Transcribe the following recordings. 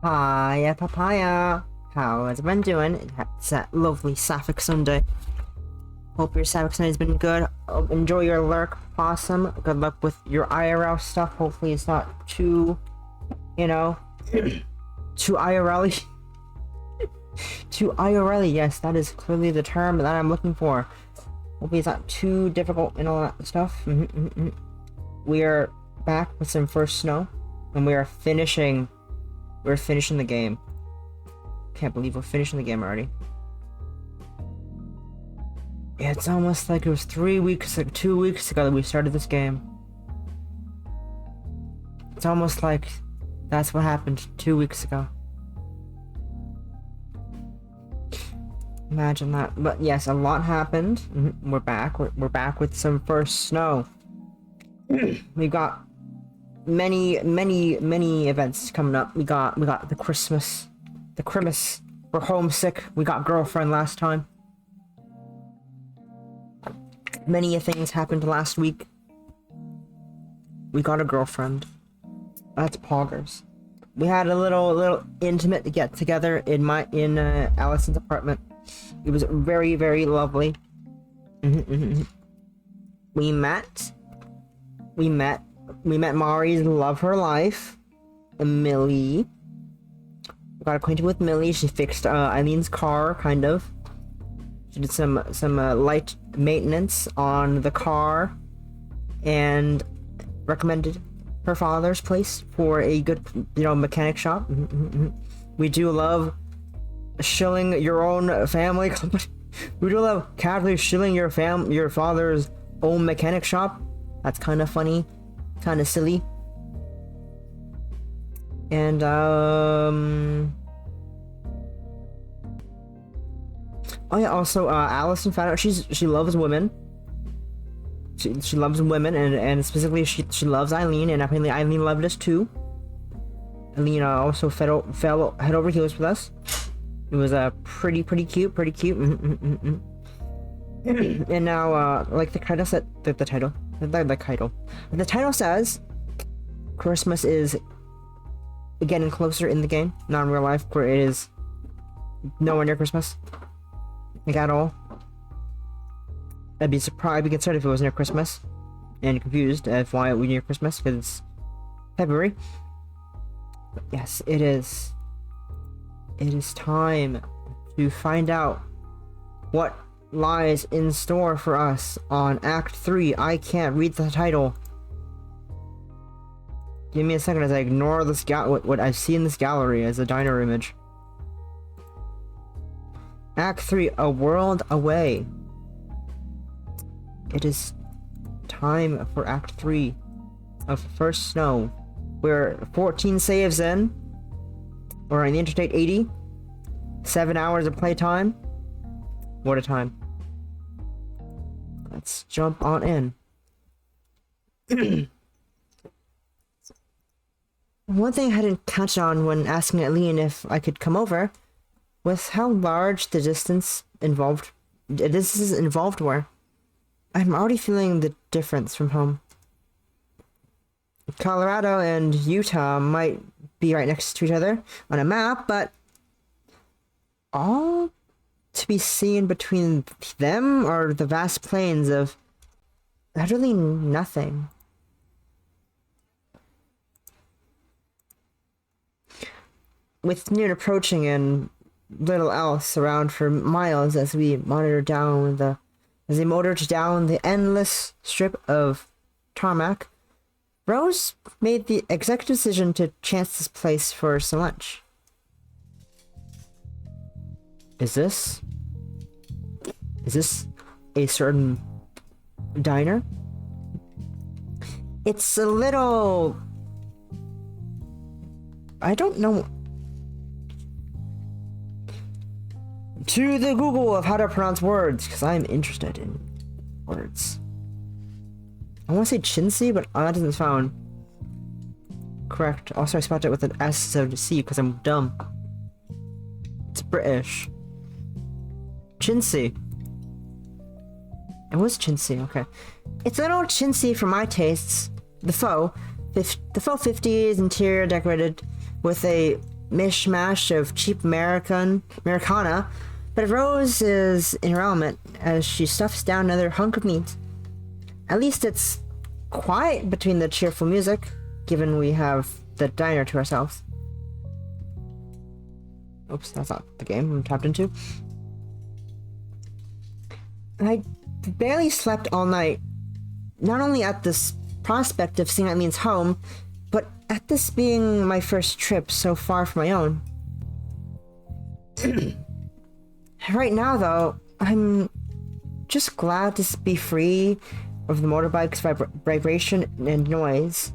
Hiya, papaya. How has it been doing? It's that lovely sapphic Sunday. Hope your sapphic Sunday's been good. Enjoy your lurk, possum. Good luck with your IRL stuff. Hopefully it's not too, you know, too IRL-y. Too IRL-y, yes, that is clearly the term that I'm looking for. Hopefully it's not too difficult and all that stuff. We are back with some first snow, and we're finishing the game. Can't believe we're finishing the game already. Yeah, it's almost like it was 2 weeks ago that we started this game. It's almost like that's what happened 2 weeks ago. Imagine that. But yes, a lot happened. We're back. We're back with some first snow. We got many events coming up. We got the Christmas. We're homesick. We got girlfriend last time. Many things happened last week. We got a girlfriend. That's poggers. We had a little intimate get together in Allison's apartment. It was very lovely. We met Mari's love her life, Millie. We got acquainted with Millie. She fixed Eileen's car, kind of. She did some light maintenance on the car, and recommended her father's place for a good, mechanic shop. We do love shilling your own family company. We do love casually shilling your father's own mechanic shop. That's kind of funny, kind of silly. And oh yeah, also Allison found out she loves women. She loves women, and specifically she loves Eileen, and apparently Eileen loved us too. Eileen also fell head over heels with us. It was pretty cute. And now like the title said, the title says Christmas is getting closer in the game, not in real life, where it is nowhere near Christmas, like at all. I'd be concerned if it was near Christmas, and confused as why it was near Christmas, because it's February. But yes, it is. It is time to find out what lies in store for us on Act 3. I can't read the title. Give me a second as I ignore this what I see in this gallery as a diner image. Act 3, A World Away. It is time for Act 3 of First Snow. We're 14 saves in. We're on the Interstate 80. 7 hours of playtime. What a time. Let's jump on in. One thing I hadn't touched on when asking Eileen if I could come over was how large the distances involved were. I'm already feeling the difference from home. Colorado and Utah might be right next to each other on a map, but all to be seen between them are the vast plains of literally nothing. With noon approaching and little else around for miles as we motored down the endless strip of tarmac, Rose made the executive decision to chance this place for some lunch. Is this a certain diner? It's a little... I don't know... To the Google of how to pronounce words, because I'm interested in words. I want to say chintzy, but that doesn't sound correct. Also, I spelled it with an S instead of a C because I'm dumb. It's British. Chintzy. It was chintzy, okay. It's a little chintzy for my tastes. The faux 50s interior decorated with a mishmash of cheap Americana, but Rose is in her element as she stuffs down another hunk of meat. At least it's quiet between the cheerful music, given we have the diner to ourselves. Oops, that's not the game I'm tapped into. I barely slept all night, not only at this prospect of seeing Eileen's home, but at this being my first trip so far from my own. Right now, though, I'm just glad to be free of the motorbike's vibration and noise.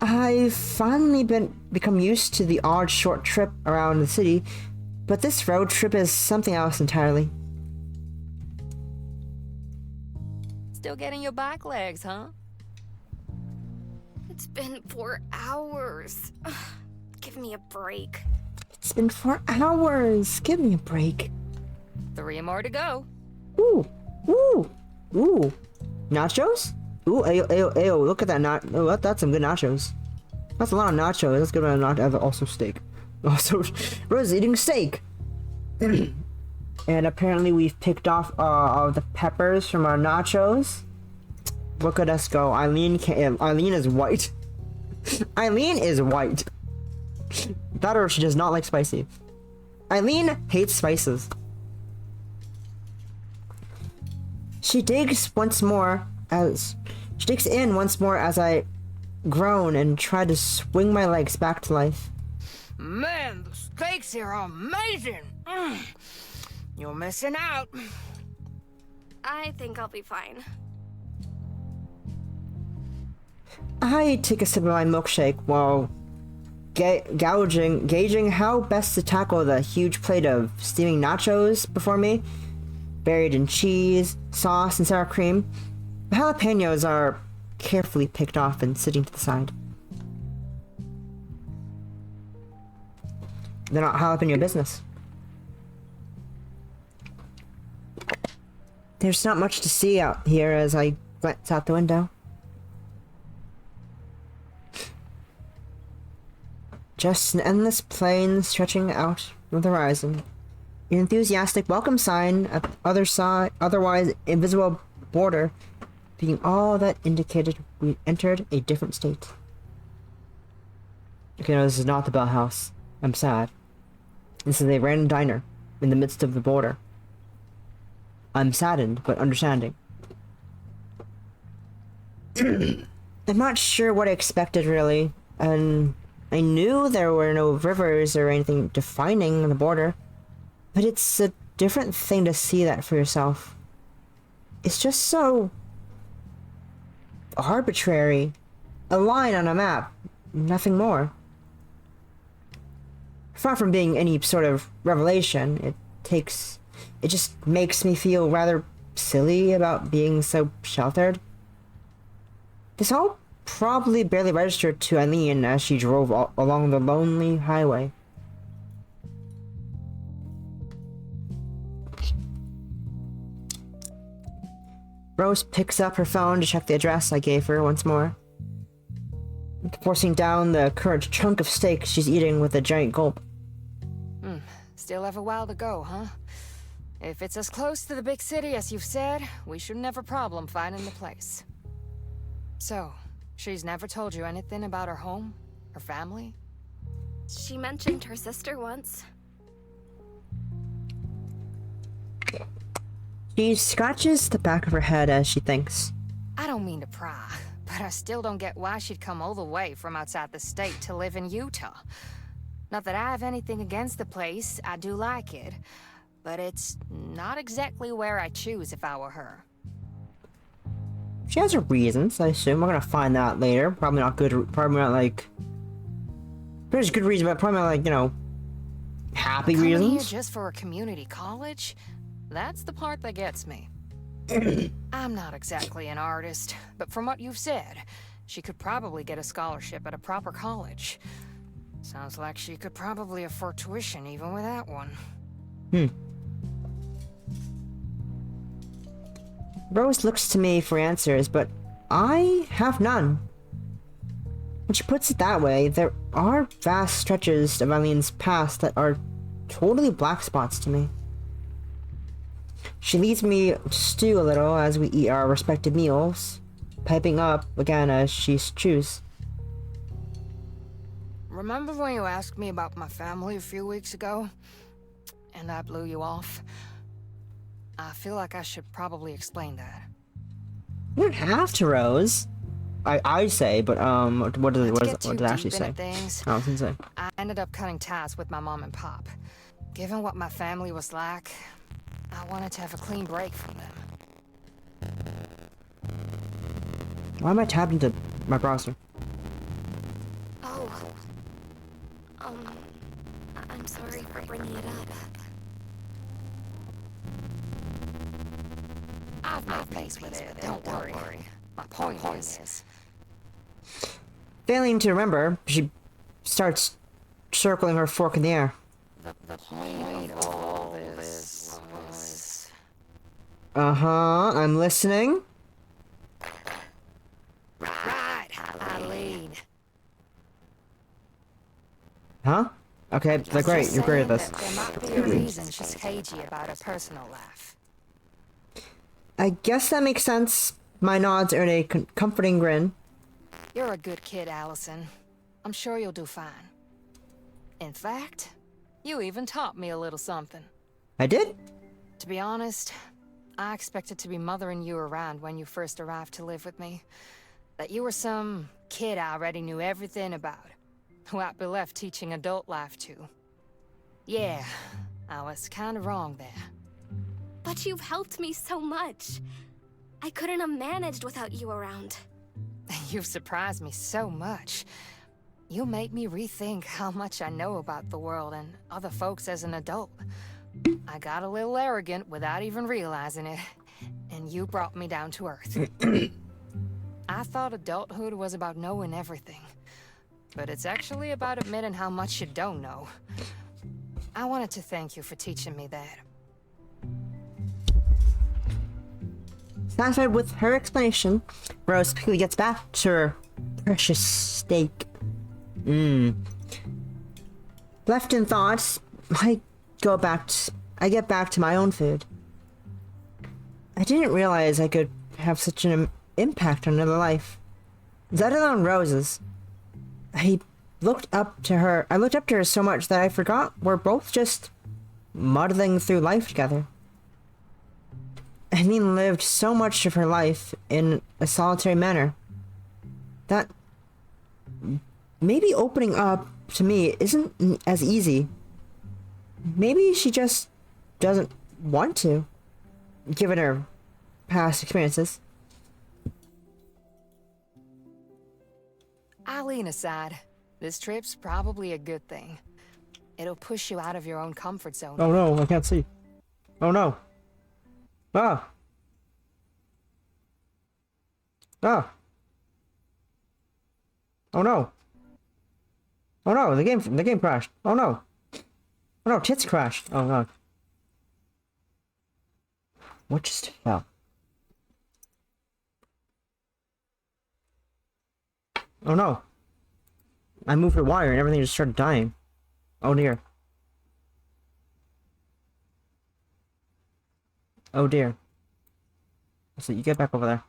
I've finally become used to the odd short trip around the city, but this road trip is something else entirely. Still getting your back legs, huh? It's been 4 hours. Ugh, give me a break. It's been 4 hours. Give me a break. 3 more to go. Ooh, ooh, ooh. Nachos? Ooh, ayo, look at that that's some good nachos. That's a lot of nachos. That's good on nachos. Also steak. Also, Rose eating steak. And apparently we've picked off all the peppers from our nachos. Look at us go. Eileen is white. Eileen is white. That or she does not like spicy. Eileen hates spices. She digs in once more as I groan and try to swing my legs back to life. Man, the steaks here are amazing. You're missing out. I think I'll be fine. I take a sip of my milkshake while gauging how best to tackle the huge plate of steaming nachos before me, buried in cheese, sauce, and sour cream. The jalapenos are carefully picked off and sitting to the side. They're not jalapeno business. There's not much to see out here as I glance out the window. Just an endless plain stretching out from the horizon. An enthusiastic welcome sign at the other side, otherwise invisible border, being all that indicated we entered a different state. Okay, no, this is not the Bell House. I'm sad. This is a random diner in the midst of the border. I'm saddened, but understanding. I'm not sure what I expected, really, and I knew there were no rivers or anything defining the border, but it's a different thing to see that for yourself. It's just so arbitrary. A line on a map, nothing more. Far from being any sort of revelation, it just makes me feel rather silly about being so sheltered. This all probably barely registered to Eileen as she drove along the lonely highway. Rose picks up her phone to check the address I gave her once more, forcing down the current chunk of steak she's eating with a giant gulp. Still have a while to go, huh? If it's as close to the big city as you've said, we shouldn't have a problem finding the place. So, she's never told you anything about her home? Her family? She mentioned her sister once. She scratches the back of her head as she thinks. I don't mean to pry, but I still don't get why she'd come all the way from outside the state to live in Utah. Not that I have anything against the place, I do like it, but it's not exactly where I choose if I were her. She has her reasons, I assume. We're gonna find that later. Probably not good, probably not like... There's good reason, but probably not like, you know, happy Coming reasons. here just for a community college? That's the part that gets me. I'm not exactly an artist, but from what you've said, she could probably get a scholarship at a proper college. Sounds like she could probably afford tuition even with that one. Rose looks to me for answers, but I have none. When she puts it that way, there are vast stretches of Eileen's past that are totally black spots to me. She leaves me to stew a little as we eat our respective meals, piping up again as she chews. Remember when you asked me about my family a few weeks ago? And I blew you off? I feel like I should probably explain that. You don't have to, Rose. I say, but what did it actually say? Things, I was gonna say. I ended up cutting ties with my mom and pop. Given what my family was like, I wanted to have a clean break from them. Why am I tabbed into my browser? Oh. I'm sorry for bringing it up. I've made peace with it, don't worry. My point is... Failing to remember, she starts circling her fork in the air. The point of all this was... Uh-huh, I'm listening. Right, Eileen. Huh? Okay, great, you're great at this. There might be a reason she's cagey about her personal life. I guess that makes sense. My nods earn a comforting grin. You're a good kid, Allison. I'm sure you'll do fine. In fact, you even taught me a little something. I did? To be honest, I expected to be mothering you around when you first arrived to live with me. That you were some kid I already knew everything about, who I'd be left teaching adult life to. Yeah, I was kinda wrong there. But you've helped me so much. I couldn't have managed without you around. You've surprised me so much. You made me rethink how much I know about the world and other folks as an adult. I got a little arrogant without even realizing it, and you brought me down to earth. I thought adulthood was about knowing everything, but it's actually about admitting how much you don't know. I wanted to thank you for teaching me that. Satisfied with her explanation, Rose quickly gets back to her precious steak. Left in thoughts, I get back to my own food. I didn't realize I could have such an impact on another life, let alone Rose's. I looked up to her so much that I forgot we're both just muddling through life together. Eileen lived so much of her life in a solitary manner that maybe opening up to me isn't as easy. Maybe she just doesn't want to, given her past experiences. Eileen aside, this trip's probably a good thing. It'll push you out of your own comfort zone. Oh no, I can't see. Oh no. Ah. Ah. Oh no. Oh no, the game crashed. Oh no. Oh no, tits crashed. Oh no. What just fell? Oh no. I moved the wire and everything just started dying. Oh dear. Oh dear. So you get back over there.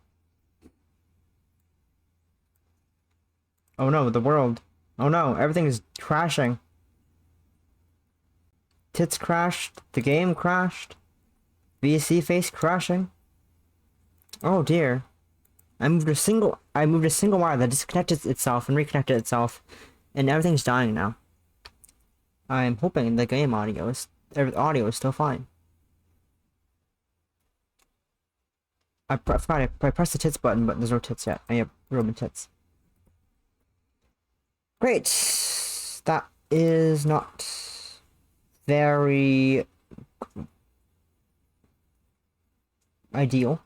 Oh no, the world. Oh no, everything is crashing. Tits crashed. The game crashed. VC face crashing. Oh dear. I moved a single wire that disconnected itself and reconnected itself, and everything's dying now. I'm hoping the game audio is still fine. I pressed the tits button, but there's no tits yet. I have Roman tits. Great. That is not very ideal.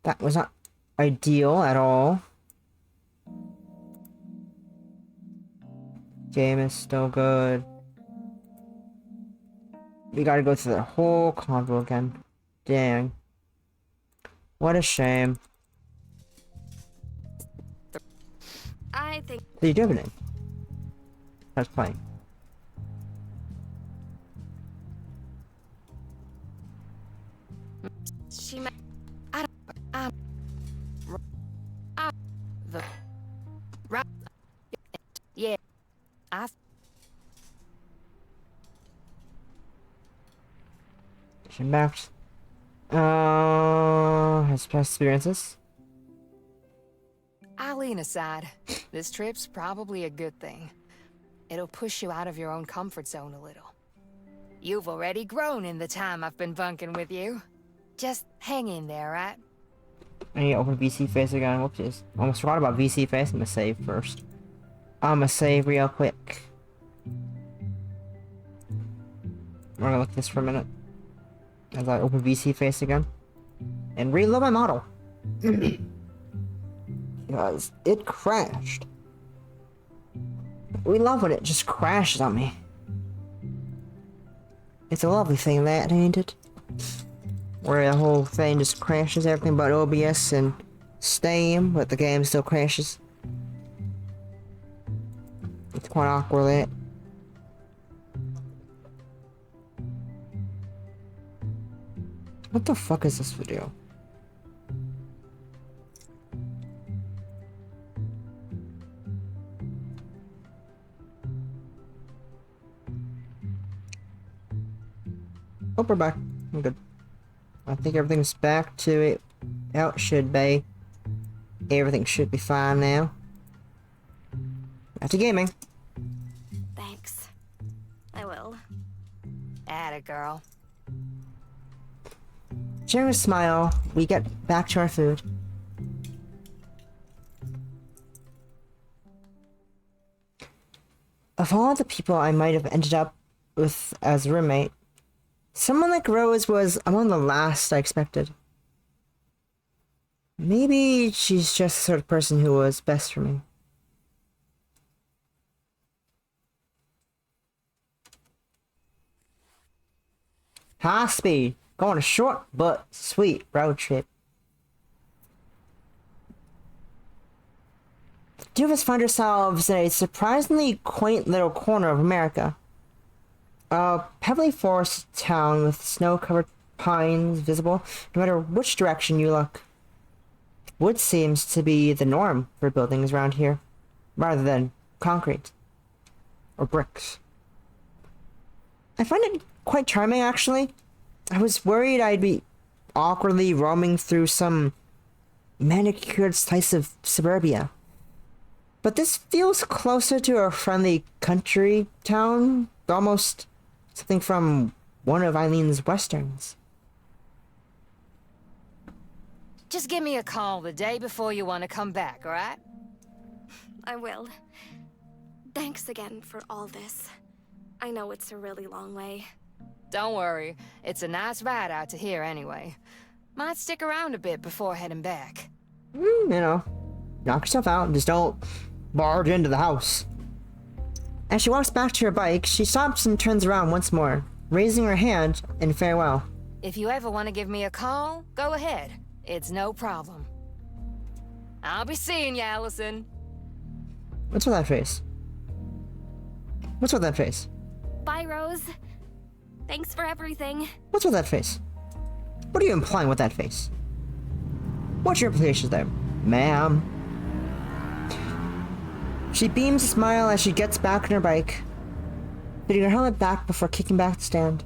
That was not ideal at all. Game is still good. We gotta go through the whole convo again. Dang. What a shame. I think So you do have a name. That's fine. she might. The right. Yeah, I. She mapped. Has past experiences. Eileen aside, this trip's probably a good thing. It'll push you out of your own comfort zone a little. You've already grown in the time I've been bunking with you. Just hang in there, right? I need to open VC face again. Whoopsies. Almost forgot about VC face. I'm gonna save first. I'm gonna save real quick. We're gonna look at this for a minute. As I open VC face again. And reload my model. Because it crashed. We love when it just crashes on me. It's a lovely thing, that, ain't it? Where the whole thing just crashes, everything but OBS and Steam, but the game still crashes. It's quite awkward, that. What the fuck is this video? Oh, we're back. I'm good. I think everything's back to it. How it should be. Everything should be fine now. Back to gaming. Thanks. I will. Atta girl. Sharing a smile, we get back to our food. Of all the people I might have ended up with as a roommate, someone like Rose was among the last I expected. Maybe she's just the sort of person who was best for me. High speed, going a short but sweet road trip. The two of us find ourselves in a surprisingly quaint little corner of America. A heavily forested town with snow-covered pines visible no matter which direction you look. Wood seems to be the norm for buildings around here, rather than concrete or bricks. I find it quite charming, actually. I was worried I'd be awkwardly roaming through some manicured slice of suburbia. But this feels closer to a friendly country town, almost something from one of Eileen's westerns. Just give me a call the day before you want to come back, alright? I will. Thanks again for all this. I know it's a really long way. Don't worry, it's a nice ride out to here anyway. Might stick around a bit before heading back. You know, knock yourself out and just don't barge into the house. As she walks back to her bike, she stops and turns around once more, raising her hand in farewell. If you ever want to give me a call, go ahead. It's no problem. I'll be seeing you, Allison. What's with that face? What's with that face? Bye, Rose. Thanks for everything. What's with that face? What are you implying with that face? What's your implications there, ma'am? She beams a smile as she gets back on her bike, putting her helmet back before kicking back the stand.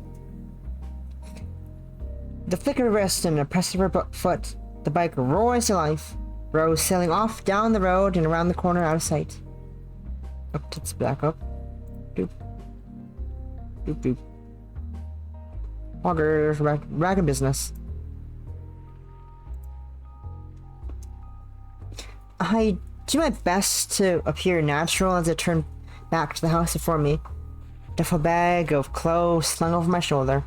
The flick of her wrist and a press of her foot, the bike roars to life, Rose sailing off down the road and around the corner out of sight. Up to its back up. Doop. Doop doop. Hoggers, back in business. I do my best to appear natural as I turn back to the house before me. Duffel bag of clothes slung over my shoulder.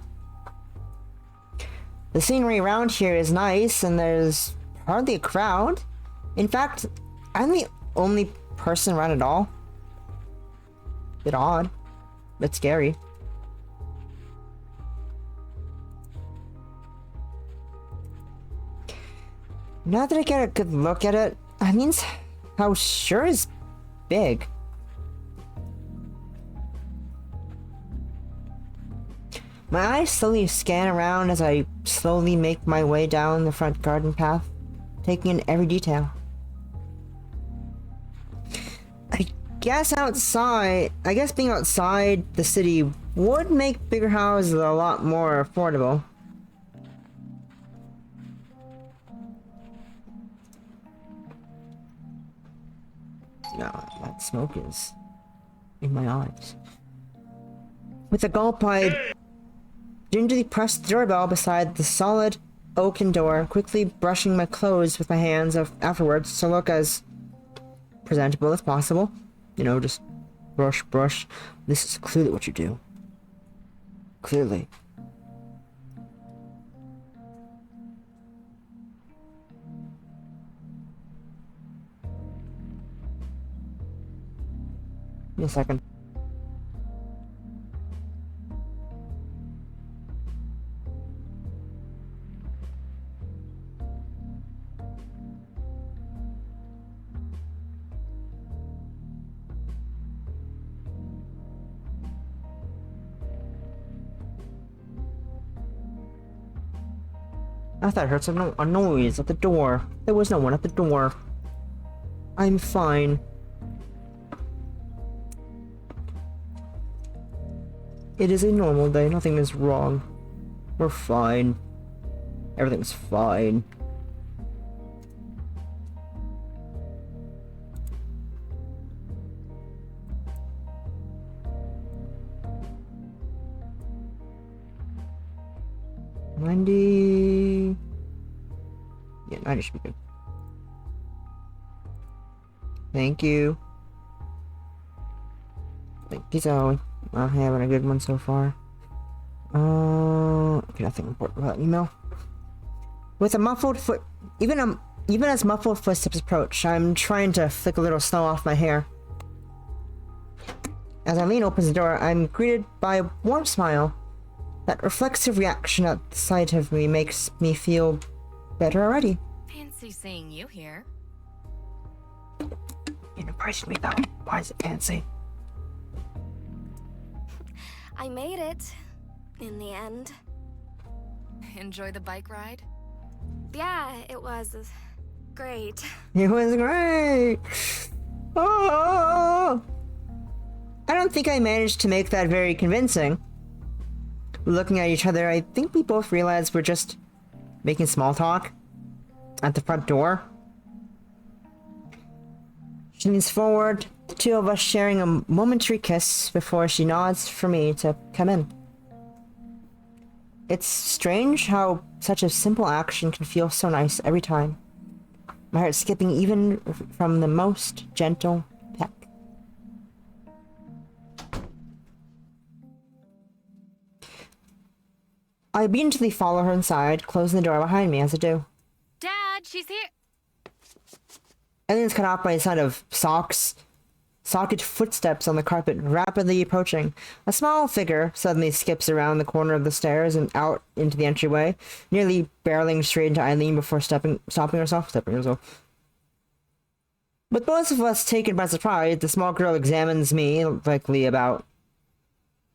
The scenery around here is nice and there's hardly a crowd. In fact, I'm the only person around at all. Bit odd, but scary. Now that I get a good look at it, Eileen's house sure is big. My eyes slowly scan around as I slowly make my way down the front garden path, taking in every detail. I guess being outside the city would make bigger houses a lot more affordable. No, that smoke is in my eyes. With a gulp, I gingerly pressed the doorbell beside the solid oaken door, quickly brushing my clothes with my hands afterwards to look as presentable as possible. You know, just brush, brush. This is clearly what you do. Clearly. Give me a second. I thought I heard a noise at the door. There was no one at the door. I'm fine. It is a normal day. Nothing is wrong. We're fine. Everything's fine. $90. Yeah, 90 should be good. Thank you. Thank you, Zoe. I'm having a good one so far. Okay, nothing important about email. With a muffled foot, even as muffled footsteps approach, I'm trying to flick a little snow off my hair. As Eileen opens the door, I'm greeted by a warm smile. That reflexive reaction at the sight of me makes me feel better already. Fancy seeing you here. It impressed me though. Why is it fancy? I made it. In the end. Enjoy the bike ride? Yeah, it was great. It was great! Oh! I don't think I managed to make that very convincing. Looking at each other, I think we both realized we're just making small talk at the front door. She leans forward, the two of us sharing a momentary kiss before she nods for me to come in. It's strange how such a simple action can feel so nice every time. My heart skipping even from the most gentle peck. I obediently follow her inside, closing the door behind me as I do. Dad, she's here. Eileen's cut off by a sound of socket footsteps on the carpet, rapidly approaching. A small figure suddenly skips around the corner of the stairs and out into the entryway, nearly barreling straight into Eileen before stopping herself. With both of us taken by surprise, the small girl examines me, likely about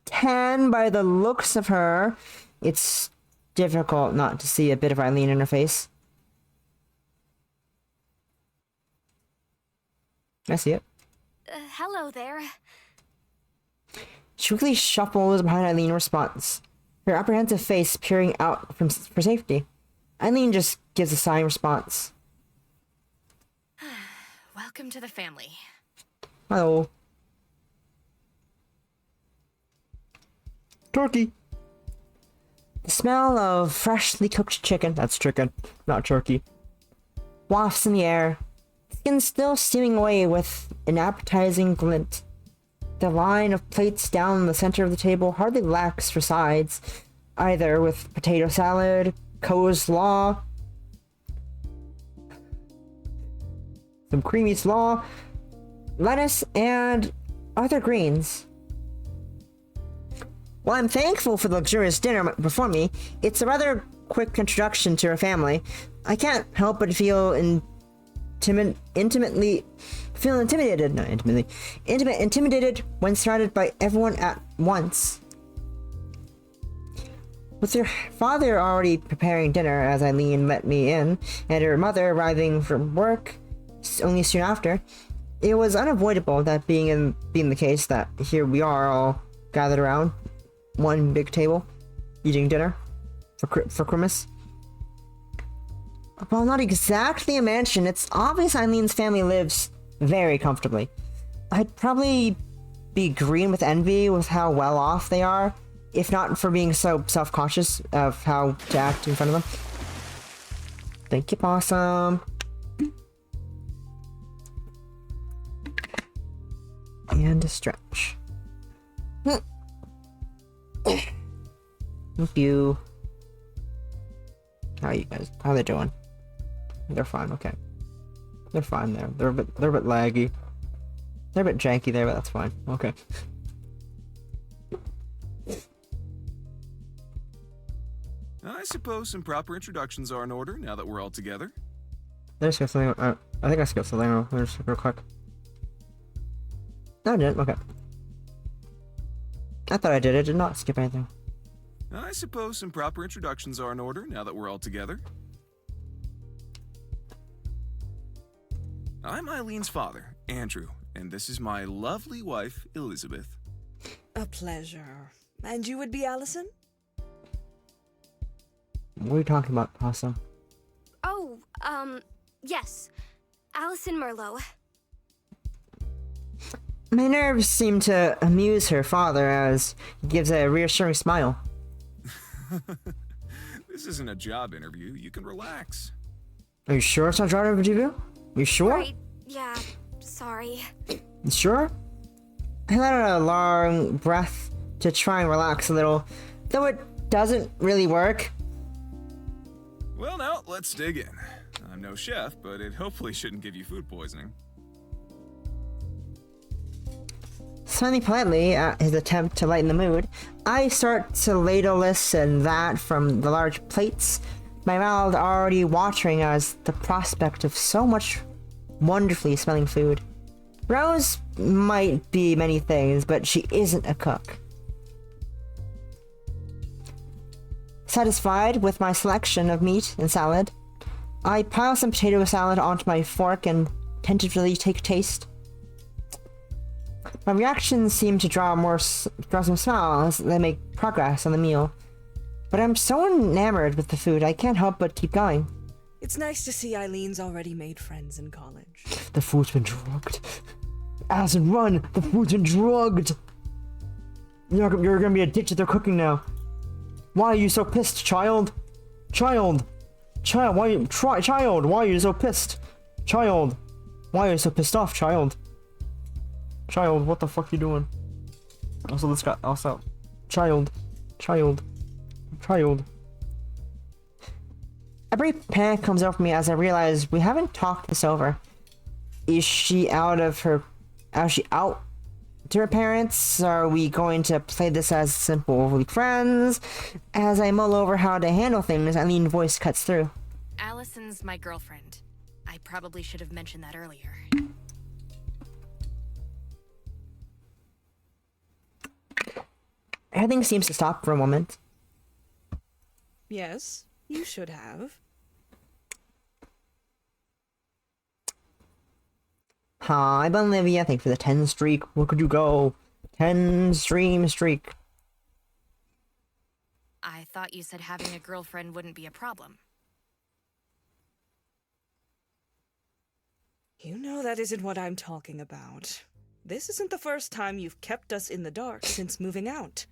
10 by the looks of her. It's difficult not to see a bit of Eileen in her face. I see it. Hello there. She quickly shuffles behind Eileen in response, her apprehensive face peering out for safety. Eileen just gives a sighing response. Welcome to the family. Hello. Turkey. The smell of freshly cooked chicken, that's chicken, not turkey, wafts in the air, skin still steaming away with an appetizing glint. The line of plates down the center of the table hardly lacks for sides, either with potato salad, coleslaw, some creamy slaw, lettuce, and other greens. While I'm thankful for the luxurious dinner before me, it's a rather quick introduction to her family. I can't help but feel intimately Feel intimidated, not intimately, intimidated when surrounded by everyone at once. With her father already preparing dinner as Eileen let me in, and her mother arriving from work only soon after, it was unavoidable that being the case that here we are all gathered around one big table, eating dinner for Christmas. While not exactly a mansion, it's obvious Eileen's family lives very comfortably. I'd probably be green with envy with how well off they are, if not for being so self-conscious of how to act in front of them. Thank you, Possum. And a stretch. Thank you. How are you guys? How are they doing? They're fine, okay. They're fine there. They're a bit laggy. They're a bit janky there, but that's fine. Okay. I suppose some proper introductions are in order now that we're all together. Did I skip something? I think I skipped something real quick. No, I didn't. Okay. I thought I did. I did not skip anything. I suppose some proper introductions are in order now that we're all together. I'm Eileen's father, Andrew, and this is my lovely wife, Elizabeth. A pleasure. And you would be Allison? What are you talking about, Possum? Oh, yes. Allison Merlot. My nerves seem to amuse her father as he gives a reassuring smile. This isn't a job interview. You can relax. Are you sure it's not a job interview? You sure? Right, yeah, sorry. You sure? I let out a long breath to try and relax a little, though it doesn't really work. Well, now, let's dig in. I'm no chef, but it hopefully shouldn't give you food poisoning. Smiling politely at his attempt to lighten the mood, I start to ladle this and that from the large plates, my mouth already watering as the prospect of so much wonderfully smelling food. Rose might be many things, but she isn't a cook. Satisfied with my selection of meat and salad, I pile some potato salad onto my fork and tentatively take a taste. My reactions seem to draw some smiles as they make progress on the meal, but I'm so enamored with the food I can't help but keep going. It's nice to see Eileen's already made friends in college. The food's been drugged. Allison, run! The food's been drugged! You're gonna be addicted to their cooking now. Why are you so pissed, child? Child, why are you so pissed? Child, why are you so pissed off, child? Child, what the fuck you doing? Also, this guy, child. A brief panic comes over me as I realize we haven't talked this over. Is she out to her parents? Are we going to play this as simple friends? As I mull over how to handle things, Eileen's voice cuts through. Allison's my girlfriend. I probably should have mentioned that earlier. Everything seems to stop for a moment. Yes, you should have. Hi, I'm Olivia. Thank you for the 10 streak. Where could you go? 10 stream streak. I thought you said having a girlfriend wouldn't be a problem. You know that isn't what I'm talking about. This isn't the first time you've kept us in the dark since moving out.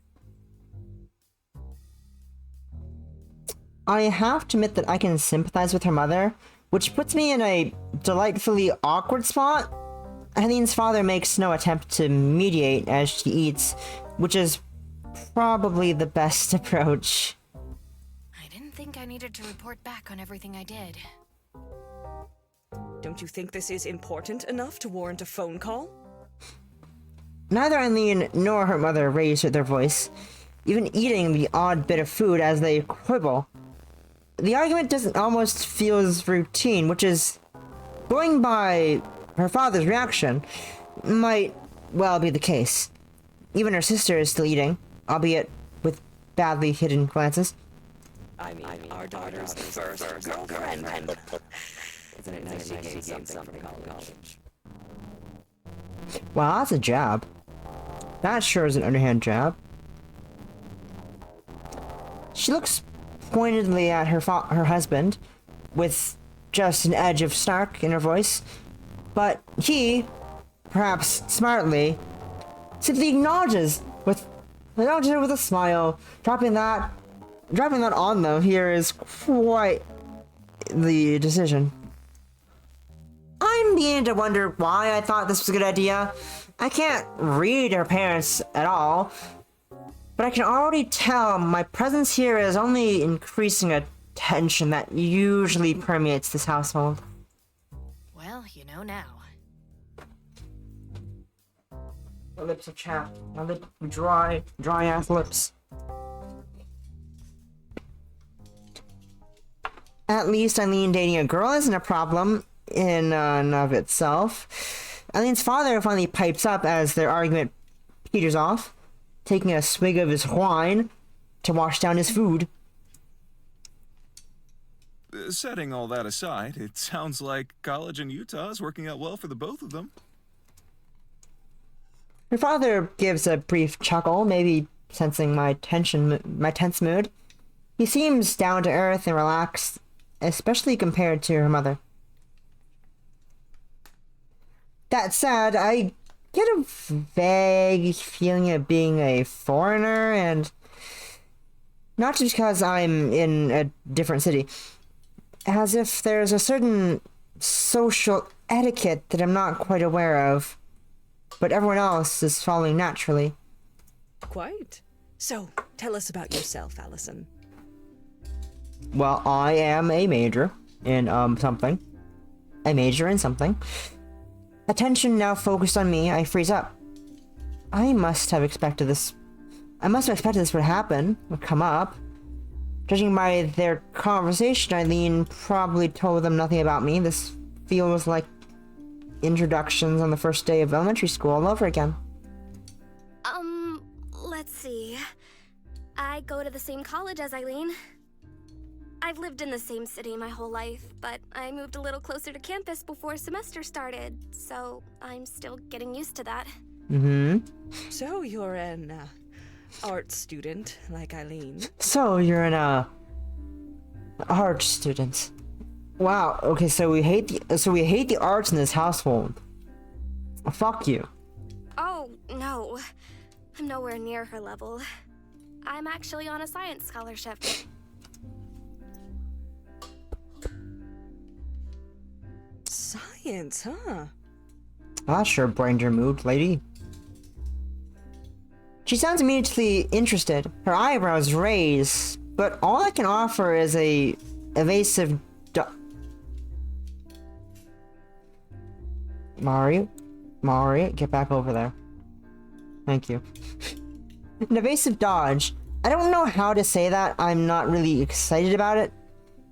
I have to admit that I can sympathize with her mother, which puts me in a delightfully awkward spot. Eileen's father makes no attempt to mediate as she eats, which is probably the best approach. I didn't think I needed to report back on everything I did. Don't you think this is important enough to warrant a phone call? Neither Eileen nor her mother raise their voice, even eating the odd bit of food as they quibble. The argument doesn't almost feel as routine, which is going by her father's reaction might well be the case. Even her sister is still eating, albeit with badly hidden glances. I mean, our daughter's first girlfriend. Isn't it nice she gained something from college? Wow, that's a jab. That sure is an underhand jab. She looks pointedly at her husband, with just an edge of snark in her voice, but he, perhaps smartly, simply acknowledges her with a smile. Dropping that on them here is quite the decision. I'm beginning to wonder why I thought this was a good idea. I can't read her parents at all, but I can already tell my presence here is only increasing a tension that usually permeates this household. Well, you know now. My lips are chapped. My lips are dry ass lips. At least Eileen dating a girl isn't a problem in and of itself. Eileen's father finally pipes up as their argument peters off, taking a swig of his wine to wash down his food. Setting all that aside, it sounds like college in Utah is working out well for the both of them. Her father gives a brief chuckle, maybe sensing my tense mood. He seems down to earth and relaxed, especially compared to her mother. That said, I get a vague feeling of being a foreigner, and not just because I'm in a different city, as if there's a certain social etiquette that I'm not quite aware of, but everyone else is following naturally. Quite. So, tell us about yourself, Allison. Well, I am a major in something. A major in something. Attention now focused on me, I freeze up. I must have expected this would happen, would come up. Judging by their conversation, Eileen probably told them nothing about me. This feels like introductions on the first day of elementary school all over again. Let's see. I go to the same college as Eileen. I've lived in the same city my whole life, but I moved a little closer to campus before semester started, so I'm still getting used to that. Mm-hmm. So, you're an art student, like Eileen. So, you're an art student. Wow, okay, so we hate the arts in this household. Fuck you. Oh, no. I'm nowhere near her level. I'm actually on a science scholarship. Science, huh? That sure brightened your mood, lady. She sounds immediately interested, her eyebrows raise, but all I can offer is a evasive Mario, get back over there. Thank you. An evasive dodge. I don't know how to say that. I'm not really excited about it,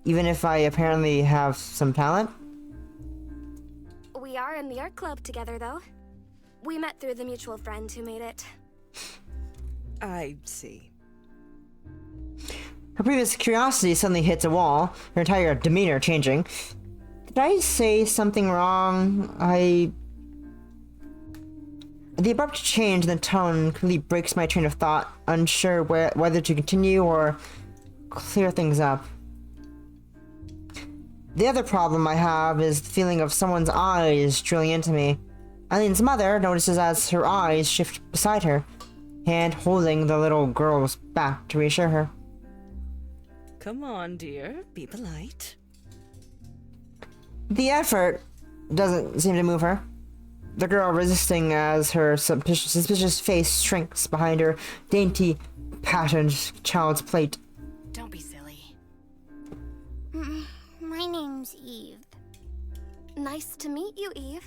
even if I apparently have some talent. We are in the art club together, though. We met through the mutual friend who made it. I see. Her previous curiosity suddenly hits a wall, her entire demeanor changing. Did I say something wrong? The abrupt change in the tone completely breaks my train of thought, unsure whether to continue or clear things up. The other problem I have is the feeling of someone's eyes drilling into me. Eileen's mother notices as her eyes shift beside her, hand holding the little girl's back to reassure her. Come on, dear. Be polite. The effort doesn't seem to move her. The girl resisting as her suspicious face shrinks behind her dainty, patterned child's plate. Don't be silly. My name's Eve. Nice to meet you, Eve.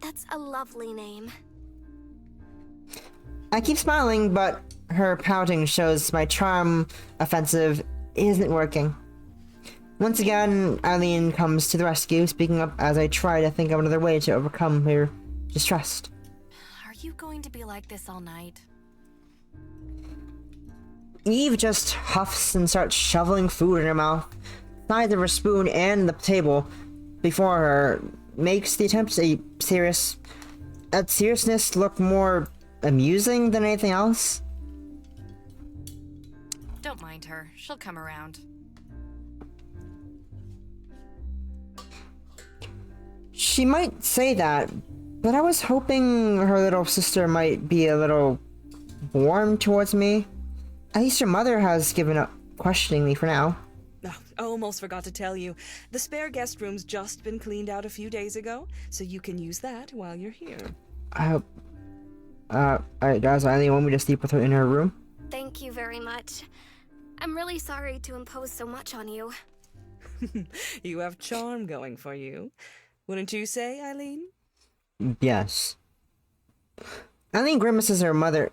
That's a lovely name. I keep smiling, but her pouting shows my charm offensive isn't working. Once again, Eileen comes to the rescue, speaking up as I try to think of another way to overcome her distrust. Are you going to be like this all night? Eve just huffs and starts shoveling food in her mouth. Sides of her spoon and the table before her makes the attempt at seriousness look more amusing than anything else. Don't mind her. She'll come around. She might say that, but I was hoping her little sister might be a little warm towards me. At least her mother has given up questioning me for now. Oh, I almost forgot to tell you. The spare guest room's just been cleaned out a few days ago, so you can use that while you're here. Does Eileen want me to sleep with her in her room? Thank you very much. I'm really sorry to impose so much on you. You have charm going for you. Wouldn't you say, Eileen? Yes. Eileen grimaces. Her mother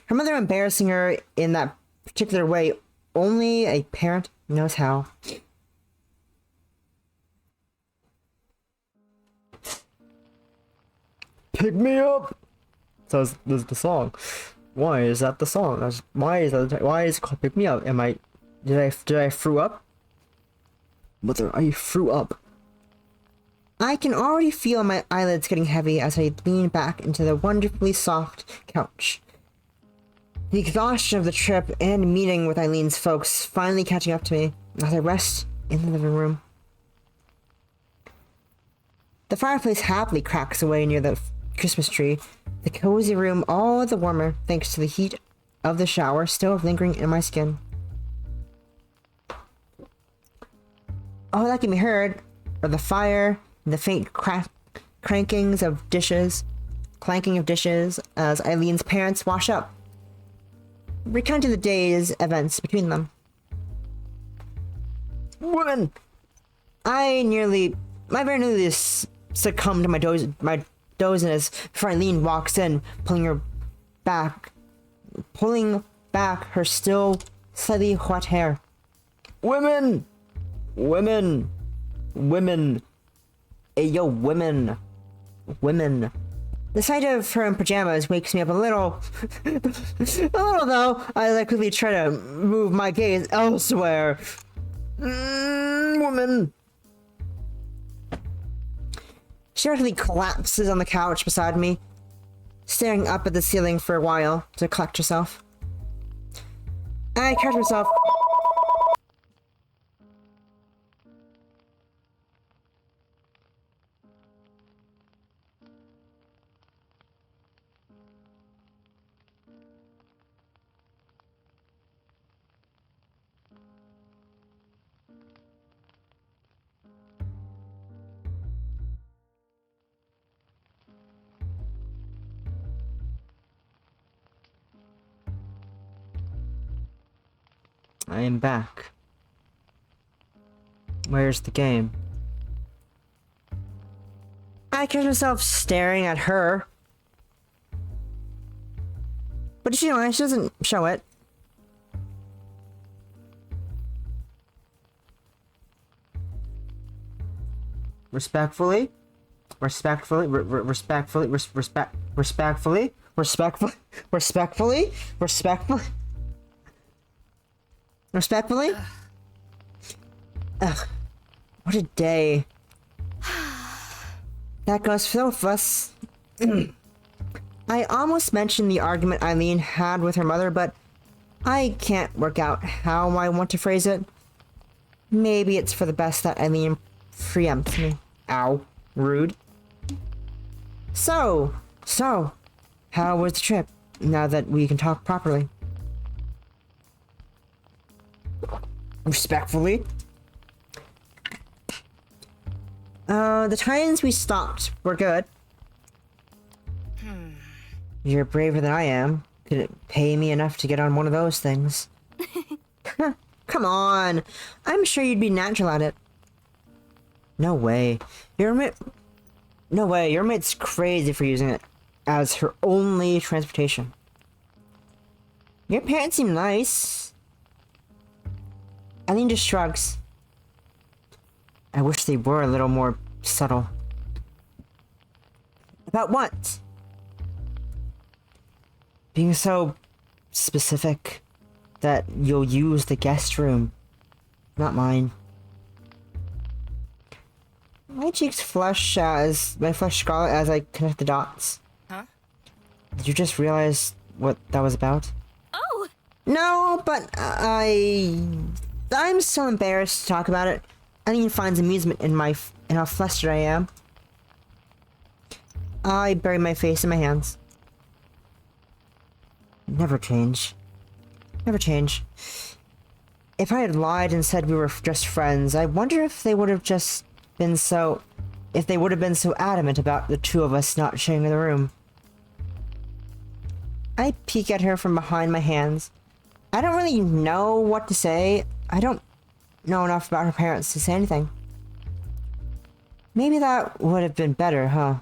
embarrassing her in that particular way. Only a parent knows how. Pick me up! So there's the song. Why is that the song? Why is it called Pick Me Up? Did I throw up? Mother, I threw up. I can already feel my eyelids getting heavy as I lean back into the wonderfully soft couch. The exhaustion of the trip and meeting with Eileen's folks finally catching up to me as I rest in the living room. The fireplace happily cracks away near the Christmas tree, the cozy room all the warmer thanks to the heat of the shower still lingering in my skin. All that can be heard are the fire and the faint clanking of dishes as Eileen's parents wash up, recounting the day's events between them. Woman! I very nearly succumbed to my doziness before Eileen walks in, pulling back her still slightly wet hair. Women! Women! Women! Hey, yo, women! Women! The sight of her in pajamas wakes me up a little. Though. I quickly try to move my gaze elsewhere. Woman! She rapidly collapses on the couch beside me, staring up at the ceiling for a while to collect herself. I catch myself. I am back. Where's the game? I catch myself staring at her. But she doesn't show it. Respectfully, respectfully, respectfully, respectfully, respectfully. Respectfully? Ugh. What a day. That goes for both of us. I almost mentioned the argument Eileen had with her mother, but I can't work out how I want to phrase it. Maybe it's for the best that Eileen preempts me. Ow. Rude. So, how was the trip, now that we can talk properly? Respectfully. The times we stopped were good. You're braver than I am. Couldn't pay me enough to get on one of those things. Come on. I'm sure you'd be natural at it. No way. Your roommate's crazy for using it as her only transportation. Your parents seem nice. Eileen just shrugs. I wish they were a little more subtle. About what? Being so specific that you'll use the guest room, not mine. My cheeks flush scarlet as I connect the dots. Huh? Did you just realize what that was about? Oh! No, but I'm so embarrassed to talk about it. Eileen finds amusement in how flustered I am. I bury my face in my hands. Never change. Never change. If I had lied and said we were just friends, I wonder if they would have been so adamant about the two of us not sharing the room. I peek at her from behind my hands. I don't really know what to say. I don't know enough about her parents to say anything. Maybe that would have been better, huh?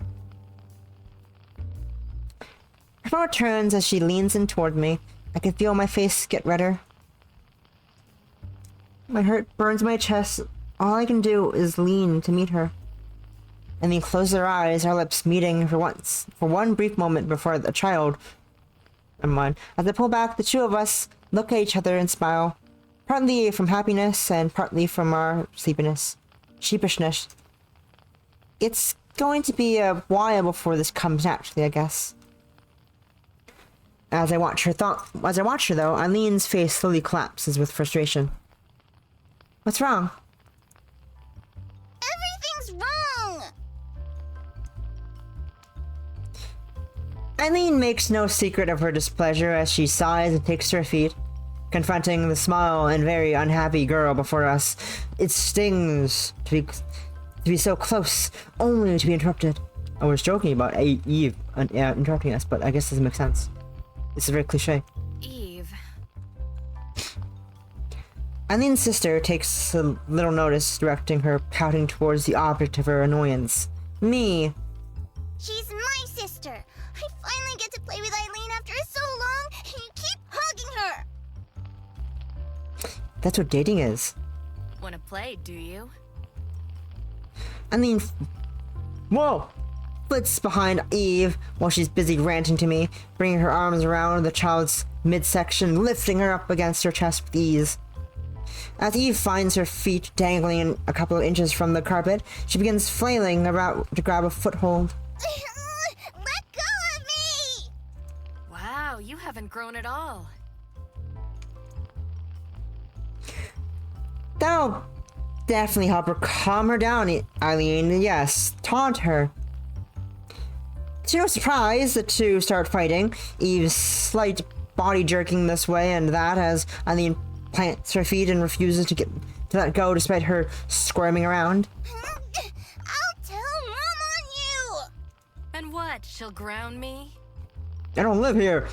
Her phone turns as she leans in toward me. I can feel my face get redder. My hurt burns my chest. All I can do is lean to meet her. And then close her eyes, our lips meeting for one brief moment before the child. As I pull back, the two of us look at each other and smile. Partly from happiness and partly from our sheepishness. It's going to be a while before this comes naturally, I guess. As I watch her though, Eileen's face slowly collapses with frustration. What's wrong? Everything's wrong! Eileen makes no secret of her displeasure as she sighs and takes to her feet, confronting the small and very unhappy girl before us. It stings to be so close, only to be interrupted. I was joking about Eve interrupting us, but I guess this makes sense. This is very cliche. Eve. Eileen's sister takes a little notice, directing her pouting towards the object of her annoyance. Me. She's my sister. I finally get to play with Eileen after so long, and you keep hugging her. That's what dating is. Wanna play, do you? Eileen flits behind Eve while she's busy ranting to me, bringing her arms around the child's midsection, lifting her up against her chest with ease. As Eve finds her feet dangling a couple of inches from the carpet, she begins flailing about to grab a foothold. Let go of me! Wow, you haven't grown at all. That'll definitely help her calm her down, Eileen. Yes, taunt her. To no surprise, the two start fighting, Eve's slight body jerking this way and that as Eileen plants her feet and refuses to let go despite her squirming around. I'll tell Mom on you! And what, she'll ground me? I don't live here.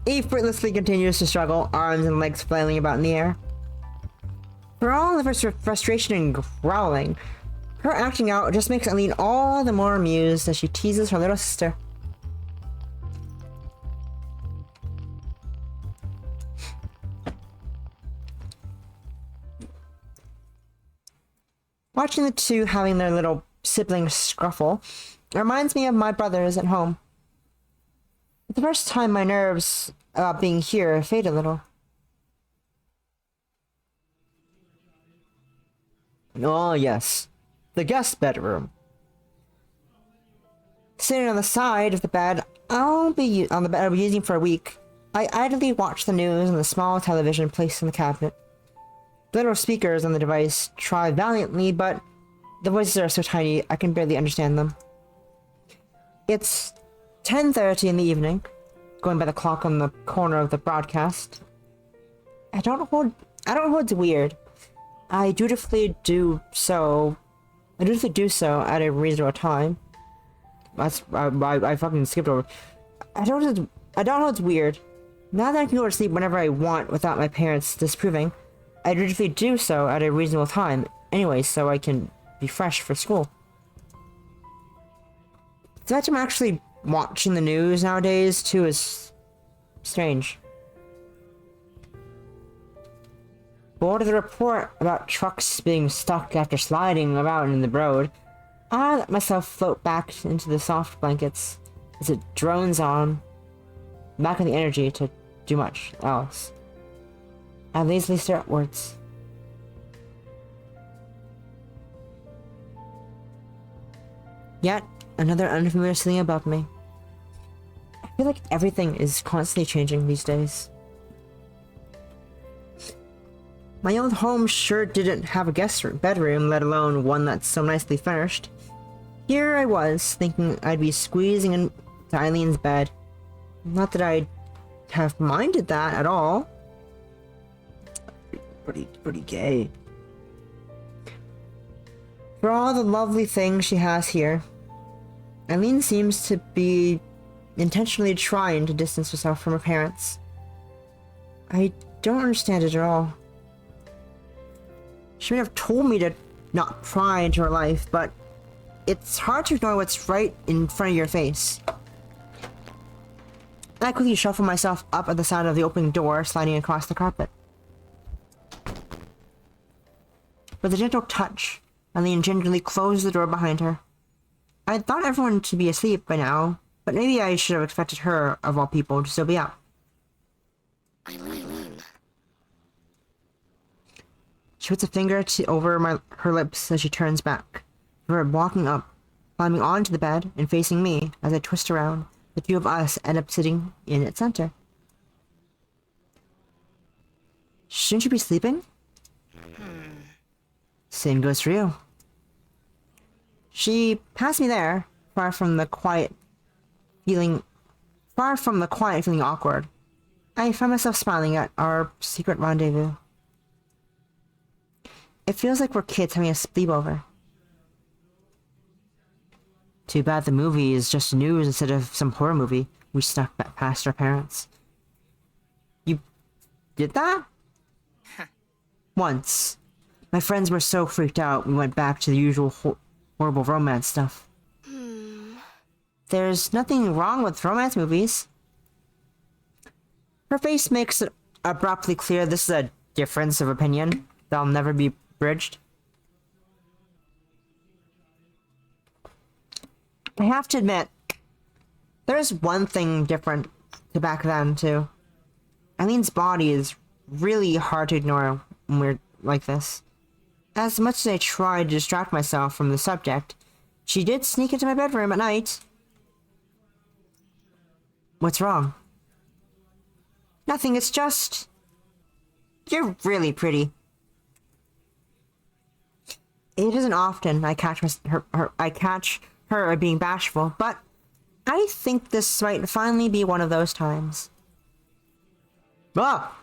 Eve fruitlessly continues to struggle, arms and legs flailing about in the air. For all of her frustration and growling, her acting out just makes Eileen all the more amused as she teases her little sister. Watching the two having their little sibling scruffle reminds me of my brothers at home. For the first time, my nerves about being here fade a little. Oh, yes. The guest bedroom. Sitting on the side of the bed I'll be using for a week, I idly watch the news on the small television placed in the cabinet. The little speakers on the device try valiantly, but the voices are so tiny I can barely understand them. It's 10:30 in the evening, going by the clock on the corner of the broadcast. I don't hold it's weird. I dutifully do so at a reasonable time. That's I fucking skipped over. I don't know it's weird. Now that I can go to sleep whenever I want without my parents disapproving, I dutifully do so at a reasonable time anyway, so I can be fresh for school. The fact I'm actually watching the news nowadays too is strange. bored of the report about trucks being stuck after sliding about in the road, I let myself float back into the soft blankets as it drones on, lacking the energy to do much else. I lazily stare upwards. Yet another unfamiliar thing above me. I feel like everything is constantly changing these days. My old home sure didn't have a bedroom, let alone one that's so nicely furnished. Here I was, thinking I'd be squeezing into Eileen's bed. Not that I'd have minded that at all. Pretty gay. For all the lovely things she has here, Eileen seems to be intentionally trying to distance herself from her parents. I don't understand it at all. She may have told me to not pry into her life, but it's hard to ignore what's right in front of your face. I quickly shuffle myself up at the sound of the opening door sliding across the carpet. With a gentle touch, Eileen gingerly closed the door behind her. I had thought everyone to be asleep by now, but maybe I should have expected her, of all people, to still be up. Eileen. She puts a finger over her lips as she turns back. We're walking up, climbing onto the bed, and facing me as I twist around. The two of us end up sitting in its center. Shouldn't you be sleeping? Same goes for you. She passed me there, far from the quiet feeling awkward. I found myself smiling at our secret rendezvous. It feels like we're kids having a sleepover. Too bad the movie is just news instead of some horror movie we snuck past our parents. You did that? Once. My friends were so freaked out we went back to the usual horrible romance stuff. There's nothing wrong with romance movies. Her face makes it abruptly clear this is a difference of opinion that'll never be bridged. I have to admit, there's one thing different to back then, too. Eileen's body is really hard to ignore when we're like this. As much as I tried to distract myself from the subject, she did sneak into my bedroom at night. What's wrong? Nothing, it's just... You're really pretty. It isn't often I catch her being bashful, but I think this might finally be one of those times. Ah!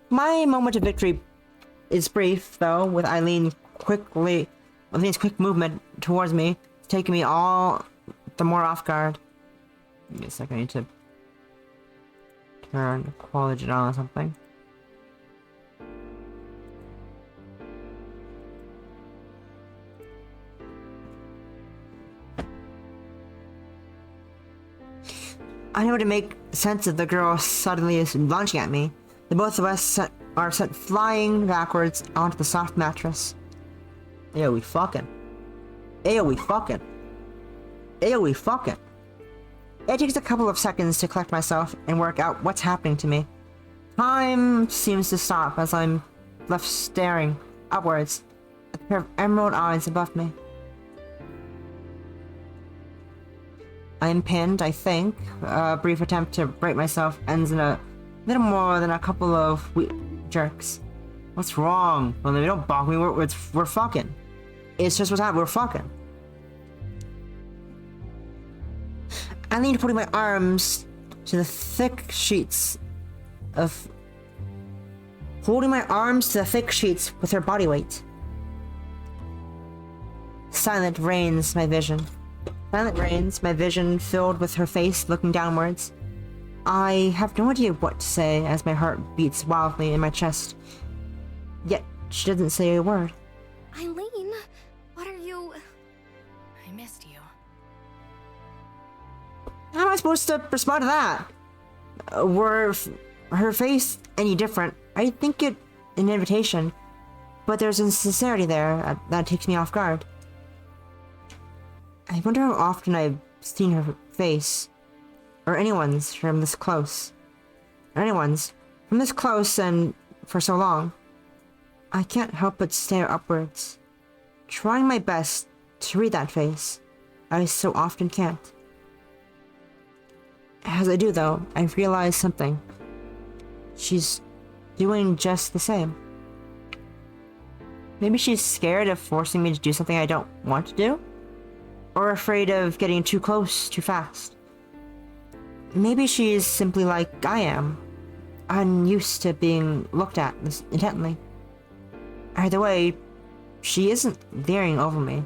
My moment of victory is brief, though, with Eileen's quick movement towards me, taking me all the more off guard. Give me a second, I need to turn quality on or something. Unable to make sense of the girl suddenly launching at me, the both of us are sent flying backwards onto the soft mattress. Ayo, we fucking. Ayo, we fucking. Ayo, we fucking. It takes a couple of seconds to collect myself and work out what's happening to me. Time seems to stop as I'm left staring upwards at the pair of emerald eyes above me. I am pinned, I think. A brief attempt to right myself ends in a little more than a couple of jerks. What's wrong? Well, they don't balk me. We're fucking. It's just what's happening. We're fucking. I need to put my arms to the thick sheets of... Holding my arms to the thick sheets with her body weight. Silent reigns my vision. Silent reigns, my vision filled with her face looking downwards. I have no idea what to say as my heart beats wildly in my chest. Yet, she doesn't say a word. Eileen, what are you... I missed you. How am I supposed to respond to that? Were her face any different, I think it an invitation, but there's insincerity there that takes me off guard. I wonder how often I've seen her face, or anyone's from this close. Anyone's from this close and for so long. I can't help but stare upwards, trying my best to read that face. I so often can't. As I do, though, I realize something. She's doing just the same. Maybe she's scared of forcing me to do something I don't want to do? Or afraid of getting too close too fast. Maybe she's simply like I am, unused to being looked at this intently. Either way, she isn't leering over me.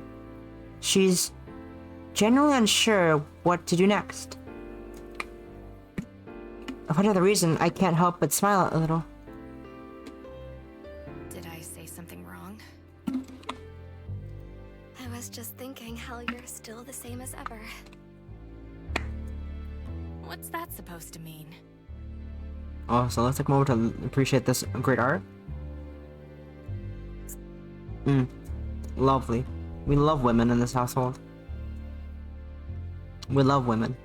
She's genuinely unsure what to do next. For whatever reason, I can't help but smile a little. Did I say something wrong? I was just thinking how you're still the same as ever. What's that supposed to mean? Oh, so let's take a moment to appreciate this great art. Lovely. We love women in this household. We love women.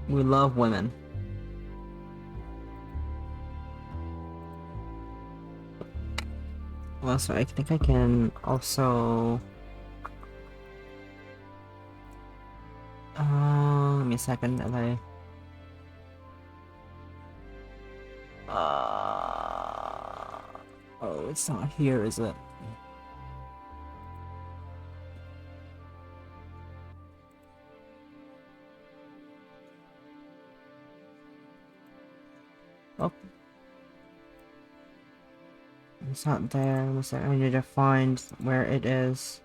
We love women. Well, so I think I can also... Give me a second, and oh, it's not here, is it? Oh. It's not there. I need to find where it is.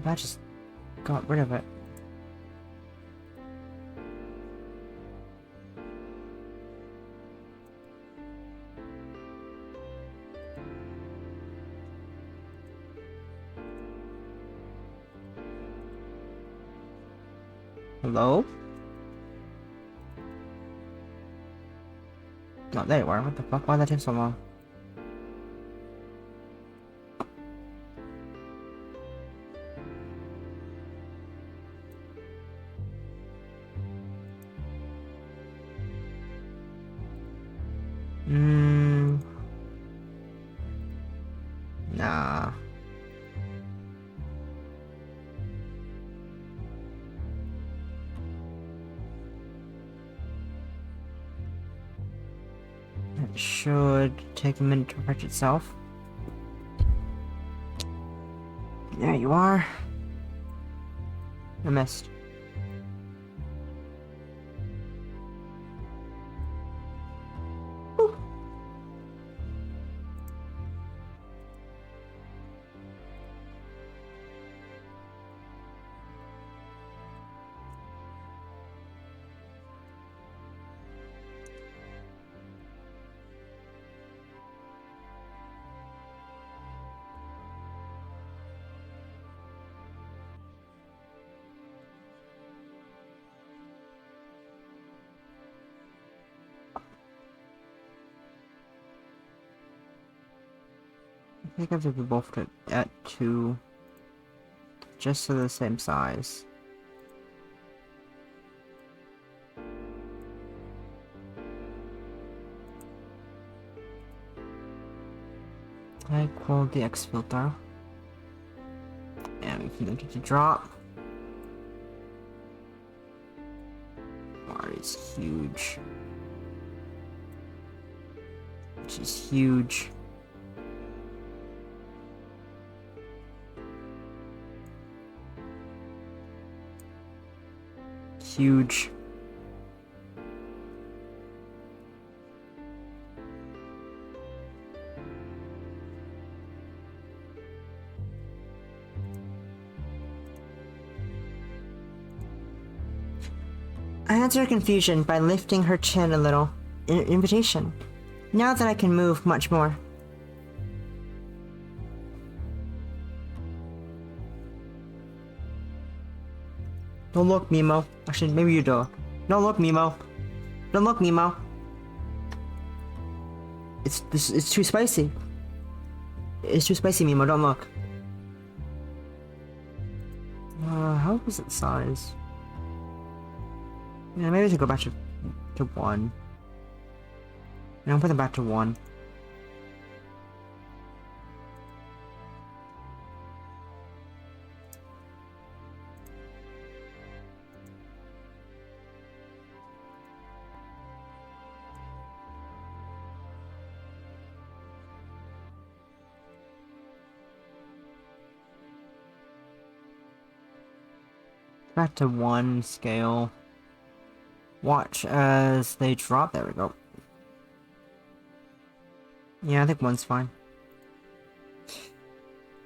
I just got rid of it. Hello? No, there you are. What the fuck? Why'd that take so long? Nah. It should take a minute to refresh itself. There you are. I missed. I think I have to both at 2, just so they're the same size. High quality X filter, and we can link it to drop. Bar is huge, which is huge. Huge. I answered her confusion by lifting her chin a little. An invitation. Now that I can move much more. Don't look, Mimo. Actually, maybe you do. Don't look, Mimo. Don't look, Mimo. It's too spicy. It's too spicy, Mimo. Don't look. How was it size? Yeah, maybe I should go back to 1. And I'll put them back to 1. Back to 1 scale. Watch as they drop. There we go. Yeah, I think 1's fine.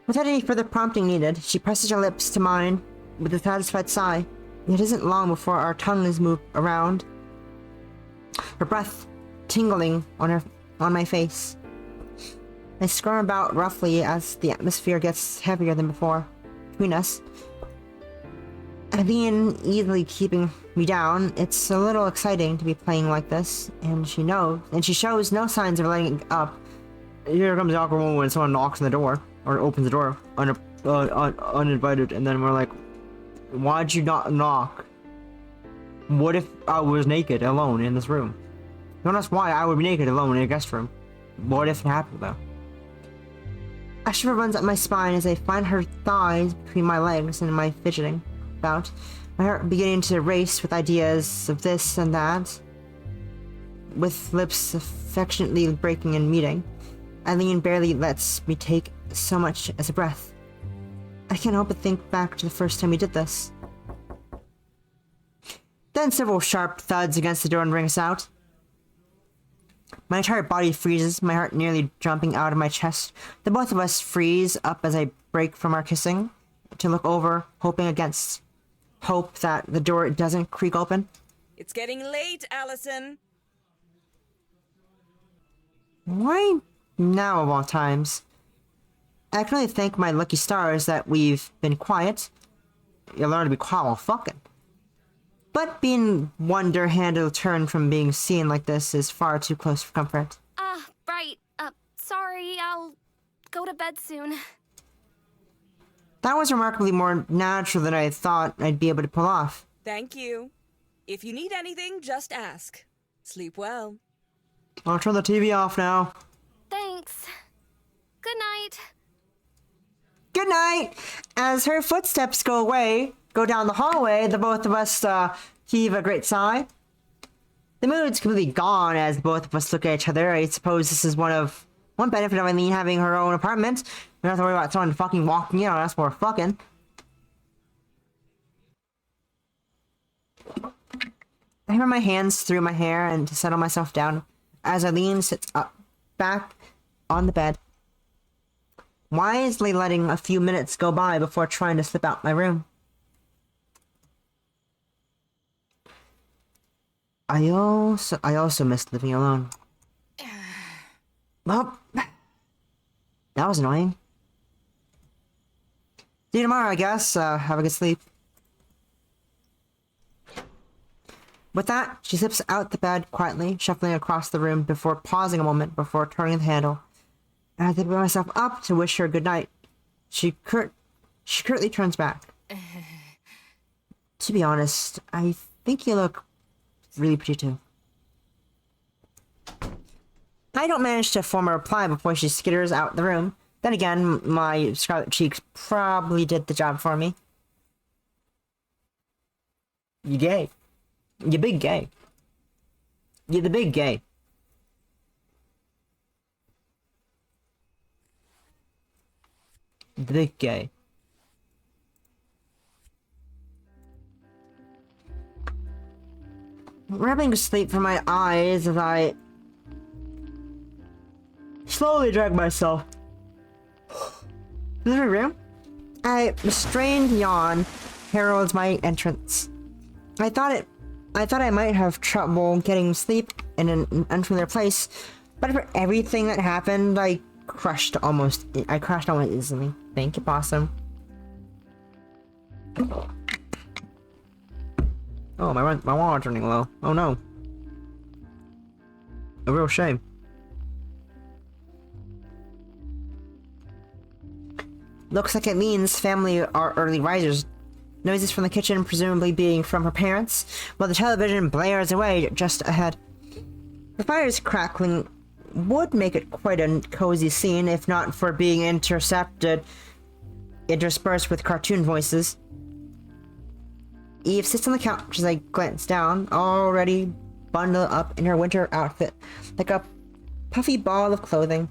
Without any further prompting needed, she presses her lips to mine with a satisfied sigh. It isn't long before our tongues move around. Her breath tingling on my face. I squirm about roughly as the atmosphere gets heavier than before between us. Eileen easily keeping me down. It's a little exciting to be playing like this, and she shows no signs of letting up. Here comes the awkward moment when someone knocks on the door, or opens the door, uninvited, and then we're like, why'd you not knock? What if I was naked, alone, in this room? Don't ask why I would be naked, alone, in a guest room. What if it happened, though? A shiver runs up my spine as I find her thighs between my legs and my fidgeting about, my heart beginning to race with ideas of this and that. With lips affectionately breaking and meeting, Eileen barely lets me take so much as a breath. I can't help but think back to the first time we did this. Then several sharp thuds against the door and ring us out. My entire body freezes, my heart nearly jumping out of my chest. The both of us freeze up as I break from our kissing, to look over, hoping against hope that the door doesn't creak open. It's getting late, Allison. Why now of all times? I can only thank my lucky stars that we've been quiet. You learn to be quiet while fucking. But being wonder-handed turn from being seen like this is far too close for comfort. Right. Sorry, I'll go to bed soon. That was remarkably more natural than I thought I'd be able to pull off. Thank you. If you need anything, just ask. Sleep well. I'll turn the TV off now. Thanks. Good night. Good night! As her footsteps go down the hallway, the both of us heave a great sigh. The mood's completely gone as both of us look at each other. I suppose this is one benefit of Eileen having her own apartment. We don't have to worry about someone fucking walking in on us while we're fucking. I run my hands through my hair and to settle myself down as Eileen sits up back on the bed, wisely letting a few minutes go by before trying to slip out my room. I also miss living alone. Well, that was annoying. See you tomorrow, I guess. Have a good sleep. With that, she slips out the bed quietly, shuffling across the room before pausing a moment before turning the handle. As I pick myself up to wish her good night, she curtly turns back. To be honest, I think you look really pretty too. I don't manage to form a reply before she skitters out the room. Then again, my scarlet cheeks probably did the job for me. You gay. You big gay. You're the big gay. The big gay. Rubbing sleep from my eyes as I slowly drag myself to the room. A restrained yawn heralds my entrance. I thought it I thought I might have trouble getting sleep in an unfamiliar place, but for everything that happened, I crashed almost easily. Thank you, Possum. Oh, my water's running low. Oh no. A real shame. Looks like Eileen's family are early risers. Noises from the kitchen, presumably being from her parents, while the television blares away just ahead. The fire's crackling would make it quite a cozy scene if not for being interspersed with cartoon voices. Eve sits on the couch as I glance down, already bundled up in her winter outfit, like a puffy ball of clothing.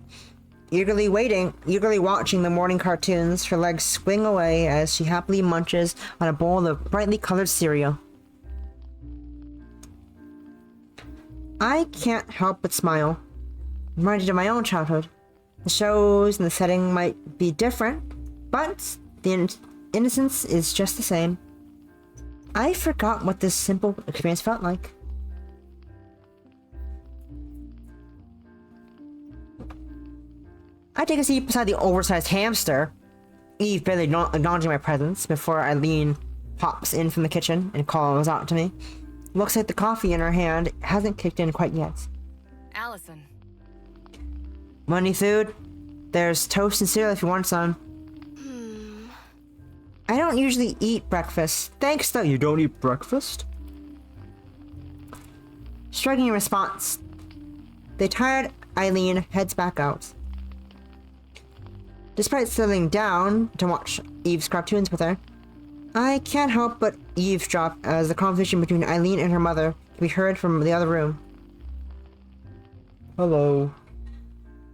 Eagerly watching the morning cartoons, her legs swing away as she happily munches on a bowl of brightly colored cereal. I can't help but smile, reminded of my own childhood. The shows and the setting might be different, but the innocence is just the same. I forgot what this simple experience felt like. I take a seat beside the oversized hamster, Eve barely acknowledging my presence before Eileen pops in from the kitchen and calls out to me. Looks like the coffee in her hand hasn't kicked in quite yet. Allison. Want any food? There's toast and cereal if you want some. I don't usually eat breakfast. Thanks though. You don't eat breakfast? Striking a response, the tired Eileen heads back out. Despite settling down to watch Eve's cartoons with her, I can't help but eavesdrop as the conversation between Eileen and her mother can be heard from the other room. Hello.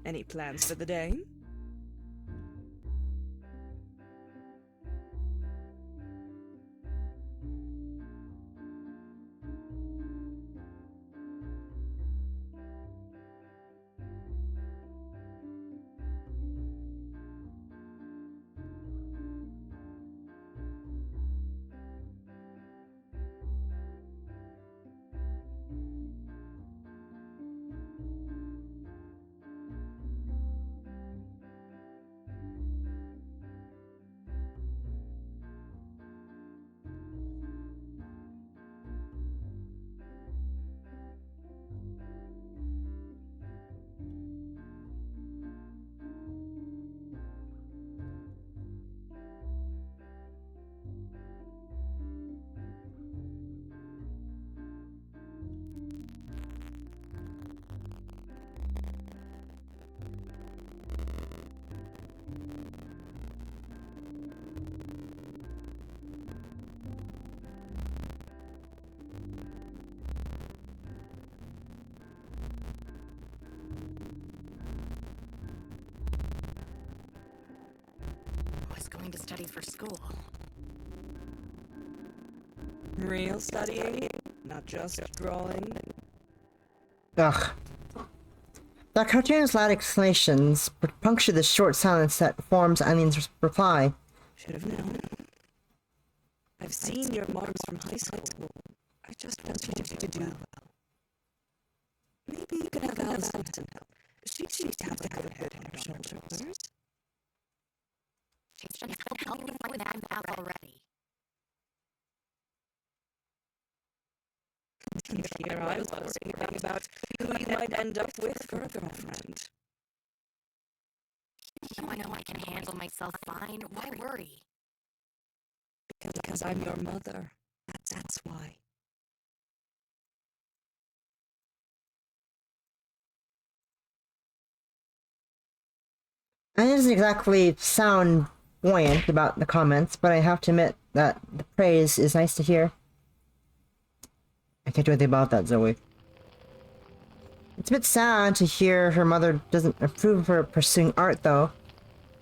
Any plans for the day? Going to study for school. Real studying, not just drawing. Ugh. The cartoon's loud exclamations puncture the short silence that forms Eileen's reply. Should have known. I've seen your marks from high school. I just want you to do well. Maybe you could have Allison help. She seems to have a good head on her shoulders. She's trying to help me with that out already. And here I was worrying about who you might end up with for a girlfriend. I know I can handle myself fine. Why worry? Because I'm your mother. That's why. I didn't exactly sound buoyant about the comments, but I have to admit that the praise is nice to hear. I can't do anything about that, Zoe. It's a bit sad to hear her mother doesn't approve of her pursuing art, though.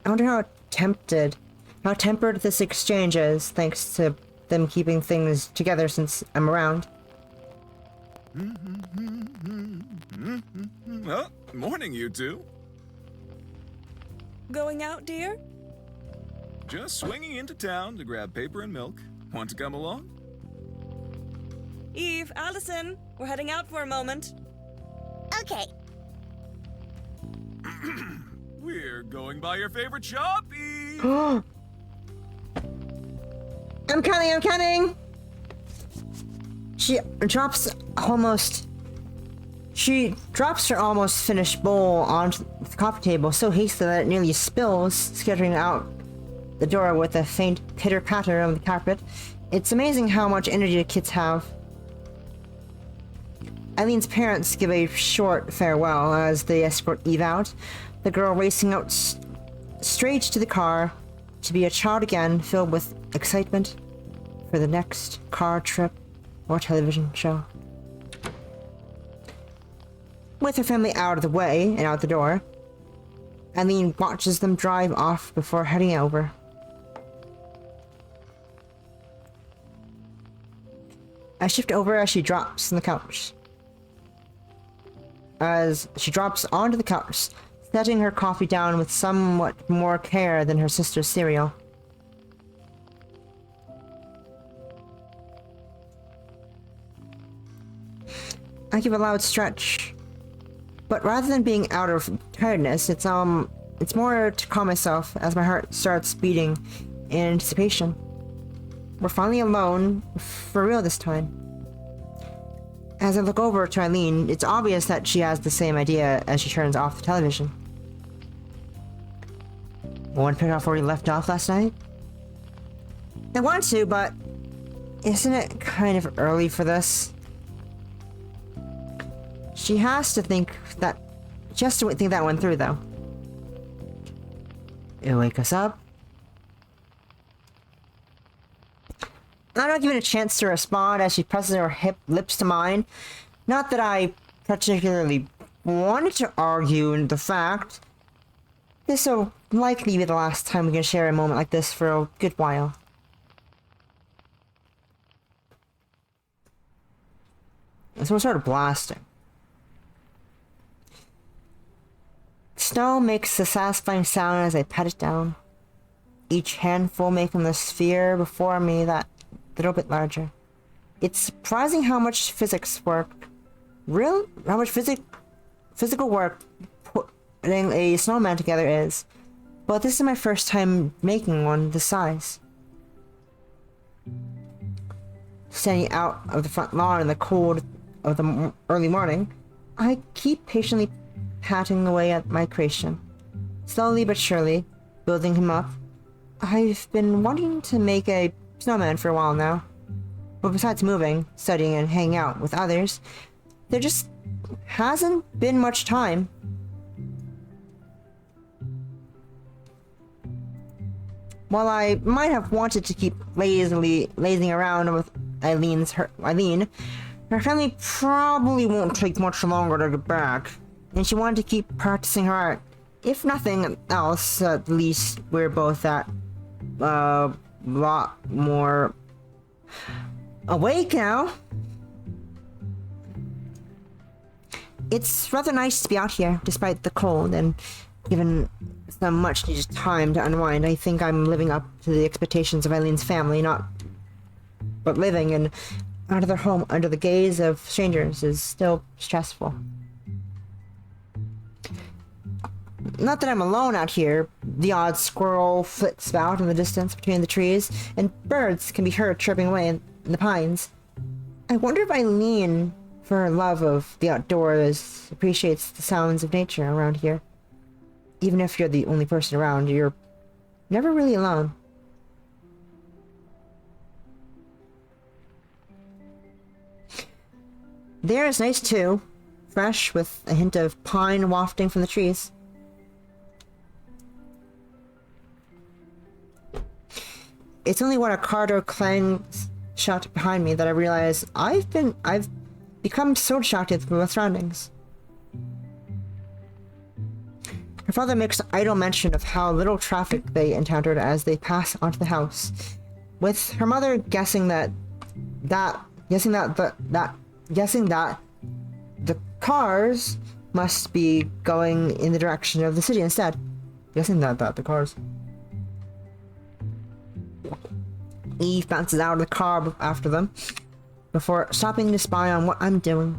I wonder how tempered this exchange is, thanks to them keeping things together since I'm around. Well, morning, you two. Going out, dear? Just swinging into town to grab paper and milk. Want to come along? Eve, Allison, we're heading out for a moment. Okay. We're going by your favorite shop, Eve. I'm coming! She drops her almost finished bowl onto the coffee table so hastily that it nearly spills, scattering out the door with a faint pitter-patter of the carpet. It's amazing how much energy the kids have. Eileen's parents give a short farewell as they escort Eve out, the girl racing out straight to the car to be a child again, filled with excitement for the next car trip or television show. With her family out of the way and out the door, Eileen watches them drive off before heading over. I shift over as she drops on the couch. As she drops onto the couch, setting her coffee down with somewhat more care than her sister's cereal. I give a loud stretch, but rather than being out of tiredness, it's more to calm myself as my heart starts beating in anticipation. We're finally alone, for real this time. As I look over to Eileen, it's obvious that she has the same idea as she turns off the television. Want to pick up where we left off last night? I want to, but isn't it kind of early for this? She has to think that one through, though. It'll wake us up. I'm not given a chance to respond as she presses her lips to mine. Not that I particularly wanted to argue the fact. This will likely be the last time we can share a moment like this for a good while. So we're sort of blasting. Snow makes a satisfying sound as I pat it down, each handful making the sphere before me that little bit larger. It's surprising how much physical work putting a snowman together is, but this is my first time making one this size. Standing out of the front lawn in the cold of the early morning, I keep patiently patting away at my creation, slowly but surely building him up. I've been wanting to make a snowman for a while now, but besides moving, studying, and hanging out with others, there just hasn't been much time. While I might have wanted to keep lazing around with Eileen, her family probably won't take much longer to get back, and she wanted to keep practicing her art. If nothing else, at least we're both at lot more awake now. It's rather nice to be out here despite the cold, and given some much needed time to unwind, I think I'm living up to the expectations of Eileen's family, but living in another home under the gaze of strangers is still stressful. Not that I'm alone out here. The odd squirrel flits about in the distance between the trees, and birds can be heard chirping away in the pines. I wonder if Eileen, for her love of the outdoors, appreciates the sounds of nature around here. Even if you're the only person around, you're never really alone. The air is nice too, fresh with a hint of pine wafting from the trees. It's only when a car door clangs shut behind me that I realize I've become so distracted from my surroundings. Her father makes idle mention of how little traffic they encountered as they pass onto the house, with her mother guessing that the cars must be going in the direction of the city instead. Guessing that the cars. Eve bounces out of the car after them, before stopping to spy on what I'm doing.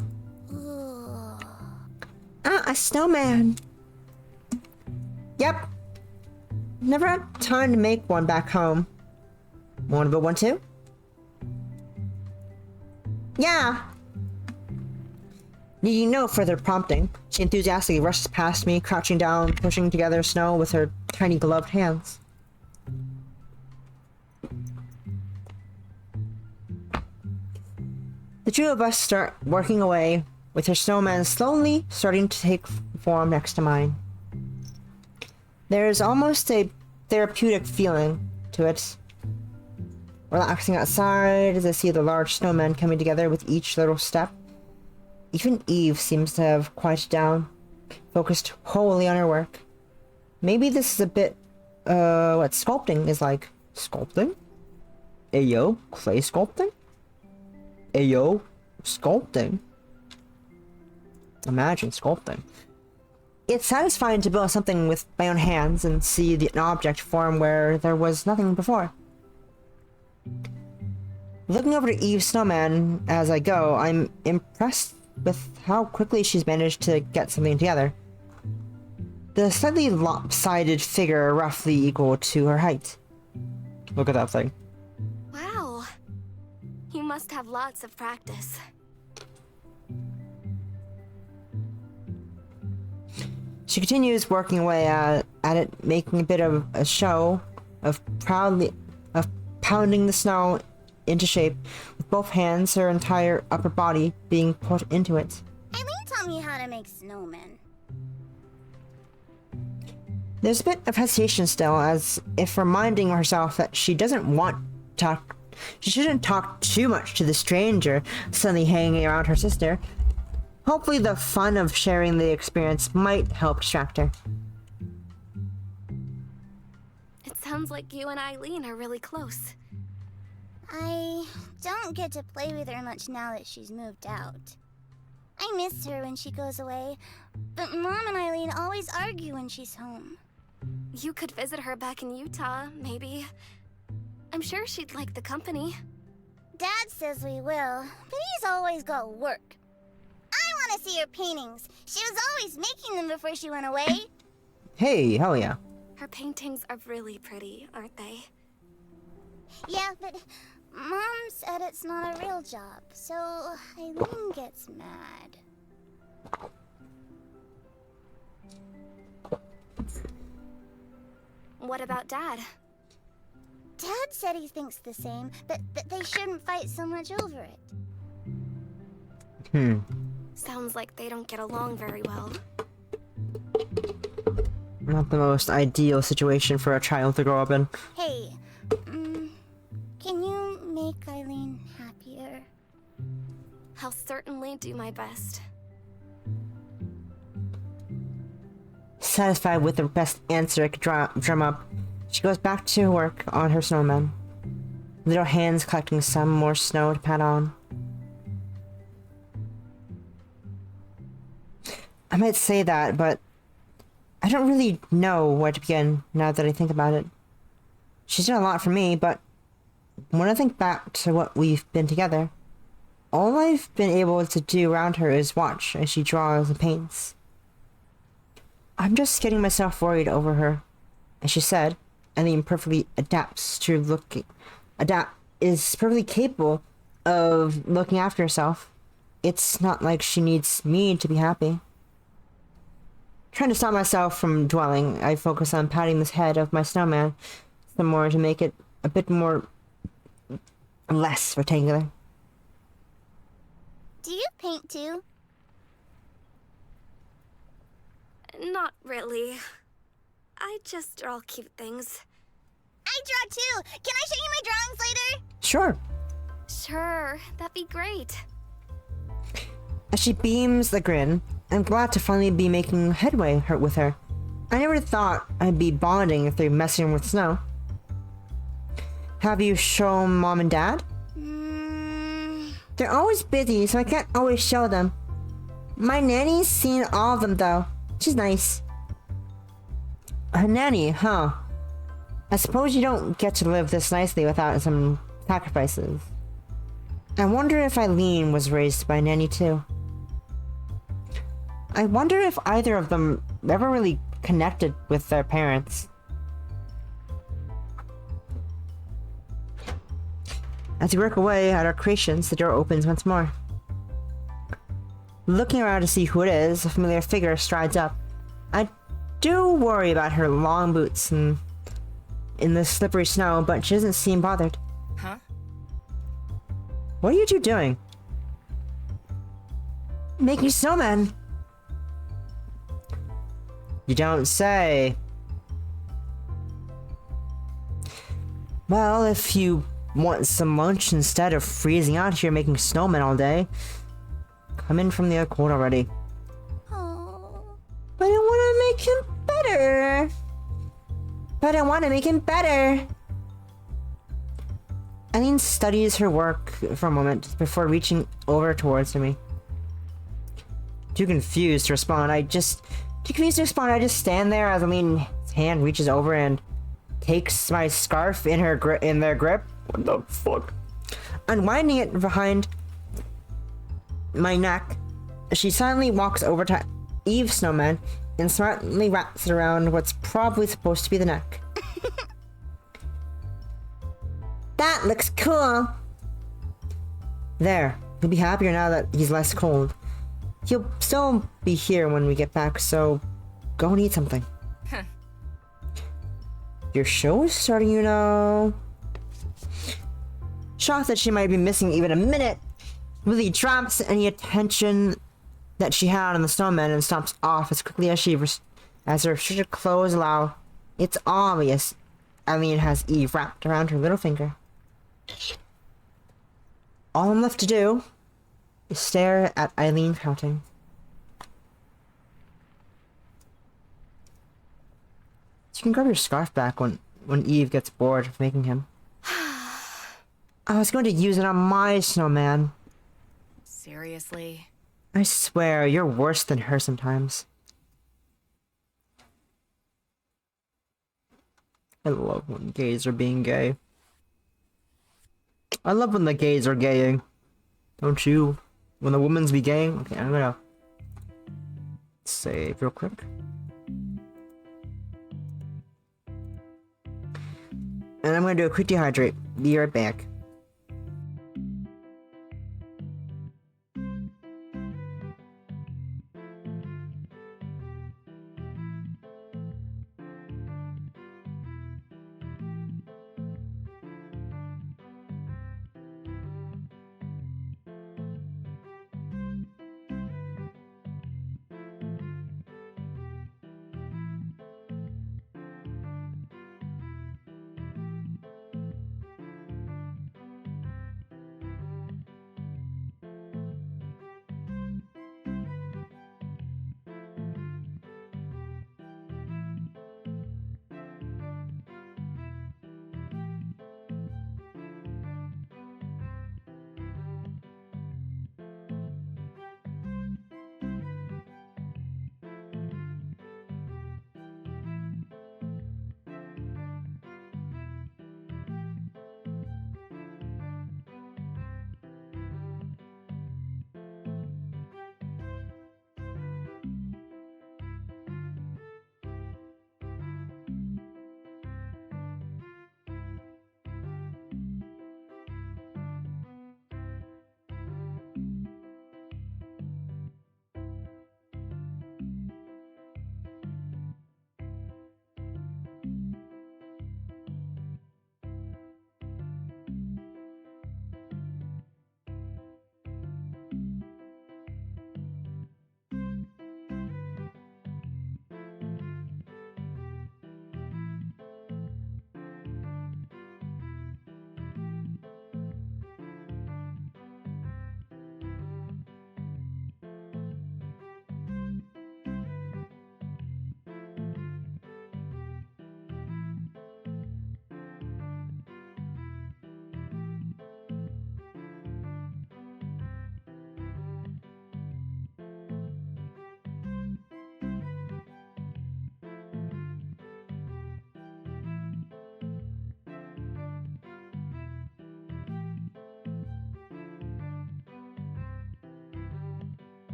Ah, a snowman! Yep. Never had time to make one back home. Want to build one too? Yeah! Needing no further prompting, she enthusiastically rushes past me, crouching down, pushing together snow with her tiny gloved hands. The two of us start working away, with her snowman slowly starting to take form next to mine. There's almost a therapeutic feeling to it. Relaxing outside as I see the large snowman coming together with each little step. Even Eve seems to have quieted down, focused wholly on her work. Maybe this is a bit, what sculpting is like. Sculpting? Ayo, clay sculpting? Ayo, sculpting? Imagine sculpting. It's satisfying to build something with my own hands and see an object form where there was nothing before. Looking over to Eve's snowman as I go, I'm impressed with how quickly she's managed to get something together. The slightly lopsided figure roughly equal to her height. Look at that thing. Wow. You must have lots of practice. She continues working away at it, making a bit of a show of pounding the snow into shape, with both hands, her entire upper body being put into it. Eileen taught me how to make snowmen. There's a bit of hesitation still, as if reminding herself that she doesn't want to talk. She shouldn't talk too much to the stranger suddenly hanging around her sister. Hopefully the fun of sharing the experience might help distract her. It sounds like you and Eileen are really close. I don't get to play with her much now that she's moved out. I miss her when she goes away, but Mom and Eileen always argue when she's home. You could visit her back in Utah, maybe. I'm sure she'd like the company. Dad says we will, but he's always got work. I want to see her paintings. She was always making them before she went away. Hey, hell yeah. Her paintings are really pretty, aren't they? Yeah, but Mom said it's not a real job, so Eileen gets mad. What about Dad? Dad said he thinks the same, but they shouldn't fight so much over it. Sounds like they don't get along very well. Not the most ideal situation for a child to grow up in. Hey, can you make Eileen happier? I'll certainly do my best. Satisfied with the best answer I could drum up, she goes back to work on her snowman. Little hands collecting some more snow to pat on. I might say that, but I don't really know where to begin now that I think about it. She's done a lot for me, but when I think back to what we've been together, all I've been able to do around her is watch as she draws and paints. I'm just getting myself worried over her. As she said, Eileen perfectly is perfectly capable of looking after herself. It's not like she needs me to be happy. Trying to stop myself from dwelling, I focus on patting the head of my snowman some more to make it a bit more less rectangular. Do you paint too? Not really. I just draw cute things. I draw too! Can I show you my drawings later? Sure. Sure, that'd be great. As she beams the grin, I'm glad to finally be making headway with her. I never thought I'd be bonding through messing with snow. Have you shown Mom and Dad? They're always busy, so I can't always show them. My nanny's seen all of them, though. She's nice. A nanny, huh? I suppose you don't get to live this nicely without some sacrifices. I wonder if Eileen was raised by a nanny too. I wonder if either of them ever really connected with their parents. As we work away at our creations, the door opens once more. Looking around to see who it is, a familiar figure strides up. I do worry about her long boots and in the slippery snow, but she doesn't seem bothered. Huh? What are you two doing? Making snowmen. You don't say. Well, if you want some lunch instead of freezing out here making snowmen all day, come in from the cold already. Oh. But I want to make him better. Eileen studies her work for a moment before reaching over towards me. Too confused to respond, I just stand there as Eileen's hand reaches over and takes my scarf in their grip. What the fuck? Unwinding it behind my neck, she silently walks over to Eve's snowman and smartly wraps it around what's probably supposed to be the neck. That looks cool! There, he'll be happier now that he's less cold. He'll still be here when we get back, so go and eat something. Your show is starting, you know. Shocked that she might be missing even a minute, Lily drops any attention that she had on the snowman and stomps off as quickly as her restricted clothes allow. It's obvious Eileen has Eve wrapped around her little finger. All I'm left to do is stare at Eileen pouting. You can grab your scarf back when Eve gets bored of making him. I was going to use it on my snowman. Seriously? I swear, you're worse than her sometimes. I love when gays are being gay. I love when the gays are gaying. Don't you? When the women's be gaying? Okay, I'm gonna save real quick. And I'm gonna do a quick dehydrate. Be right back.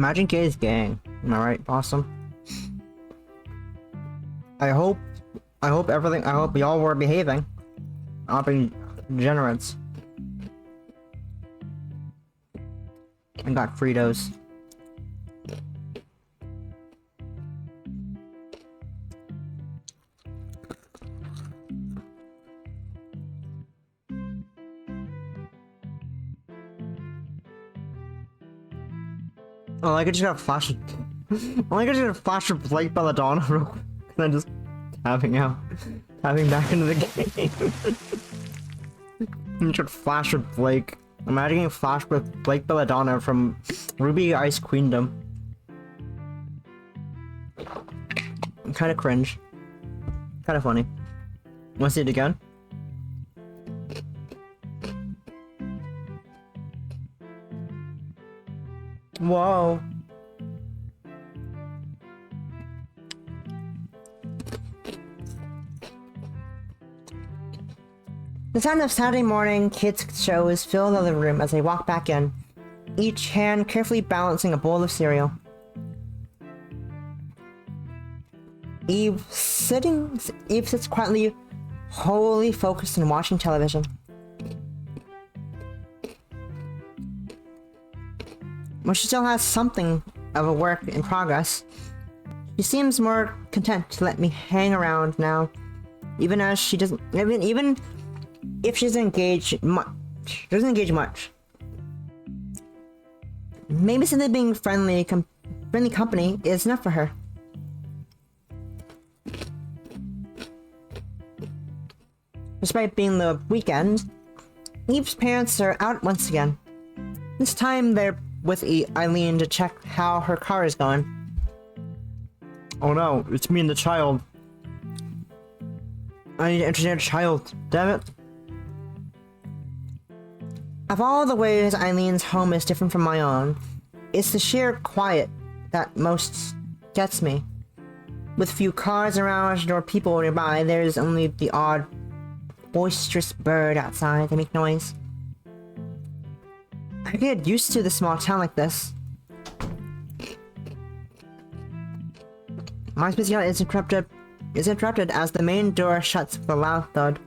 Imagine Kay's gang. Am I right, Possum? I hope y'all were behaving. Not being degenerates. I got Fritos. Oh, I just got a flash of... Oh, I just got a flash of Blake Belladonna real quick. And I'm just tapping out. Tapping back into the game. I'm just flash of Blake. Imagine getting flashed with Blake Belladonna from Ruby Ice Queendom. Kinda cringe. Kinda funny. Wanna see it again? Whoa. The sound of Saturday morning kids shows fill the living room as they walk back in, each hand carefully balancing a bowl of cereal. Eve sits quietly, wholly focused on watching television. But she still has something of a work in progress. She seems more content to let me hang around now, even if she doesn't engage much. Maybe simply being friendly company is enough for her. Despite being the weekend, Eve's parents are out once again. This time they're with Eileen to check how her car is going. Oh no, it's me and the child. I need to entertain a child, damn it. Of all the ways Eileen's home is different from my own, it's the sheer quiet that most gets me. With few cars around or people nearby, there's only the odd boisterous bird outside that make noise. I get used to the small town like this. My busy is interrupted as the main door shuts with a loud thud.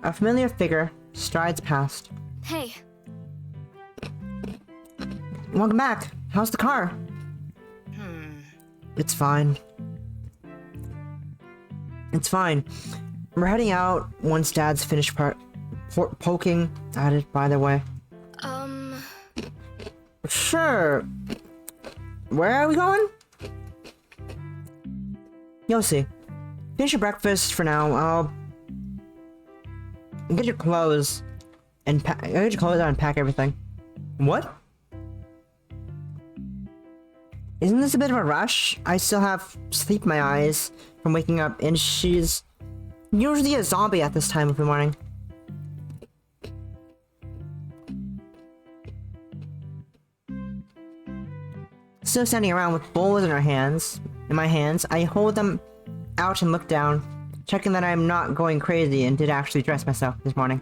A familiar figure strides past. Hey. Welcome back. How's the car? It's fine. It's fine. We're heading out once Dad's finished poking at it, by the way. Sure. Where are we going? You'll see. Finish your breakfast for now. I'll get your clothes and get your clothes out and pack everything. What? Isn't this a bit of a rush? I still have sleep in my eyes from waking up, and she's usually a zombie at this time of the morning. Still standing around with bowls in my hands, I hold them out and look down, checking that I'm not going crazy and did actually dress myself this morning.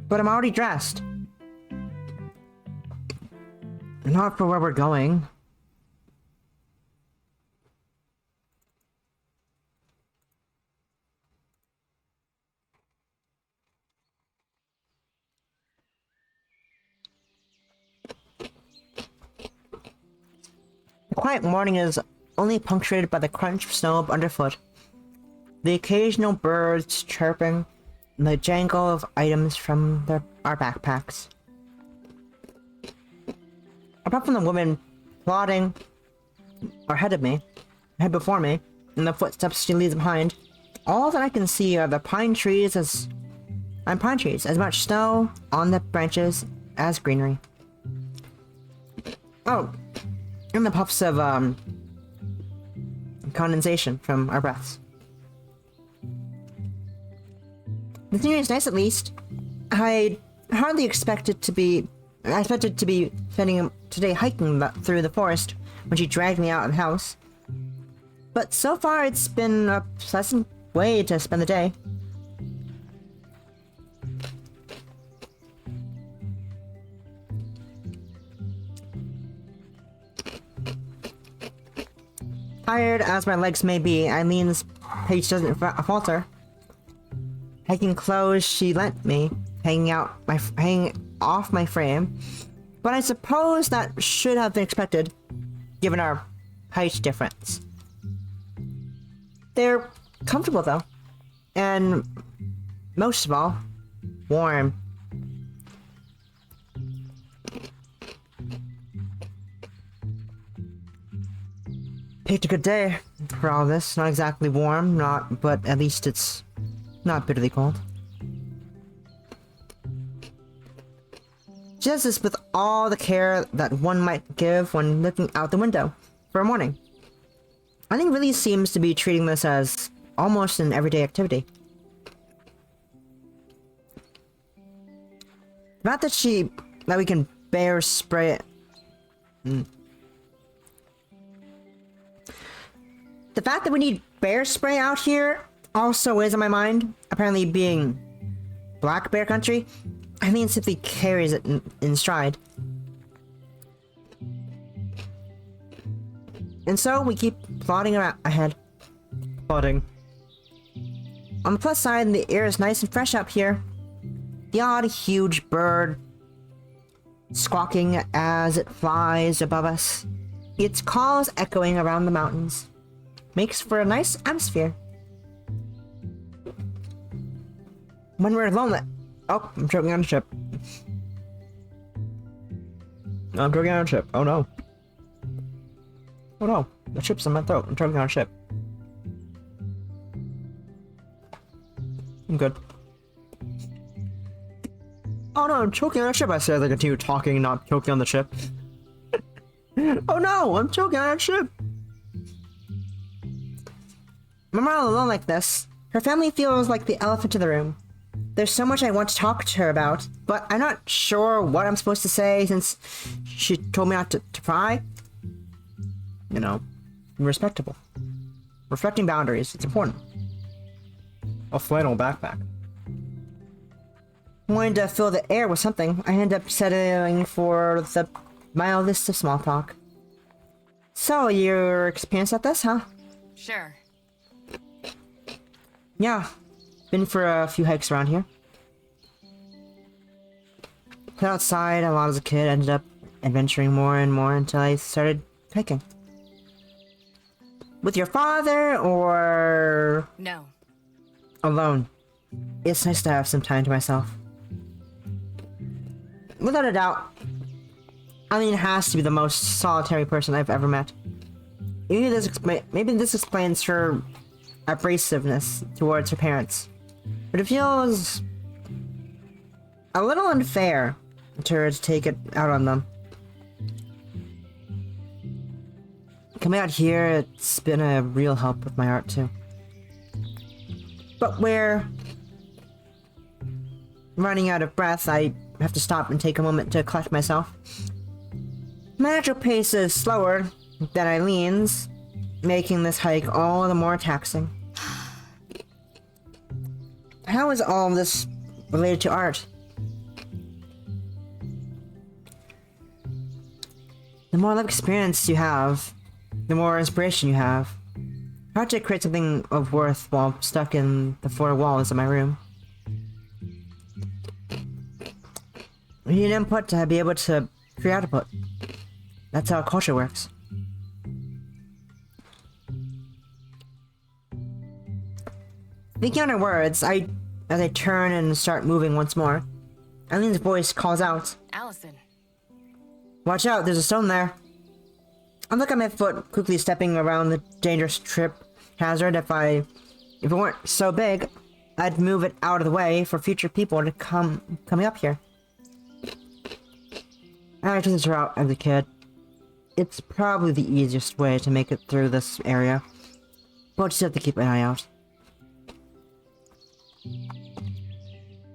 But I'm already dressed. Not for where we're going. The quiet morning is only punctuated by the crunch of snow underfoot, the occasional birds chirping, and the jangle of items from our backpacks. Apart from the woman plodding ahead before me, and the footsteps she leaves behind, all that I can see are the pine trees, as much snow on the branches as greenery. Oh, and the puffs of condensation from our breaths. The scenery is nice, at least. I hardly expected to be spending today hiking through the forest when she dragged me out of the house. But so far it's been a pleasant way to spend the day. Tired as my legs may be, Eileen's pace doesn't falter. Taking clothes she lent me, hanging off my frame, but I suppose that should have been expected, given our height difference. They're comfortable though, and most of all, warm. Picked a good day for all this. Not exactly warm, but at least it's not bitterly cold. She does this with all the care that one might give when looking out the window for a morning. I think really seems to be treating this as almost an everyday activity. The fact that we can bear spray it. The fact that we need bear spray out here also is on my mind. Apparently being black bear country, Eileen simply carries it in stride. And so we keep plodding ahead. Plodding. On the plus side, the air is nice and fresh up here. The odd huge bird squawking as it flies above us, its calls echoing around the mountains, makes for a nice atmosphere. When we're alone, oh, I'm choking on a chip. I'm choking on a chip. Oh no. Oh no, the chip's in my throat. I'm choking on a chip. I'm good. Oh no, I'm choking on a chip. I said as I continue talking, not choking on the chip. Oh no, I'm choking on a chip. When we're all alone like this, her family feels like the elephant in the room. There's so much I want to talk to her about, but I'm not sure what I'm supposed to say since she told me not to pry. You know, respectable. Respecting boundaries, it's important. A flannel backpack. Wanting to fill the air with something, I end up settling for the mildest of small talk. So, you're experienced at this, huh? Sure. Yeah, been for a few hikes around here. Played outside a lot as a kid, ended up adventuring more and more until I started hiking. With your father, or... No. Alone. It's nice to have some time to myself. Without a doubt, Eileen has to be the most solitary person I've ever met. Maybe this explains her abrasiveness towards her parents, but it feels a little unfair to her to take it out on them. Coming out here, it's been a real help with my art too. But we're running out of breath, I have to stop and take a moment to collect myself. My natural pace is slower than Eileen's, making this hike all the more taxing. How is all this related to art? The more life experience you have, the more inspiration you have. Hard to create something of worth while stuck in the four walls of my room. We need input to be able to create output. That's how culture works. Thinking on her words, as I turn and start moving once more, Eileen's voice calls out, Allison. "Watch out, there's a stone there." I look at my foot, quickly stepping around the dangerous trip hazard. If it weren't so big, I'd move it out of the way for future people to coming up here. I took this route as a kid. It's probably the easiest way to make it through this area, but just have to keep an eye out.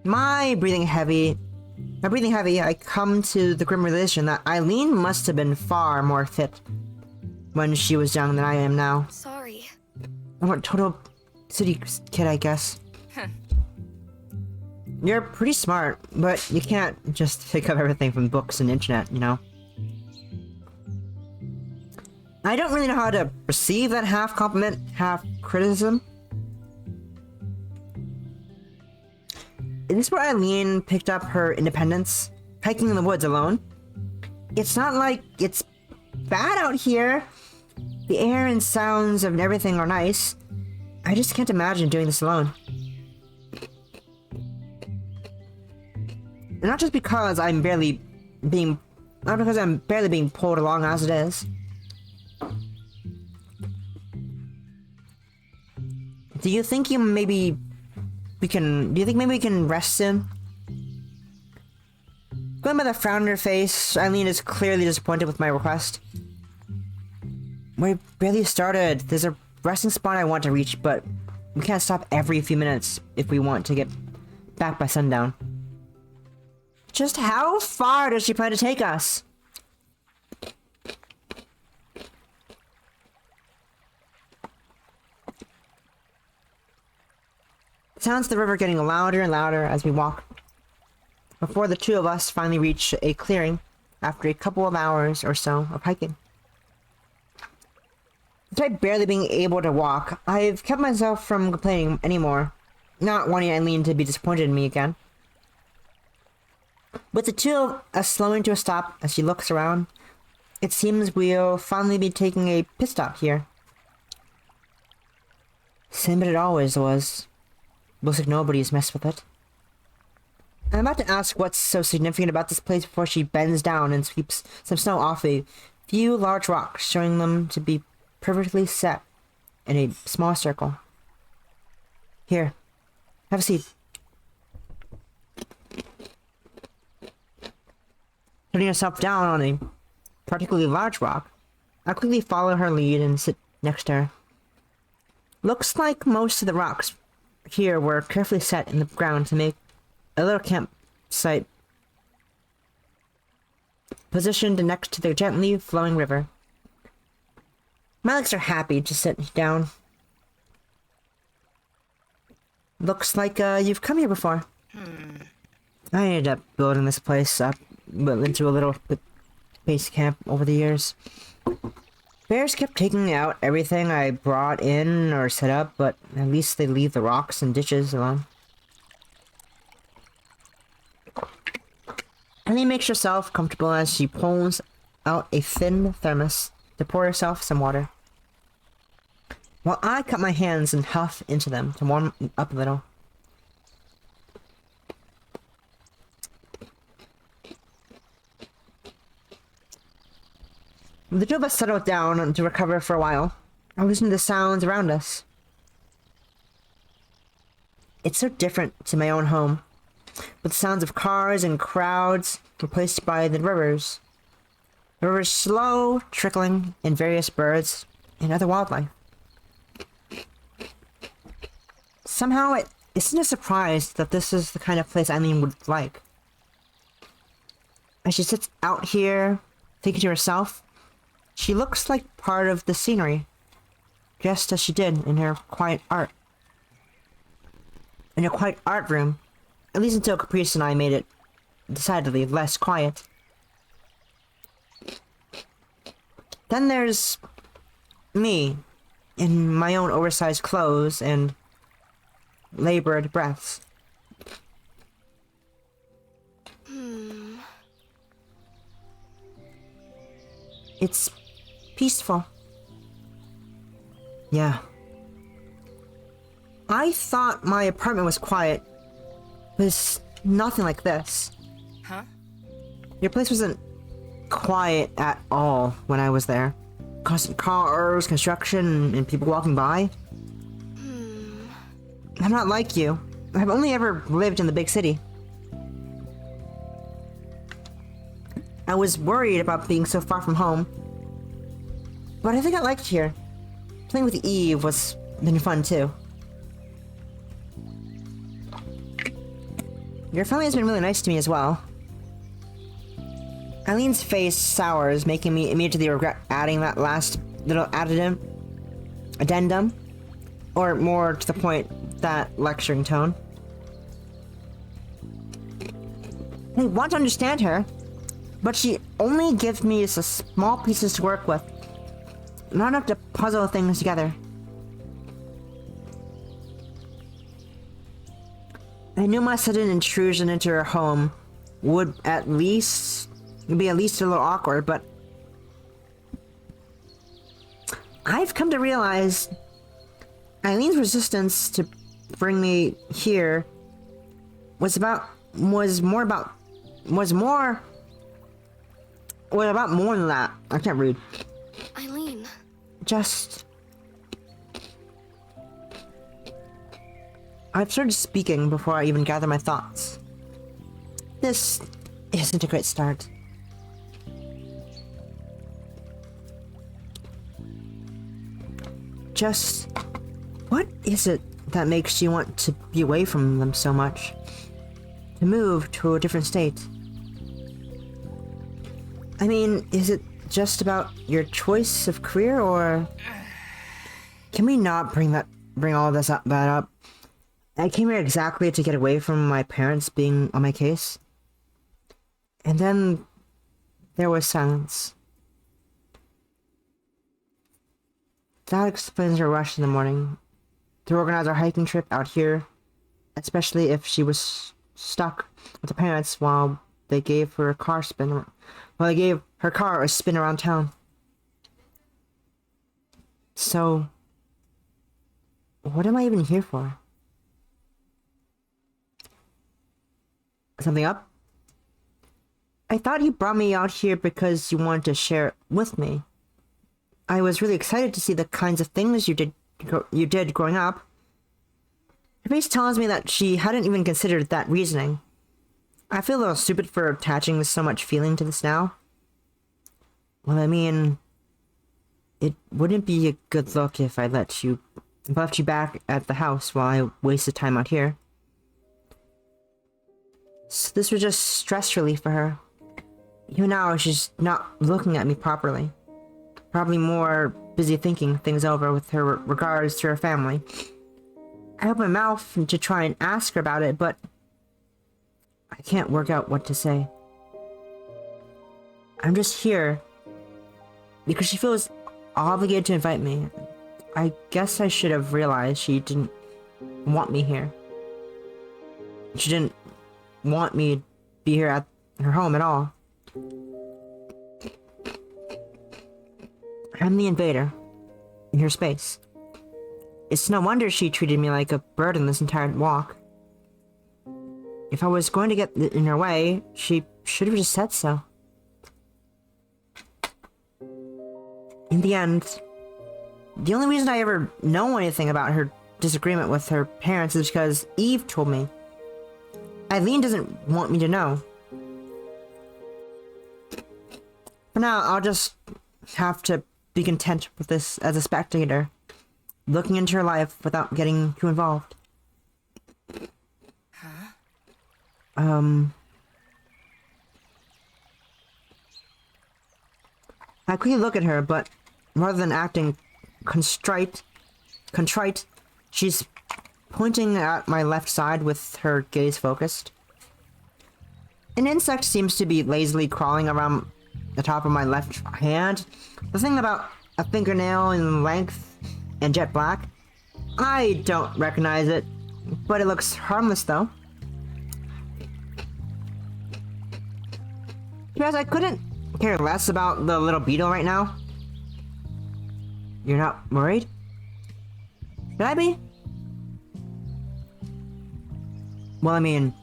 My breathing heavy, I come to the grim realization that Eileen must have been far more fit when she was young than I am now. Sorry. I'm a total city kid, I guess. You're pretty smart, but you can't just pick up everything from books and internet, you know? I don't really know how to receive that half compliment, half criticism. Is this where Eileen picked up her independence? Hiking in the woods alone? It's not like it's bad out here. The air and sounds of everything are nice. I just can't imagine doing this alone. And not just because I'm barely being pulled along as it is. Do you think maybe we can rest soon? Going by the frown on her face, Eileen is clearly disappointed with my request. We barely started. There's a resting spot I want to reach, but we can't stop every few minutes if we want to get back by sundown. Just how far does she plan to take us? Sounds of the river getting louder and louder as we walk, before the two of us finally reach a clearing after a couple of hours or so of hiking. Despite barely being able to walk, I've kept myself from complaining anymore, not wanting Eileen to be disappointed in me again. With the two of us slowing to a stop as she looks around, it seems we'll finally be taking a pit stop here. Same as it always was. Looks like nobody's messed with it. I'm about to ask what's so significant about this place before she bends down and sweeps some snow off a few large rocks, showing them to be perfectly set in a small circle. Here, have a seat. Putting herself down on a particularly large rock, I quickly follow her lead and sit next to her. Looks like most of the rocks here were carefully set in the ground to make a little campsite positioned next to the gently flowing river. My legs are happy to sit down. Looks like you've come here before. I ended up building this place up into a little base camp over the years. Bears kept taking out everything I brought in or set up, but at least they leave the rocks and ditches alone. Ellie makes herself comfortable as she pulls out a thin thermos to pour herself some water, while I cup my hands and huff into them to warm up a little. The two of us settled down to recover for a while. I listened to the sounds around us. It's so different to my own home, with the sounds of cars and crowds replaced by the rivers. The river's slow trickling and various birds and other wildlife. Somehow it isn't a surprise that this is the kind of place Eileen would like. As she sits out here, thinking to herself, she looks like part of the scenery, just as she did in her quiet art room, at least until Caprice and I made it decidedly less quiet. Then there's me, in my own oversized clothes and labored breaths. It's peaceful. Yeah. I thought my apartment was quiet, but it's nothing like this. Huh? Your place wasn't quiet at all when I was there. Constant cars, construction, and people walking by. I'm not like you. I've only ever lived in the big city. I was worried about being so far from home, but I think I liked here. Playing with Eve was been fun too. Your family has been really nice to me as well. Eileen's face sours, making me immediately regret adding that last little addendum, or more to the point, that lecturing tone. I want to understand her, but she only gives me some small pieces to work with. not enough to puzzle things together. I knew my sudden intrusion into her home would be at least a little awkward, but I've come to realize Eileen's resistance to bring me here was more about more than that. I can't read. Eileen. Just... I've started speaking before I even gather my thoughts. This isn't a great start. Just... what is it that makes you want to be away from them so much? To move to a different state? I mean, is it just about your choice of career, or... Can we not bring all this that up? I came here exactly to get away from my parents being on my case. And then there was silence. That explains her rush in the morning to organize our hiking trip out here, especially if she was stuck with her parents while they gave her car a spin around town. So, what am I even here for? Something up? I thought you brought me out here because you wanted to share it with me. I was really excited to see the kinds of things you did growing up. Her face tells me that she hadn't even considered that reasoning. I feel a little stupid for attaching so much feeling to this now. Well, I mean, it wouldn't be a good look if I left you back at the house while I wasted time out here. So this was just stress relief for her. Even now, she's not looking at me properly. Probably more busy thinking things over with her regards to her family. I open my mouth to try and ask her about it, but I can't work out what to say. I'm just here because she feels obligated to invite me. I guess I should have realized she didn't want me here. She didn't want me to be here at her home at all. I'm the invader in her space. It's no wonder she treated me like a burden this entire walk. If I was going to get in her way, she should have just said so. In the end, the only reason I ever know anything about her disagreement with her parents is because Eve told me. Eileen doesn't want me to know. For now, I'll just have to be content with this as a spectator, looking into her life without getting too involved. I quickly look at her, but rather than acting contrite, she's pointing at my left side with her gaze focused. An insect seems to be lazily crawling around the top of my left hand. The thing about a fingernail in length and jet black, I don't recognize it, but it looks harmless though. Because I couldn't care less about the little beetle right now. You're not worried? Should I be? Well, I mean,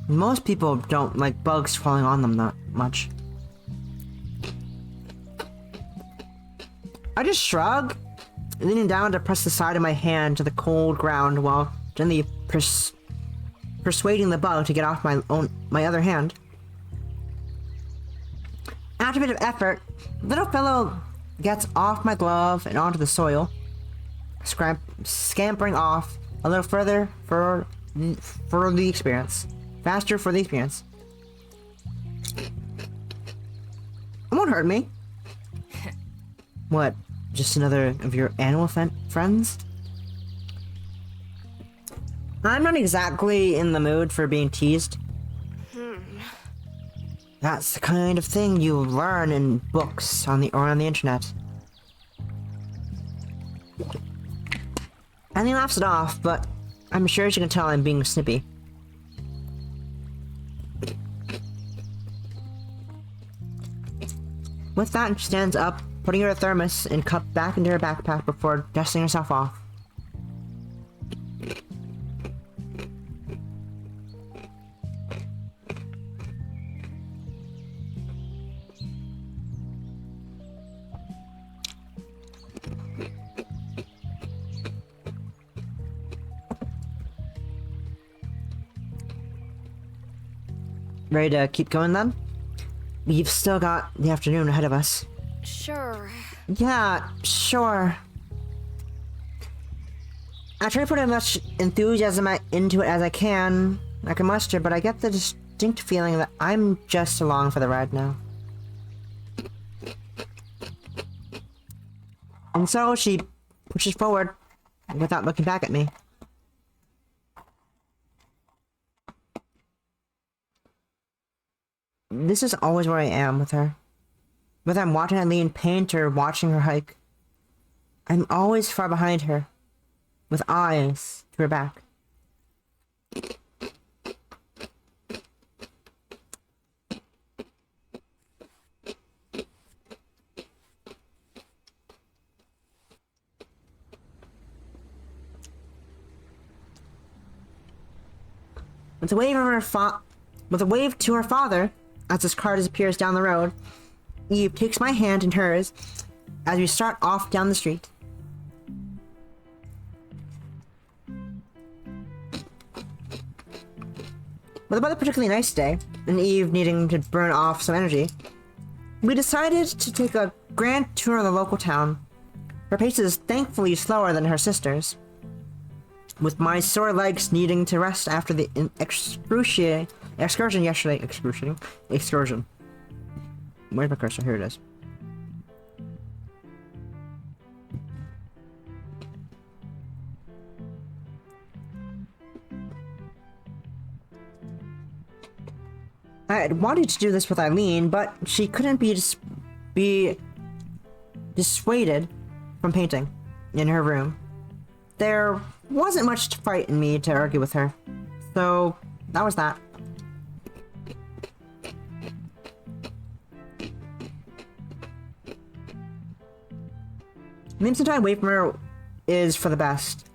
most people don't like bugs crawling on them that much. I just shrug, leaning down to press the side of my hand to the cold ground while gently persuading the bug to get off my other hand. After a bit of effort, the little fellow gets off my glove and onto the soil, scampering off a little further for the experience. Faster for the experience. It won't hurt me. What? Just another of your animal friends? I'm not exactly in the mood for being teased. That's the kind of thing you learn in books or on the internet. Eileen laughs it off, but I'm sure she can tell I'm being snippy. With that, she stands up, putting her thermos and cup back into her backpack before dusting herself off. Ready to keep going then? We've still got the afternoon ahead of us. Sure. Yeah, sure. I try to put as much enthusiasm into it as I can muster, but I get the distinct feeling that I'm just along for the ride now. And so she pushes forward without looking back at me. This is always where I am with her. Whether I'm watching Eileen paint or watching her hike, I'm always far behind her, with eyes to her back. With a wave to her father, as his car disappears down the road, Eve takes my hand in hers as we start off down the street. With another particularly nice day, and Eve needing to burn off some energy, we decided to take a grand tour of the local town. Her pace is thankfully slower than her sister's, with my sore legs needing to rest after the excursion yesterday. Excursion. Where's my cursor? Here it is. I had wanted to do this with Eileen, but she couldn't be dissuaded from painting in her room. There wasn't much to frighten me to argue with her, so that was that. Maybe some time away from her is for the best.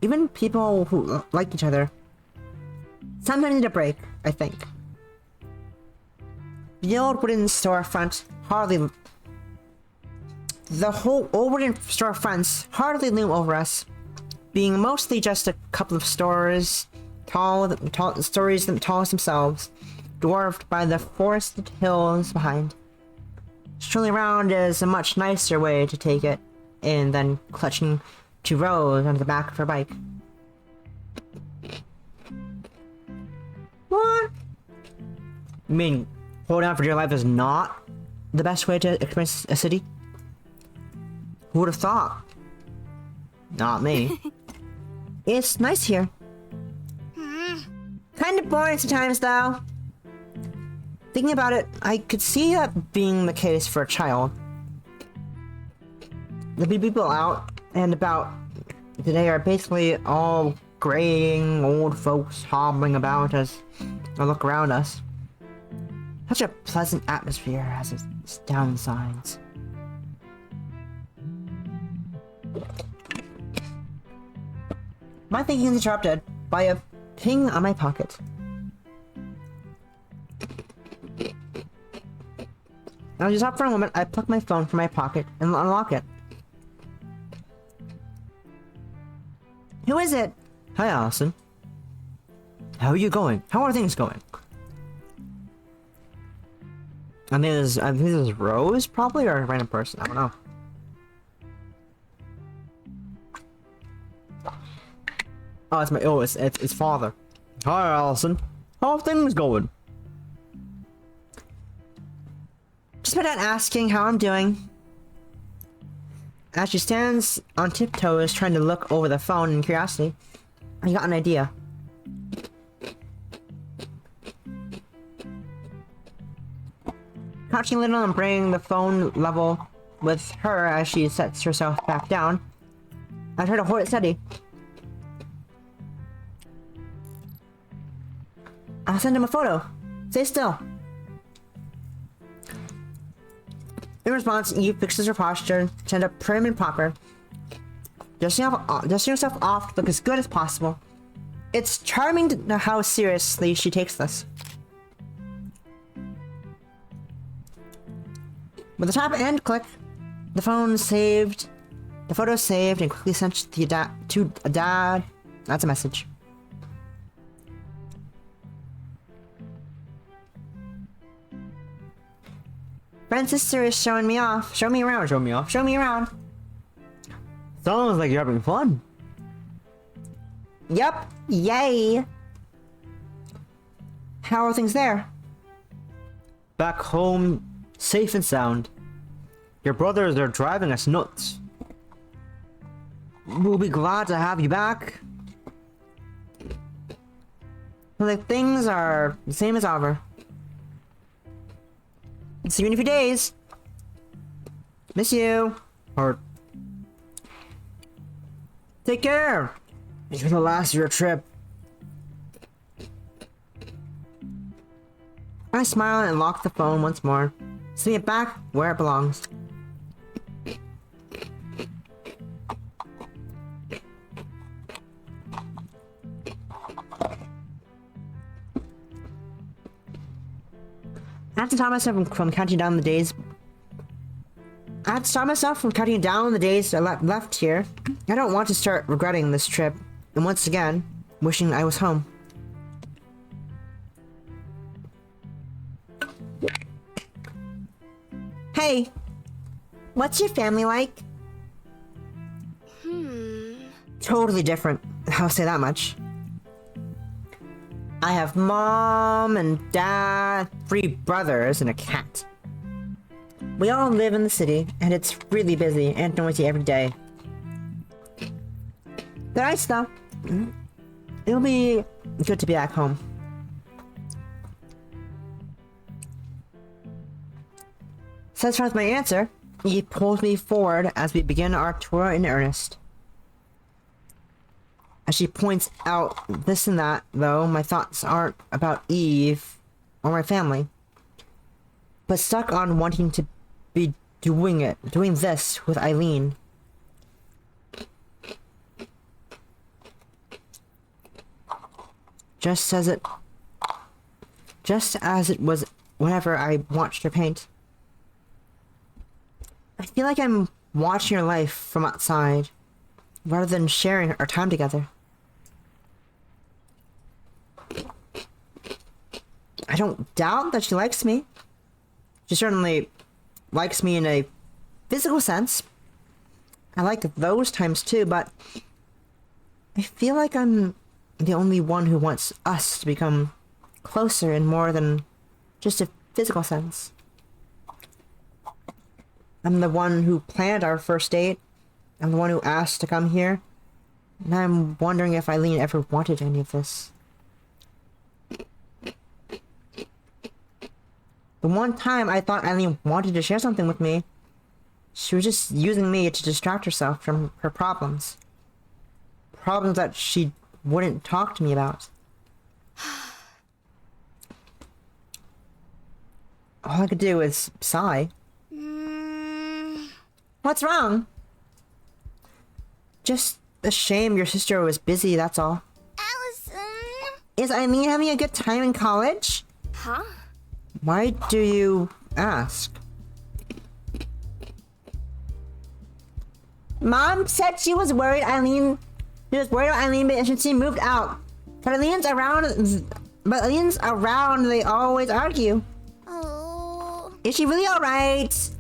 Even people who like each other sometimes need a break, I think. The old wooden storefront hardly... The whole old wooden storefronts hardly loom over us, being mostly just a couple of stores, stories tallest themselves, dwarfed by the forested hills behind. Strolling around is a much nicer way to take it, and then clutching to Rose onto the back of her bike. What? You mean holding on for dear life is not the best way to experience a city? Who would have thought? Not me. It's nice here. Kind of boring sometimes, though. Thinking about it, I could see that being the case for a child. The people out and about today are basically all graying old folks hobbling about as I look around us. Such a pleasant atmosphere has its downsides. My thinking is interrupted by a ping on my pocket. Now just stop for a moment, I pluck my phone from my pocket and unlock it. Who is it? Hi, Allison. How are you going? How are things going? I think this is Rose, probably, or a random person. I don't know. Oh, it's my. Oh, it's father. Hi, Allison. How are things going? Just about asking how I'm doing. As she stands on tiptoes trying to look over the phone in curiosity, I got an idea. Crouching a little and bringing the phone level with her as she sets herself back down, I try to hold it steady. I'll send him a photo. Stay still. In response, Eve fixes her posture, stand up prim and proper. Dusting yourself off to look as good as possible. It's charming to know how seriously she takes this. With the tap and click, the photo saved and quickly sent to dad. That's a message. Friend's sister is showing me off. Show me around, show me off, show me around. Sounds like you're having fun. Yep, yay. How are things there? Back home, safe and sound. Your brothers are driving us nuts. We'll be glad to have you back. Like things are the same as ever. See you in a few days. Miss you. Or take care. Enjoy the last of your trip. I smile and lock the phone once more, sending it back where it belongs. I have to stop myself from counting down the days. Left here. I don't want to start regretting this trip, and once again, wishing I was home. Hey, what's your family like? Totally different, I'll say that much. I have mom and dad, 3 brothers, and a cat. We all live in the city, and it's really busy and noisy every day. They're nice though. It'll be good to be back home. Satisfied with my answer, he pulls me forward as we begin our tour in earnest. As she points out this and that, though, my thoughts aren't about Eve or my family, but stuck on wanting to be doing this with Eileen. Just as it was whenever I watched her paint. I feel like I'm watching her life from outside, rather than sharing our time together. I don't doubt that she likes me. She certainly likes me in a physical sense. I like those times too, but I feel like I'm the only one who wants us to become closer in more than just a physical sense. I'm the one who planned our first date. I'm the one who asked to come here. And I'm wondering if Eileen ever wanted any of this. The one time I thought Eileen wanted to share something with me, she was just using me to distract herself from her problems. Problems that she wouldn't talk to me about. All I could do is sigh. What's wrong? Just a shame your sister was busy, that's all. Allison! Is Eileen having a good time in college? Huh? Why do you ask? Mom said she was worried Eileen but she moved out. But Eileen's around, they always argue. Oh. Is she really alright?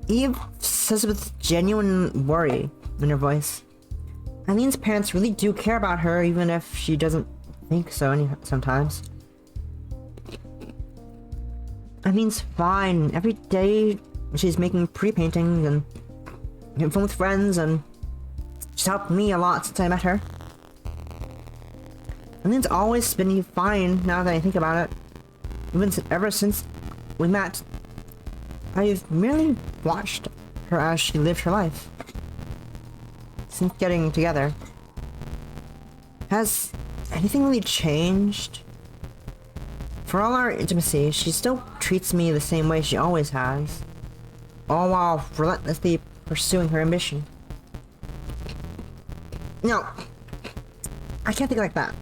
Eve says with genuine worry in her voice. Eileen's parents really do care about her, even if she doesn't think so sometimes. Eileen's fine. Every day she's making pre-paintings and having fun with friends, and she's helped me a lot since I met her. Eileen's always been fine now that I think about it. Ever since we met, I've merely watched her as she lived her life. since getting together. Has anything really changed? For all our intimacy, she still treats me the same way she always has, all while relentlessly pursuing her ambition. No, I can't think like that.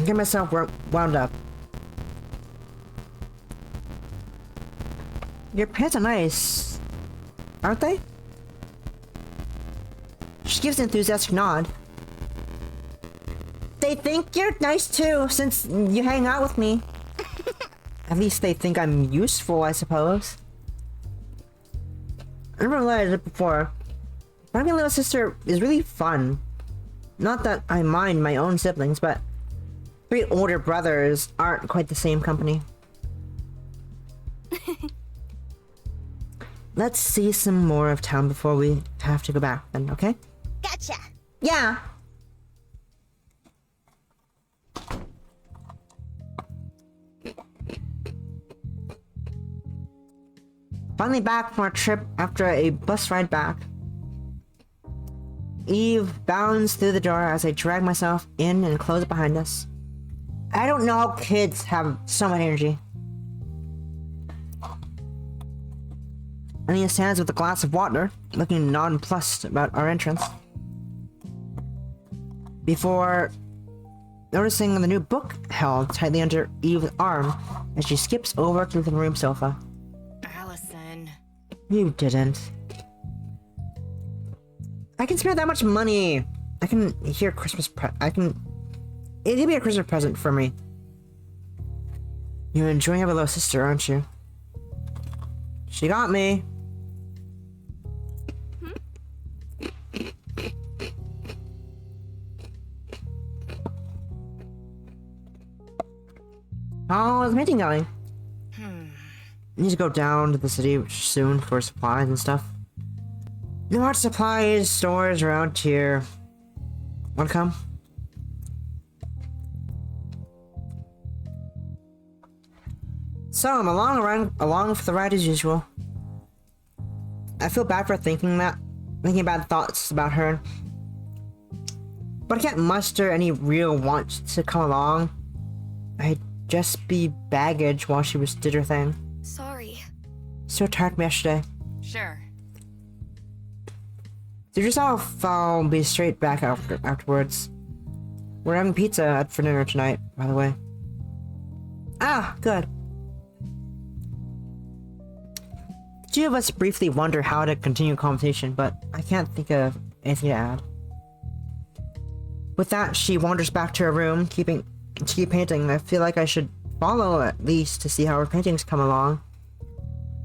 Get myself wound up. Your pants are nice, aren't they? She gives an enthusiastic nod. They think you're nice too, since you hang out with me. At least they think I'm useful, I suppose. I never realized it before. Having a little sister is really fun. Not that I mind my own siblings, but 3 older brothers aren't quite the same company. Let's see some more of town before we have to go back then, okay? Gotcha. Yeah. Finally back from our trip after a bus ride back. Eve bounds through the door as I drag myself in and close it behind us. I don't know how kids have so much energy. Eileen stands with a glass of water, looking nonplussed about our entrance, before noticing the new book held tightly under Eve's arm as she skips over to the living room sofa. Allison. You didn't. I can spare that much money. I can hear Christmas it'd be a Christmas present for me. You're enjoying having a little sister, aren't you? She got me. How's the painting going? Need to go down to the city soon for supplies and stuff. No art supplies stores around here. Wanna come? So I'm along for the ride as usual. I feel bad for thinking bad thoughts about her, but I can't muster any real want to come along. I'd just be baggage while she did her thing. Sorry. So tired from yesterday. Sure. Do yourself, I'll be straight back afterwards. We're having pizza for dinner tonight, by the way. Ah, good. The 2 of us briefly wonder how to continue conversation, but I can't think of anything to add. With that, she wanders back to her room, to keep painting. I feel like I should follow at least to see how her paintings come along,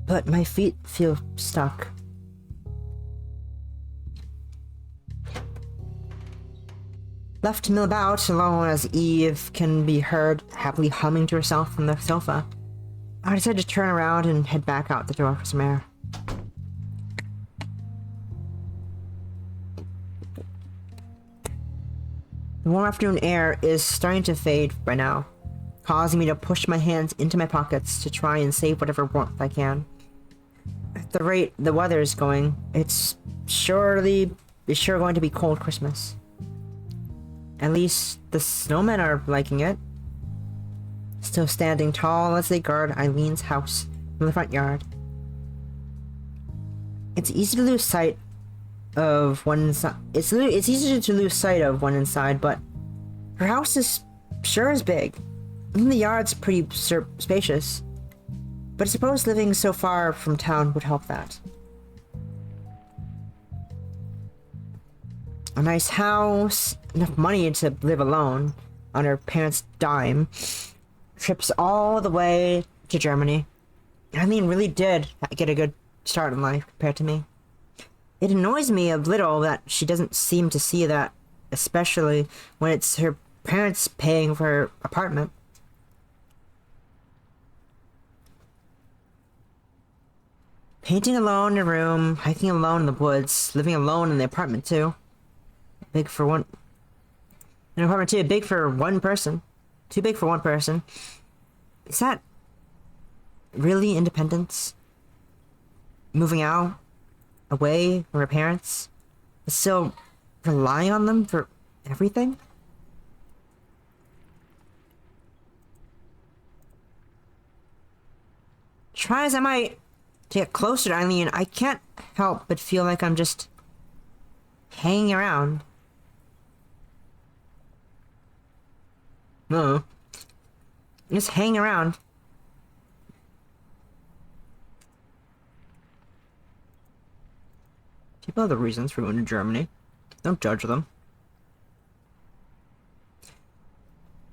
but my feet feel stuck. Left to mill about alone as Eve can be heard happily humming to herself from the sofa, I decided to turn around and head back out the door for some air. The warm afternoon air is starting to fade by now, causing me to push my hands into my pockets to try and save whatever warmth I can. At the rate the weather is going, it's sure going to be cold Christmas. At least the snowmen are liking it, still standing tall as they guard Eileen's house from the front yard. It's easy to lose sight of one inside. It's easy to lose sight of one inside, but her house is big. Even the yard's pretty spacious. But I suppose living so far from town would help that. A nice house, enough money to live alone on her parents' dime, trips all the way to Germany. Eileen really did get a good start in life compared to me. It annoys me a little that she doesn't seem to see that, especially when it's her parents paying for her apartment. Painting alone in a room, hiking alone in the woods, living alone in the apartment too. An apartment too, big for one person. Too big for one person. Is that really independence? Moving out, away from her parents, but still relying on them for everything? Try as I might to get closer to Eileen, I can't help but feel like I'm just hanging around. No. Just hanging around. People have the reasons for going to Germany. Don't judge them.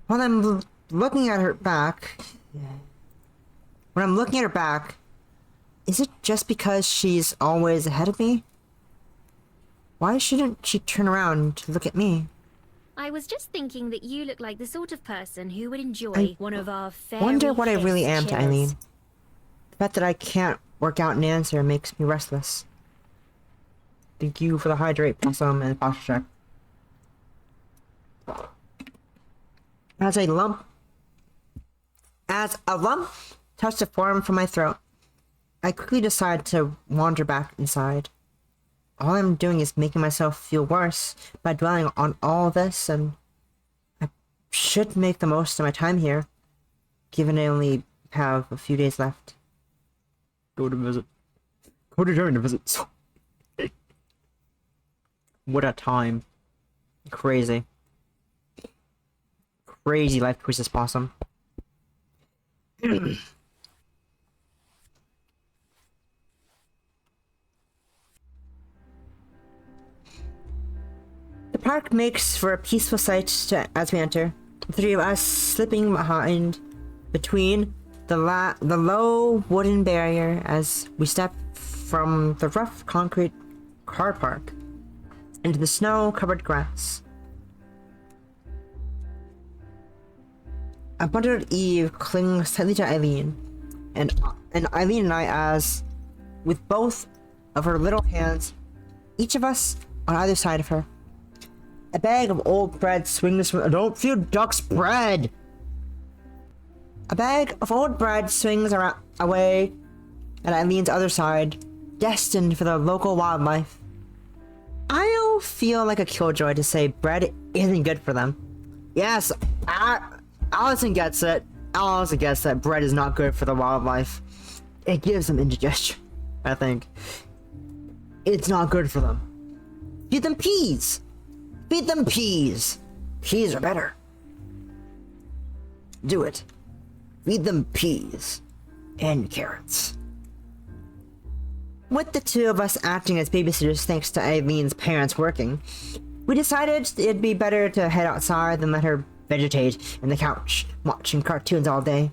When I'm looking at her back... When I'm looking at her back, is it just because she's always ahead of me? Why shouldn't she turn around to look at me? I was just thinking that you look like the sort of person who would enjoy one of our fairy Wonder what I really am to chillers. Eileen. The fact that I can't work out an answer makes me restless. Thank you for the hydrate, possum, and posture check. As a lump touched to form from my throat, I quickly decide to wander back inside. All I'm doing is making myself feel worse by dwelling on all this, and I should make the most of my time here, given I only have a few days left. Go to visit. Go to Germany to visit. What a time. Crazy. Crazy life choices, possum. The park makes for a peaceful sight as we enter. The three of us slipping behind between the low wooden barrier as we step from the rough concrete car park into the snow-covered grass. A bundled Eve clings tightly to Eileen, and Eileen and I as, with both of her little hands, each of us on either side of her. A bag of old bread swings from— Don't feed ducks bread! A bag of old bread swings away at Eileen's other side, destined for the local wildlife. I'll feel like a killjoy to say bread isn't good for them. Yes, Allison gets it. Allison gets that bread is not good for the wildlife. It gives them indigestion, I think. It's not good for them. Feed them peas! Feed them peas! Peas are better. Do it. Feed them peas. And carrots. With the two of us acting as babysitters thanks to Eileen's parents working, we decided it'd be better to head outside than let her vegetate in the couch, watching cartoons all day.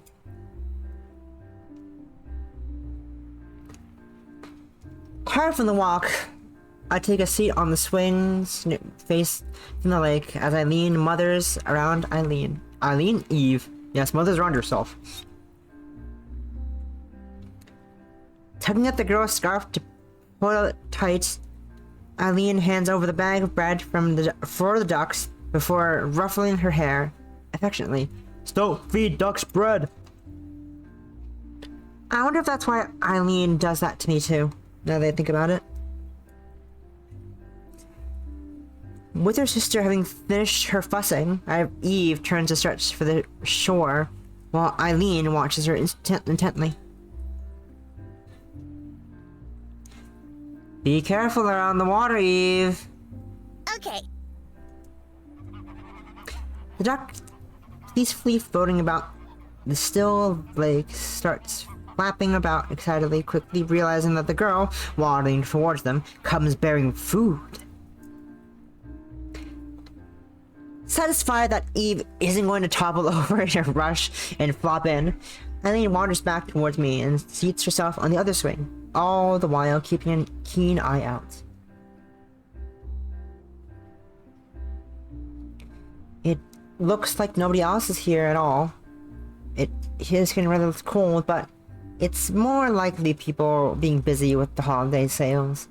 Tired from the walk, I take a seat on the swings, face from the lake, as Eileen mothers around Eileen. Eve. Yes, mothers around yourself. Tugging at the girl's scarf to pull it tight, Eileen hands over the bag of bread for the ducks before ruffling her hair affectionately. Don't feed ducks bread! I wonder if that's why Eileen does that to me too, now that I think about it. With her sister having finished her fussing, Eve turns to stretch for the shore, while Eileen watches her intently. Be careful around the water, Eve. Okay. The duck, peacefully floating about the still lake, starts flapping about excitedly, quickly realizing that the girl, waddling towards them, comes bearing food. Satisfied that Eve isn't going to topple over in a rush and flop in, Eileen wanders back towards me and seats herself on the other swing, all the while keeping a keen eye out. It looks like nobody else is here at all. It is getting rather cold, but it's more likely people being busy with the holiday sales.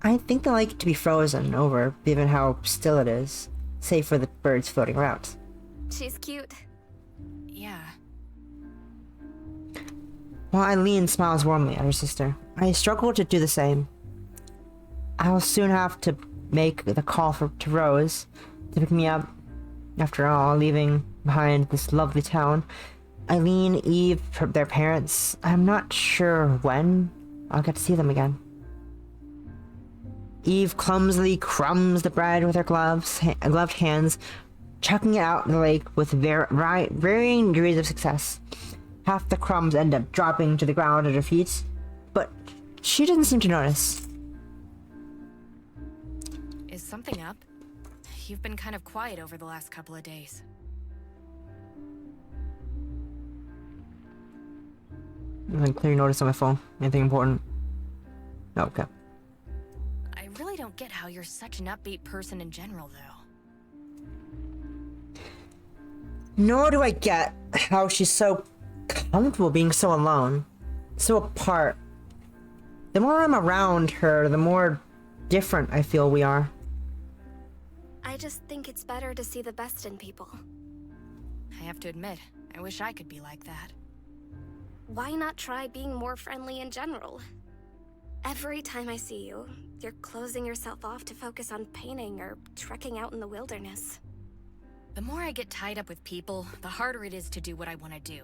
I think they like it to be frozen over, given how still it is, save for the birds floating around. She's cute. Yeah. While Eileen smiles warmly at her sister, I struggle to do the same. I'll soon have to make the call to Rose to pick me up. After all, leaving behind this lovely town, Eileen, Eve, their parents, I'm not sure when I'll get to see them again. Eve clumsily crumbs the bread with her gloved hands, chucking it out in the lake with varying degrees of success. Half the crumbs end up dropping to the ground at her feet, but she doesn't seem to notice. Is something up? You've been kind of quiet over the last couple of days. Nothing clear notice on my phone. Anything important? No, okay. I really don't get how you're such an upbeat person in general, though. Nor do I get how she's so comfortable being so alone, so apart. The more I'm around her, the more different I feel we are. I just think it's better to see the best in people. I have to admit, I wish I could be like that. Why not try being more friendly in general? Every time I see you, you're closing yourself off to focus on painting or trekking out in the wilderness. The more I get tied up with people, the harder it is to do what I want to do.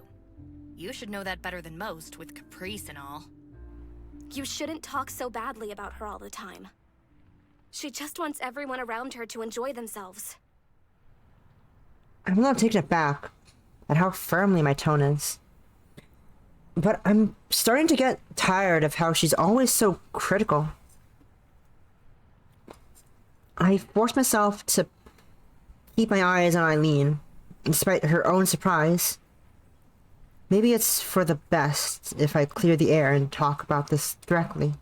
You should know that better than most, with Caprice and all. You shouldn't talk so badly about her all the time. She just wants everyone around her to enjoy themselves. I'm a little taken aback at how firmly my tone is. But I'm starting to get tired of how she's always so critical. I force myself to keep my eyes on Eileen, despite her own surprise. Maybe it's for the best if I clear the air and talk about this directly.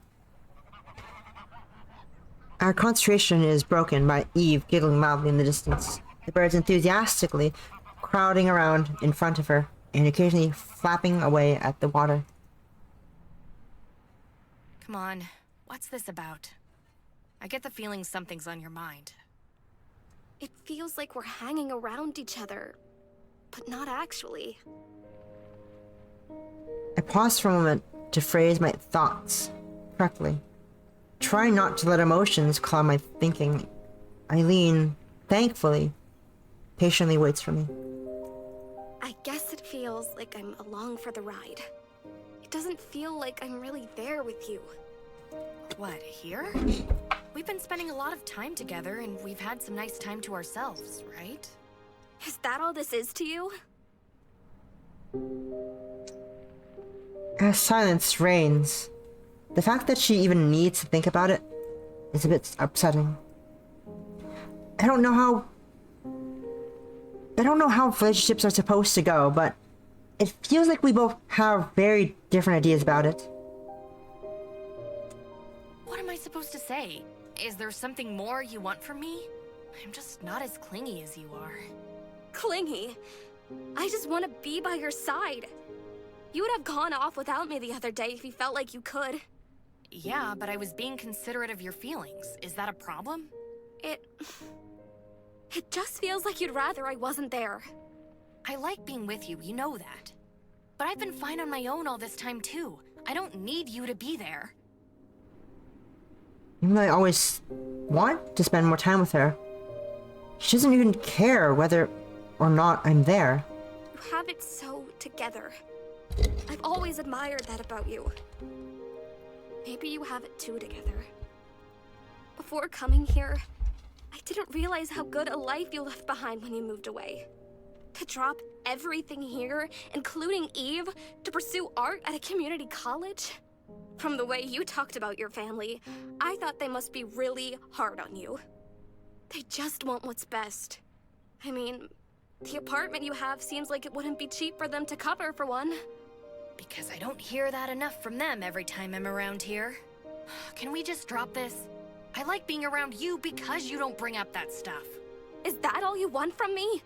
Our concentration is broken by Eve giggling loudly in the distance, the birds enthusiastically crowding around in front of her, and occasionally flapping away at the water. Come on, what's this about? I get the feeling something's on your mind. It feels like we're hanging around each other, but not actually. I pause for a moment to phrase my thoughts correctly, trying not to let emotions cloud my thinking. Eileen, thankfully, patiently waits for me. I guess it feels like I'm along for the ride. It doesn't feel like I'm really there with you. What, here? We've been spending a lot of time together, and we've had some nice time to ourselves, right? Is that all this is to you? As silence reigns, the fact that she even needs to think about it is a bit upsetting. I don't know how relationships are supposed to go, but it feels like we both have very different ideas about it. What am I supposed to say? Is there something more you want from me? I'm just not as clingy as you are. Clingy? I just want to be by your side. You would have gone off without me the other day if you felt like you could. Yeah, but I was being considerate of your feelings. Is that a problem? It just feels like you'd rather I wasn't there. I like being with you, you know that. But I've been fine on my own all this time too. I don't need you to be there. Even though I always want to spend more time with her, she doesn't even care whether or not I'm there. You have it so together. I've always admired that about you. Maybe you have it too together. Before coming here, I didn't realize how good a life you left behind when you moved away. To drop everything here, including Eve, to pursue art at a community college? From the way you talked about your family, I thought they must be really hard on you. They just want what's best. I mean, the apartment you have seems like it wouldn't be cheap for them to cover, for one. Because I don't hear that enough from them every time I'm around here. Can we just drop this? I like being around you because you don't bring up that stuff. Is that all you want from me?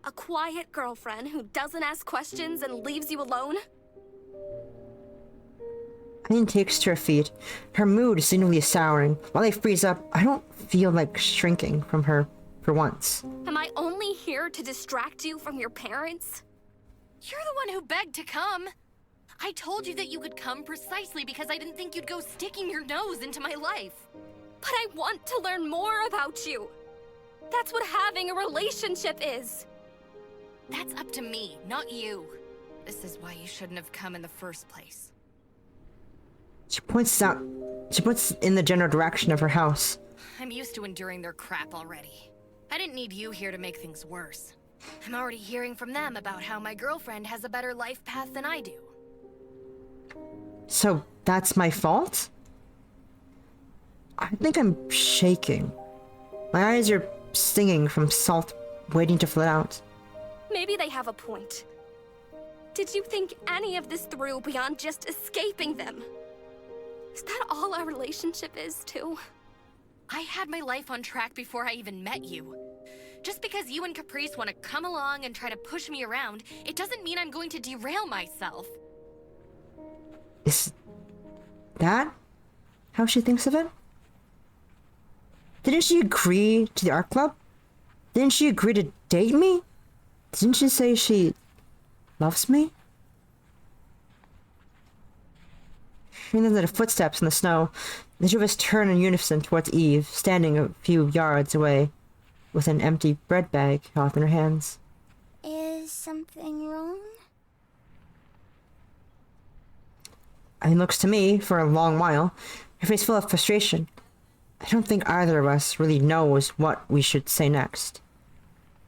A quiet girlfriend who doesn't ask questions and leaves you alone? Eileen takes to her feet. Her mood is seemingly souring. While I freeze up, I don't feel like shrinking from her for once. Am I only here to distract you from your parents? You're the one who begged to come. I told you that you could come precisely because I didn't think you'd go sticking your nose into my life. But I want to learn more about you. That's what having a relationship is. That's up to me, not you. This is why you shouldn't have come in the first place. She points in the general direction of her house. I'm used to enduring their crap already. I didn't need you here to make things worse. I'm already hearing from them about how my girlfriend has a better life path than I do. So that's my fault? I think I'm shaking. My eyes are stinging from salt waiting to flood out. Maybe they have a point. Did you think any of this through beyond just escaping them? Is that all our relationship is, too? I had my life on track before I even met you. Just because you and Caprice want to come along and try to push me around, it doesn't mean I'm going to derail myself. Is that how she thinks of it? Didn't she agree to the art club? Didn't she agree to date me? Didn't she say she loves me? Hearing the footsteps in the snow, the two of us turn in unison towards Eve, standing a few yards away, with an empty bread bag held in her hands. Is something wrong? Eileen looks to me for a long while, her face full of frustration. I don't think either of us really knows what we should say next,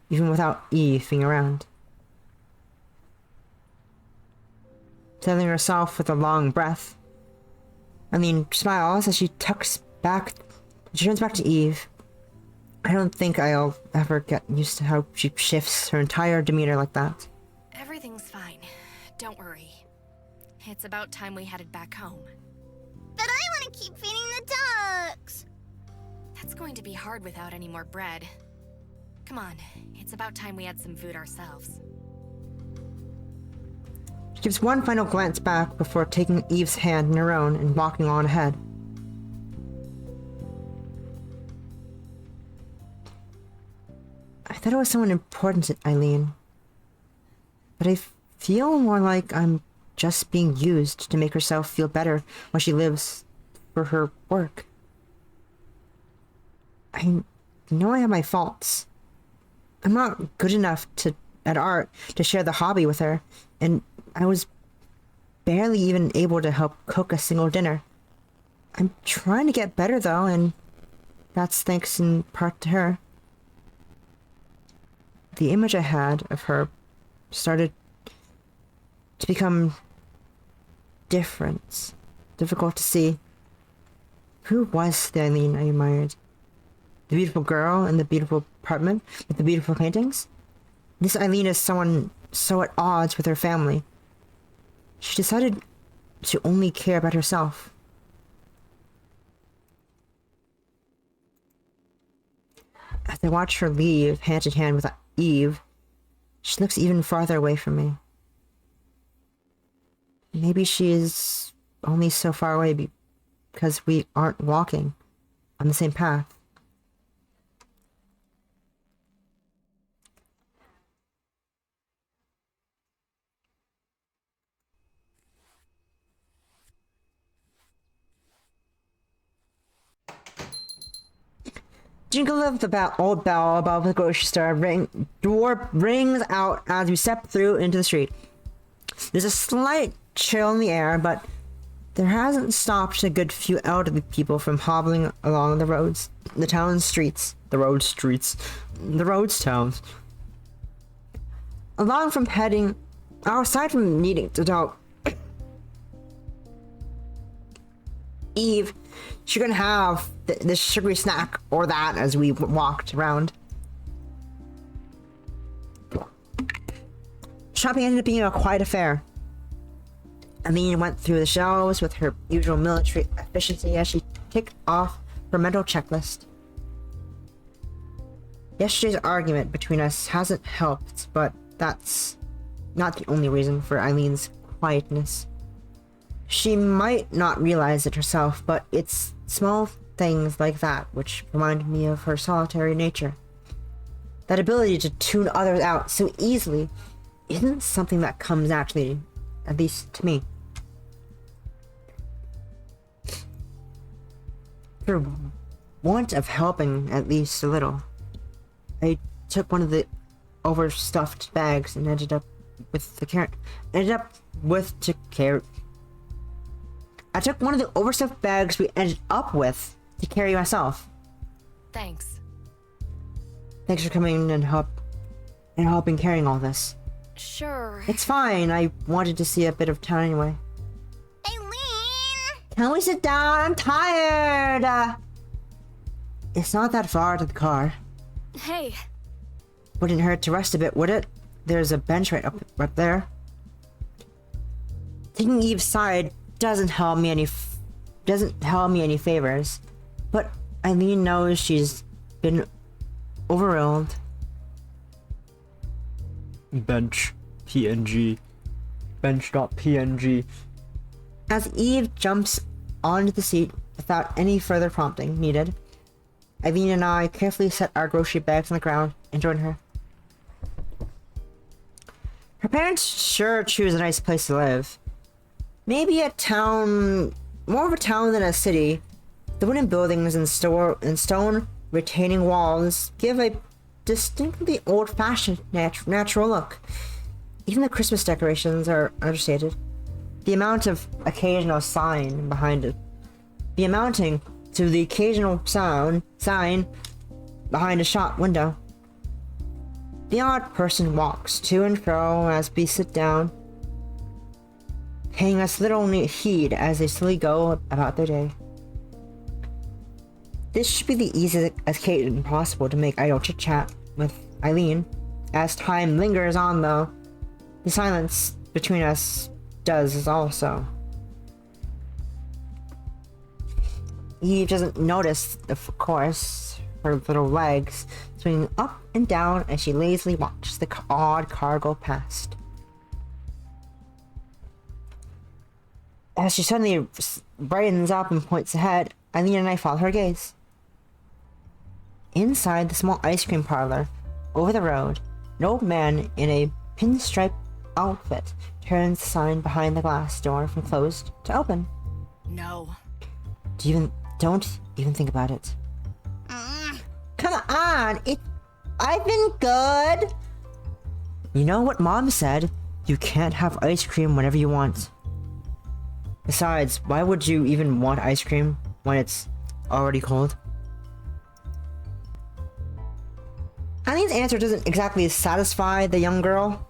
even without Eve being around. Settling herself with a long breath, Eileen smiles as she turns back to Eve. I don't think I'll ever get used to how she shifts her entire demeanor like that. Everything's fine. Don't worry. It's about time we headed back home. But I want to keep feeding the ducks! That's going to be hard without any more bread. Come on, it's about time we had some food ourselves. She gives one final glance back before taking Eve's hand in her own and walking on ahead. I thought it was someone important, Eileen. But I feel more like I'm just being used to make herself feel better while she lives for her work. I know I have my faults. I'm not good enough at art to share the hobby with her, and I was barely even able to help cook a single dinner. I'm trying to get better though, and that's thanks in part to her. The image I had of her started to become difficult to see. Who was the Eileen I admired? The beautiful girl in the beautiful apartment with the beautiful paintings? This Eileen is someone so at odds with her family. She decided to only care about herself. As I watch her leave hand in hand with Eve, she looks even farther away from me. Maybe she is only so far away because we aren't walking on the same path. Jingle of the old bell above the grocery store door rings out as we step through into the street. There's a slight chill in the air, but there hasn't stopped a good few elderly people from hobbling along the roads, the town's streets, the road's towns. Aside from needing to tell Eve she's gonna have this sugary snack or that as we walked around. Shopping ended up being a quiet affair. Eileen went through the shelves with her usual military efficiency as she ticked off her mental checklist. Yesterday's argument between us hasn't helped, but that's not the only reason for Eileen's quietness. She might not realize it herself, but it's small things like that which remind me of her solitary nature. That ability to tune others out so easily isn't something that comes naturally, at least to me. want of helping at least a little. I took one of the overstuffed bags and ended up with to carry. I took one of the overstuffed bags we ended up with to carry myself. Thanks. Thanks for coming and helping carrying all this. Sure. It's fine. I wanted to see a bit of town anyway. Eileen! Can we sit down? I'm tired. It's not that far to the car. Hey, Wouldn't hurt to rest a bit, would it? There's a bench right up there. Taking Eve's side doesn't help me any favors, but Eileen knows she's been overruled. Bench PNG. Bench.png. As Eve jumps onto the seat without any further prompting needed, Eileen and I carefully set our grocery bags on the ground and join her. Her parents sure choose a nice place to live. Maybe a town, more of a town than a city. The wooden buildings and stone retaining walls give a distinctly old-fashioned natural look. Even the Christmas decorations are understated. The amount of occasional sign behind it. The amounting to the occasional sign behind a shop window. The odd person walks to and fro as we sit down, paying us little heed as they slowly go about their day. This should be the easiest occasion possible to make idle chit-chat with Eileen. As time lingers on, though, the silence between us does also. Eve doesn't notice, of course, her little legs swinging up and down as she lazily watches the odd car go past. As she suddenly brightens up and points ahead, Eileen and I follow her gaze. Inside the small ice cream parlor, over the road, an old man in a pinstripe outfit turns the sign behind the glass door from closed to open. No. Don't even think about it. Come on, I've been good. You know what Mom said? You can't have ice cream whenever you want. Besides, why would you even want ice cream when it's already cold? Eileen's answer doesn't exactly satisfy the young girl.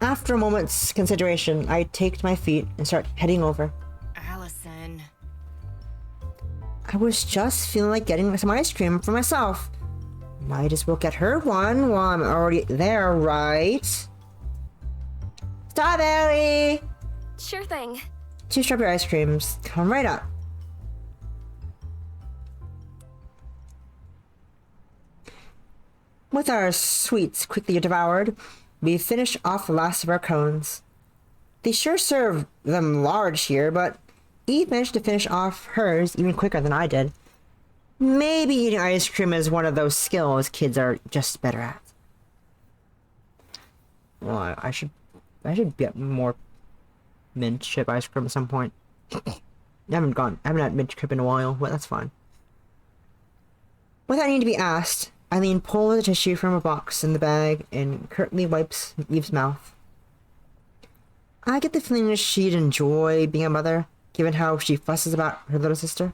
After a moment's consideration, I take to my feet and start heading over. Allison. I was just feeling like getting some ice cream for myself. Might as well get her one while I'm already there, right? Strawberry! sure thing. 2 strawberry ice creams. Come right up. With our sweets quickly devoured, we finish off the last of our cones. They sure serve them large here, but Eve managed to finish off hers even quicker than I did. Maybe eating ice cream is one of those skills kids are just better at. Well, I should get more mint chip ice cream at some point. I haven't had mint chip in a while, but that's fine. Without needing to be asked, Eileen pulls the tissue from a box in the bag and curtly wipes Eve's mouth. I get the feeling that she'd enjoy being a mother, given how she fusses about her little sister.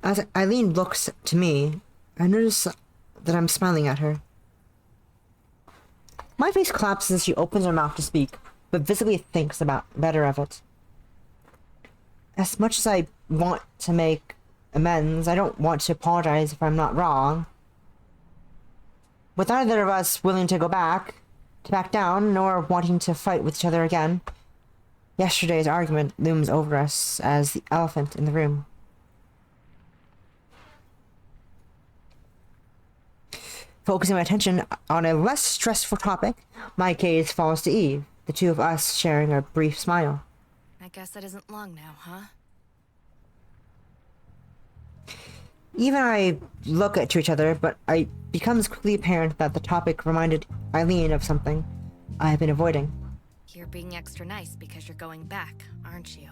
As Eileen looks to me, I notice that I'm smiling at her. My face collapses as she opens her mouth to speak, but visibly thinks better of it. As much as I want to make amends, I don't want to apologize if I'm not wrong. With neither of us willing to back down, nor wanting to fight with each other again, yesterday's argument looms over us as the elephant in the room. Focusing my attention on a less stressful topic, my gaze falls to Eve, the two of us sharing a brief smile. I guess that isn't long now, huh? Eve and I look to each other, but it becomes quickly apparent that the topic reminded Eileen of something I have been avoiding. You're being extra nice because you're going back, aren't you?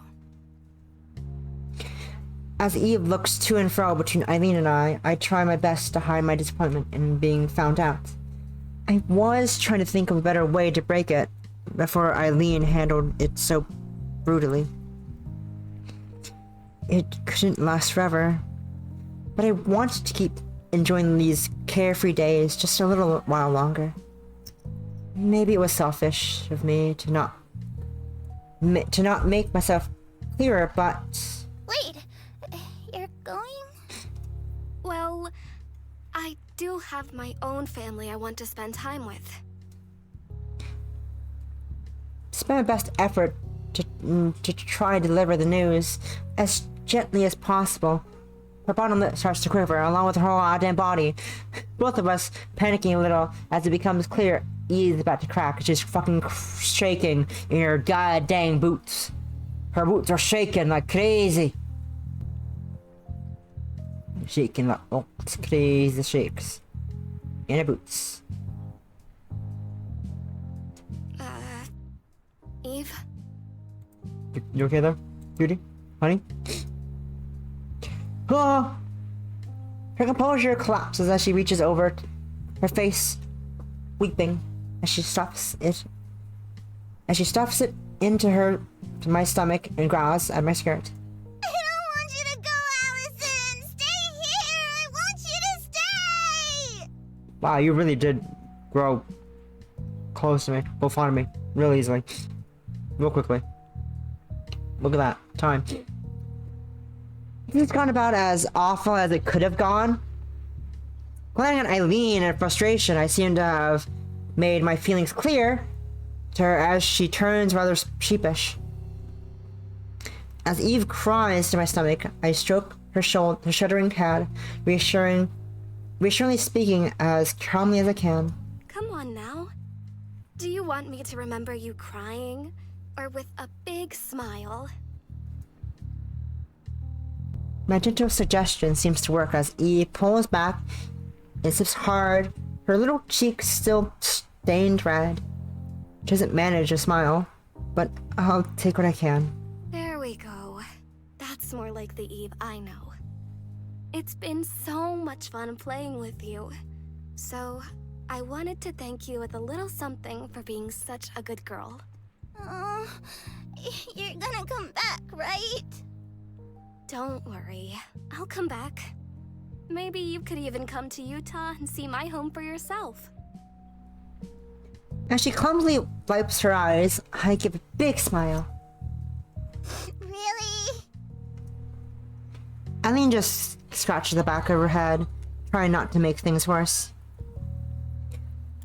As Eve looks to and fro between Eileen and I try my best to hide my disappointment in being found out. I was trying to think of a better way to break it before Eileen handled it so brutally. It couldn't last forever, but I wanted to keep enjoying these carefree days just a little while longer. Maybe it was selfish of me to not make myself clearer, but... Wait, you're going? Well, I do have my own family I want to spend time with. Spend my best effort to try to deliver the news as gently as possible. Her bottom lip starts to quiver, along with her whole goddamn body. Both of us panicking a little as it becomes clear Eve's about to crack. She's fucking shaking in her goddamn boots. Her boots are shaking like crazy. Shaking like it's crazy shakes. In her boots. Eve? You okay there, Beauty? Honey? Oh! Her composure collapses as she reaches over, her face weeping as she stuffs it into my stomach and growls at my skirt. I don't want you to go, Allison! Stay here! I want you to stay! Wow, you really did grow close to me, go fond of me, really easily. Real quickly. Look at that. Time. It's gone about as awful as it could have gone. Glaring at Eileen in frustration, I seem to have made my feelings clear to her as she turns rather sheepish. As Eve cries to my stomach, I stroke her shuddering head, reassuringly speaking as calmly as I can. Come on now. Do you want me to remember you crying? Or with a big smile? My gentle suggestion seems to work as Eve pulls back and sips hard, her little cheeks still stained red. She doesn't manage to smile, but I'll take what I can. There we go. That's more like the Eve I know. It's been so much fun playing with you. So, I wanted to thank you with a little something for being such a good girl. Oh, you're gonna come back, right? Don't worry. I'll come back. Maybe you could even come to Utah and see my home for yourself. As she clumsily wipes her eyes, I give a big smile. Really? Eileen just scratches the back of her head, trying not to make things worse.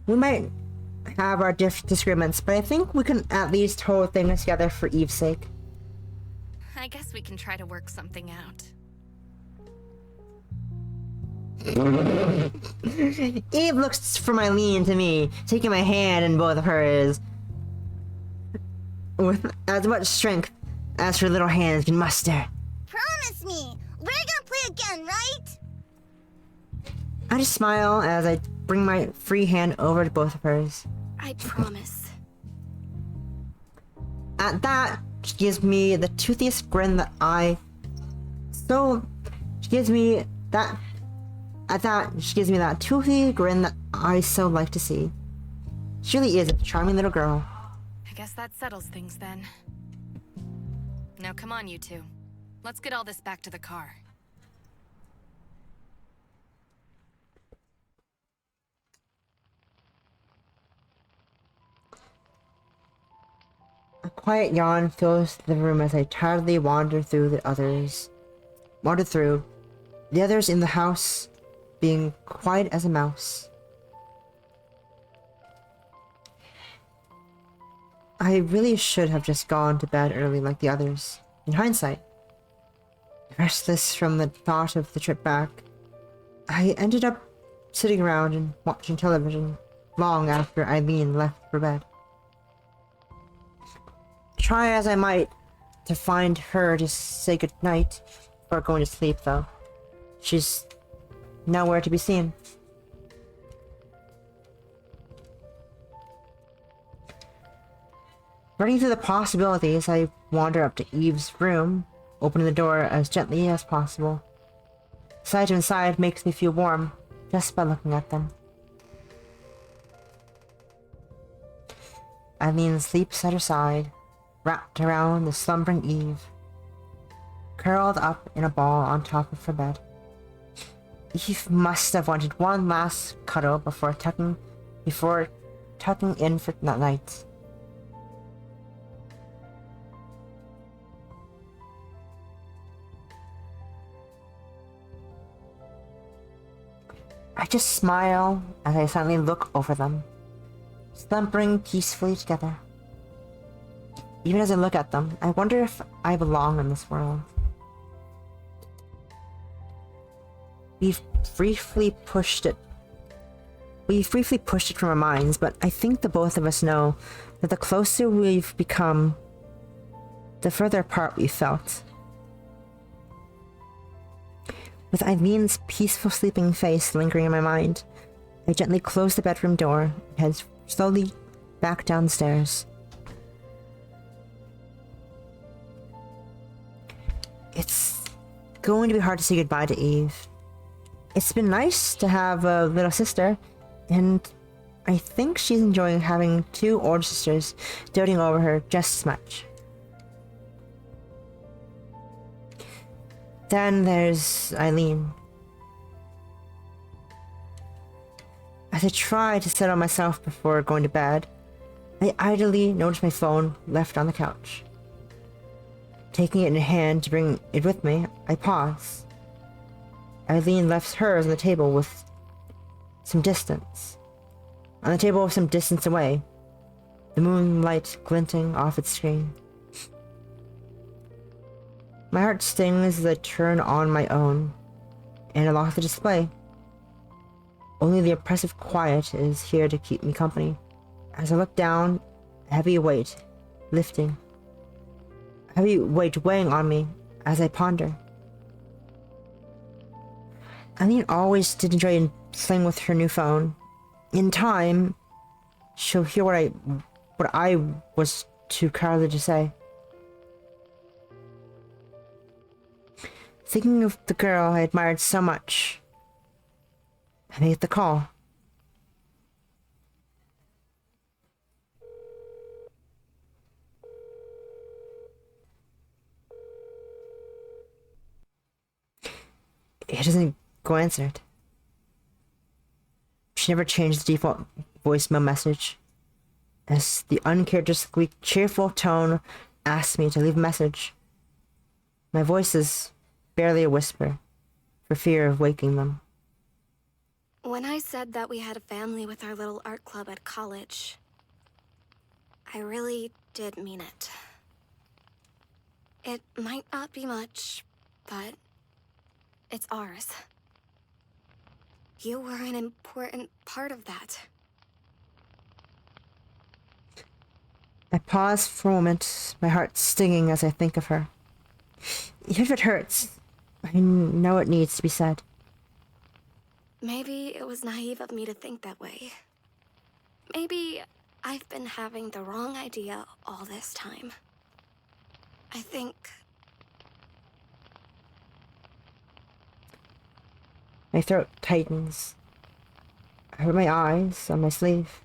We might have our disagreements, but I think we can at least hold things together for Eve's sake. I guess we can try to work something out. Eve looks from Eileen to me, taking my hand in both of hers, with as much strength as her little hands can muster. Promise me, we're gonna play again, right? I just smile as I bring my free hand over to both of hers. I promise. At that, she gives me the toothiest grin that I... She gives me that toothy grin that I so like to see. She really is a charming little girl. I guess that settles things then. Now come on, you two. Let's get all this back to the car. A quiet yawn fills the room as I tiredly wander through. The others in the house being quiet as a mouse. I really should have just gone to bed early like the others. In hindsight, restless from the thought of the trip back, I ended up sitting around and watching television long after Eileen left for bed. Try as I might to find her to say goodnight before going to sleep, though. She's nowhere to be seen. Running through the possibilities, I wander up to Eve's room, opening the door as gently as possible. Sight inside makes me feel warm just by looking at them. Eileen sleeps at her side, wrapped around the slumbering Eve, curled up in a ball on top of her bed. Eve must have wanted one last cuddle before tucking in for that night. I just smile as I suddenly look over them, slumbering peacefully together. Even as I look at them, I wonder if I belong in this world. We've briefly pushed it from our minds, but I think the both of us know that the closer we've become, the further apart we felt. With Eileen's peaceful sleeping face lingering in my mind, I gently close the bedroom door and head slowly back downstairs. It's going to be hard to say goodbye to Eve. It's been nice to have a little sister, and I think she's enjoying having two older sisters doting over her just as much. Then there's Eileen. As I try to settle myself before going to bed, I idly notice my phone left on the couch. Taking it in hand to bring it with me, I pause. Eileen left hers on the table with some distance. On the table some distance away, the moonlight glinting off its screen. My heart stings as I turn on my own, and I lock the display. Only the oppressive quiet is here to keep me company. As I look down, a heavy weight lifting. A heavy weight weighing on me as I ponder. Eileen always did enjoy playing with her new phone. In time, she'll hear what I was too cowardly to say. Thinking of the girl I admired so much, I made the call. It doesn't go answered. She never changed the default voicemail message, as the uncharacteristically cheerful tone asked me to leave a message. My voice is barely a whisper, for fear of waking them. When I said that we had a family with our little art club at college, I really did mean it. It might not be much, but it's ours. You were an important part of that. I pause for a moment, my heart stinging as I think of her. Even if it hurts, I know it needs to be said. Maybe it was naive of me to think that way. Maybe I've been having the wrong idea all this time. I think... My throat tightens. I put my eyes on my sleeve.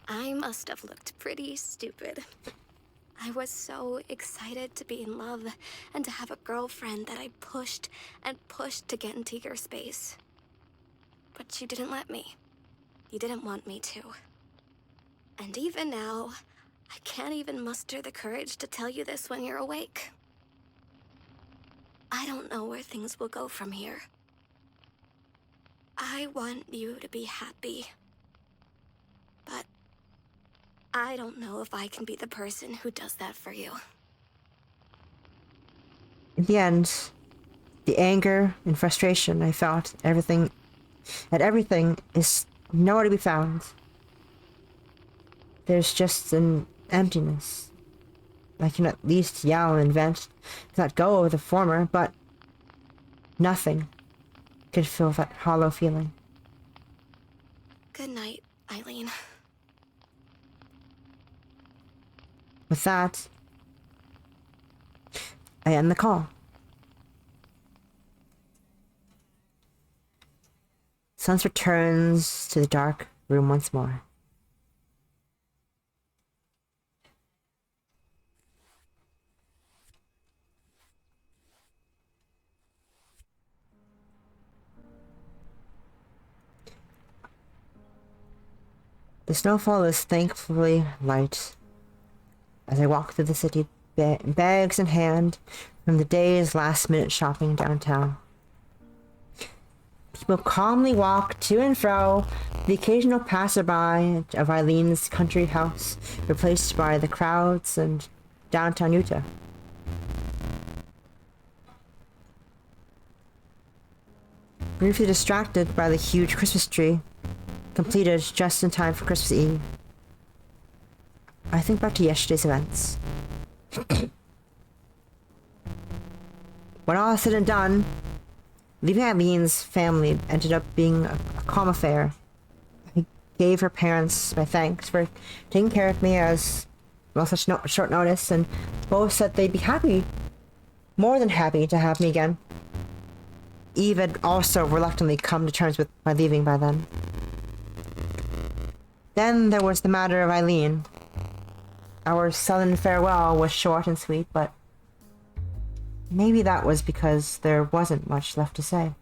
I must have looked pretty stupid. I was so excited to be in love and to have a girlfriend that I pushed and pushed to get into your space. But you didn't let me. You didn't want me to. And even now, I can't even muster the courage to tell you this when you're awake. I don't know where things will go from here. I want you to be happy. But I don't know if I can be the person who does that for you. In the end, the anger and frustration I felt everything is nowhere to be found. There's just an emptiness. I can at least yell and vent to let go of the former, but nothing could fill that hollow feeling. Good night, Eileen. With that, I end the call. Silence returns to the dark room once more. The snowfall is thankfully light as I walk through the city, bags in hand, from the day's last-minute shopping downtown. People calmly walk to and fro, the occasional passerby of Eileen's country house replaced by the crowds in downtown Utah. Briefly distracted by the huge Christmas tree, completed just in time for Christmas Eve. I think back to yesterday's events. When all is said and done, leaving Eileen's family ended up being a calm affair. I gave her parents my thanks for taking care of me as well such short notice, and both said they'd be happy, more than happy, to have me again. Eve had also reluctantly come to terms with my leaving by then. Then there was the matter of Eileen. Our sudden farewell was short and sweet, but maybe that was because there wasn't much left to say.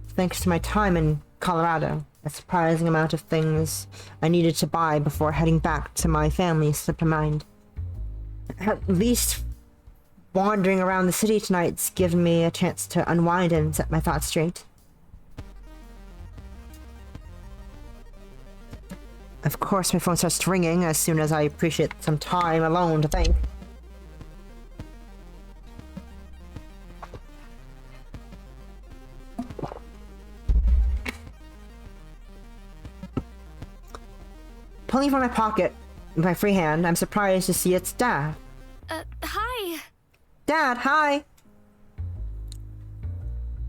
Thanks to my time in Colorado, a surprising amount of things I needed to buy before heading back to my family slipped my mind. At least wandering around the city tonight's given me a chance to unwind and set my thoughts straight. Of course, my phone starts ringing as soon as I appreciate some time alone to think. Pulling from my pocket with my free hand, I'm surprised to see it's Dad. Hi. Dad, hi!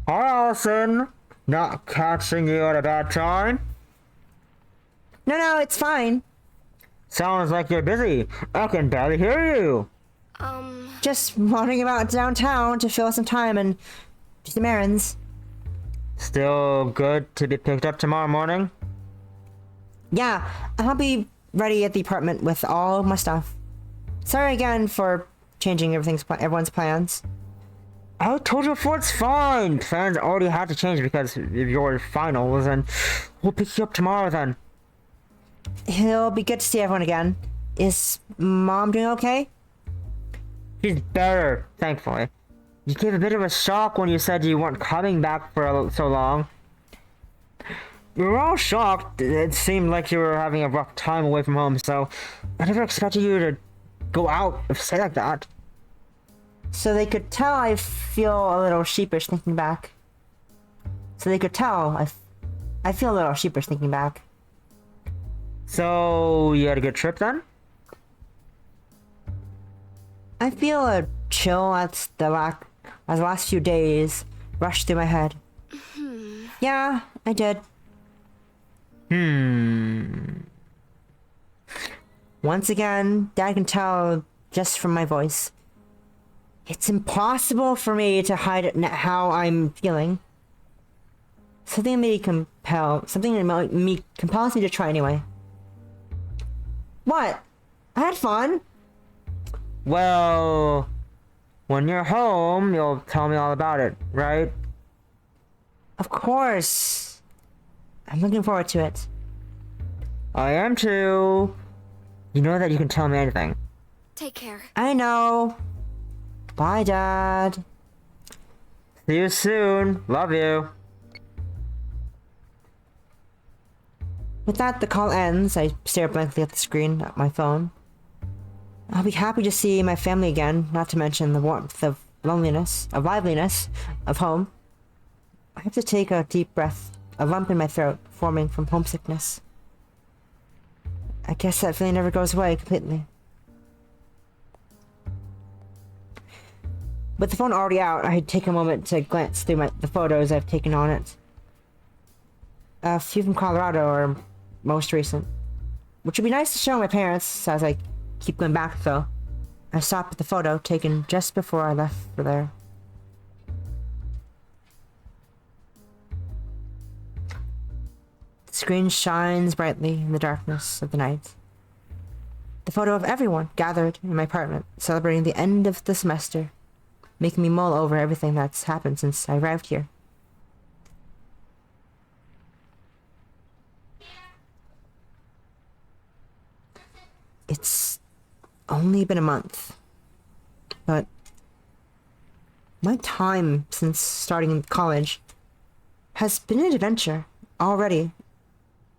Hi, Allison. Not catching you at a bad time? No, it's fine. Sounds like you're busy. I can barely hear you. Just wandering about downtown to fill some time and do some errands. Still good to be picked up tomorrow morning? Yeah, I'll be ready at the apartment with all my stuff. Sorry again for changing everyone's plans. I told you before, it's fine. Plans already had to change because of your finals, and we'll pick you up tomorrow then. It'll be good to see everyone again. Is Mom doing okay? She's better, thankfully. You gave a bit of a shock when you said you weren't coming back for so long. We were all shocked. It seemed like you were having a rough time away from home, so I never expected you to go out and say like that. So they could tell I feel a little sheepish thinking back. I feel a little sheepish thinking back. So, you had a good trip then? I feel a chill as the last few days rushed through my head. Yeah, I did. Once again, Dad can tell just from my voice. It's impossible for me to hide how I'm feeling. Something in me compels me to try anyway. What? I had fun. Well, when you're home, you'll tell me all about it, right? Of course. I'm looking forward to it. I am too. You know that you can tell me anything. Take care. I know. Bye, Dad. See you soon. Love you. With that, the call ends. I stare blankly at the screen at my phone. I'll be happy to see my family again, not to mention the warmth of liveliness of home. I have to take a deep breath, a lump in my throat forming from homesickness. I guess that feeling never goes away completely. With the phone already out, I take a moment to glance through the photos I've taken on it. A few from Colorado are most recent, which would be nice to show my parents as I keep going back though. I stopped at the photo taken just before I left for there. screen shines brightly in the darkness of the night. The photo of everyone gathered in my apartment, celebrating the end of the semester, making me mull over everything that's happened since I arrived here. It's only been a month, but my time since starting college has been an adventure already.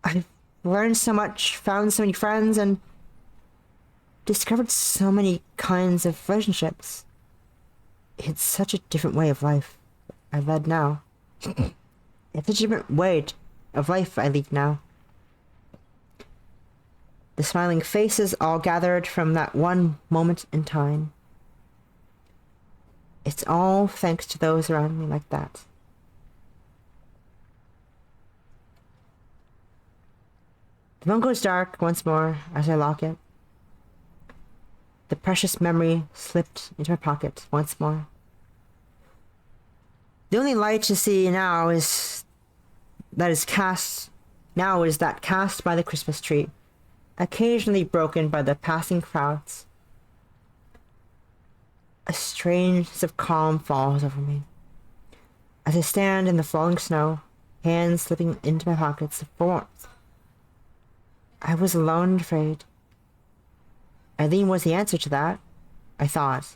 I've learned so much, found so many friends, and discovered so many kinds of relationships. It's such a different way of life I led now. It's a different way of life I lead now. The smiling faces all gathered from that one moment in time. It's all thanks to those around me like that. The phone goes dark once more as I lock it. The precious memory slipped into my pocket once more. The only light to see now is that cast by the Christmas tree, occasionally broken by the passing crowds. A strange sense of calm falls over me as I stand in the falling snow, hands slipping into my pockets for warmth. I was alone and afraid. Eileen was the answer to that, I thought.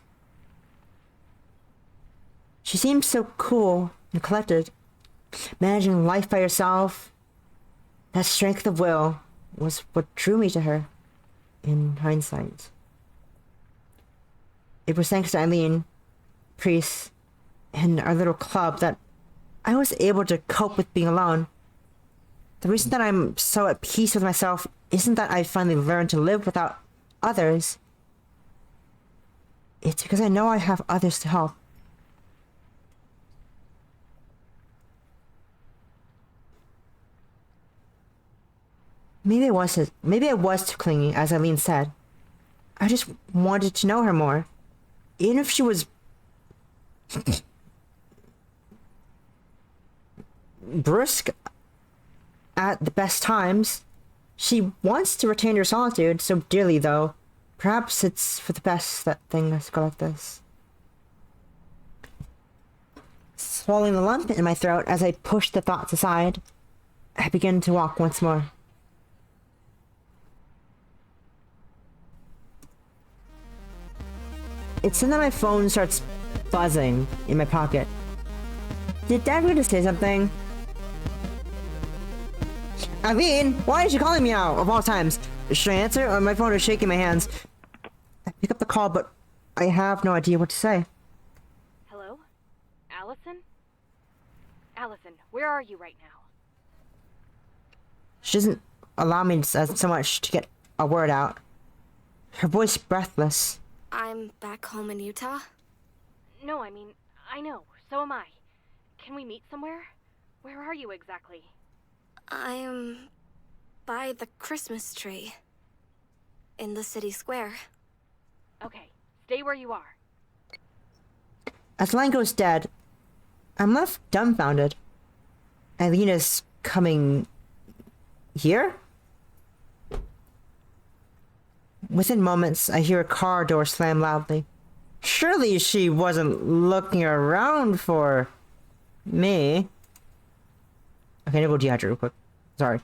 She seemed so cool and collected, managing life by herself. That strength of will was what drew me to her, in hindsight. It was thanks to Eileen, Priest, and our little club that I was able to cope with being alone. The reason that I'm so at peace with myself isn't that I finally learned to live without others. It's because I know I have others to help. Maybe I was too clingy, as Eileen said. I just wanted to know her more. Even if she was brusque at the best times, she wants to retain her solitude so dearly, though. Perhaps it's for the best that things go like this. Swallowing the lump in my throat as I push the thoughts aside, I begin to walk once more. It's then that my phone starts buzzing in my pocket. Did Dad really say something? Eileen, why is she calling me now, of all times? Should I answer, or my phone is shaking in my hands? I pick up the call, but I have no idea what to say. Hello? Allison? Allison, where are you right now? She doesn't allow me so much to get a word out. Her voice breathless. I'm back home in Utah. No, I mean, I know. So am I. Can we meet somewhere? Where are you exactly? I'm by the Christmas tree. In the city square. Okay, stay where you are. As the line goes dead, I'm left dumbfounded. Eileen is coming here? Within moments, I hear a car door slam loudly. Surely she wasn't looking around for me. Okay, I'm gonna go dehydrate real quick. Sorry.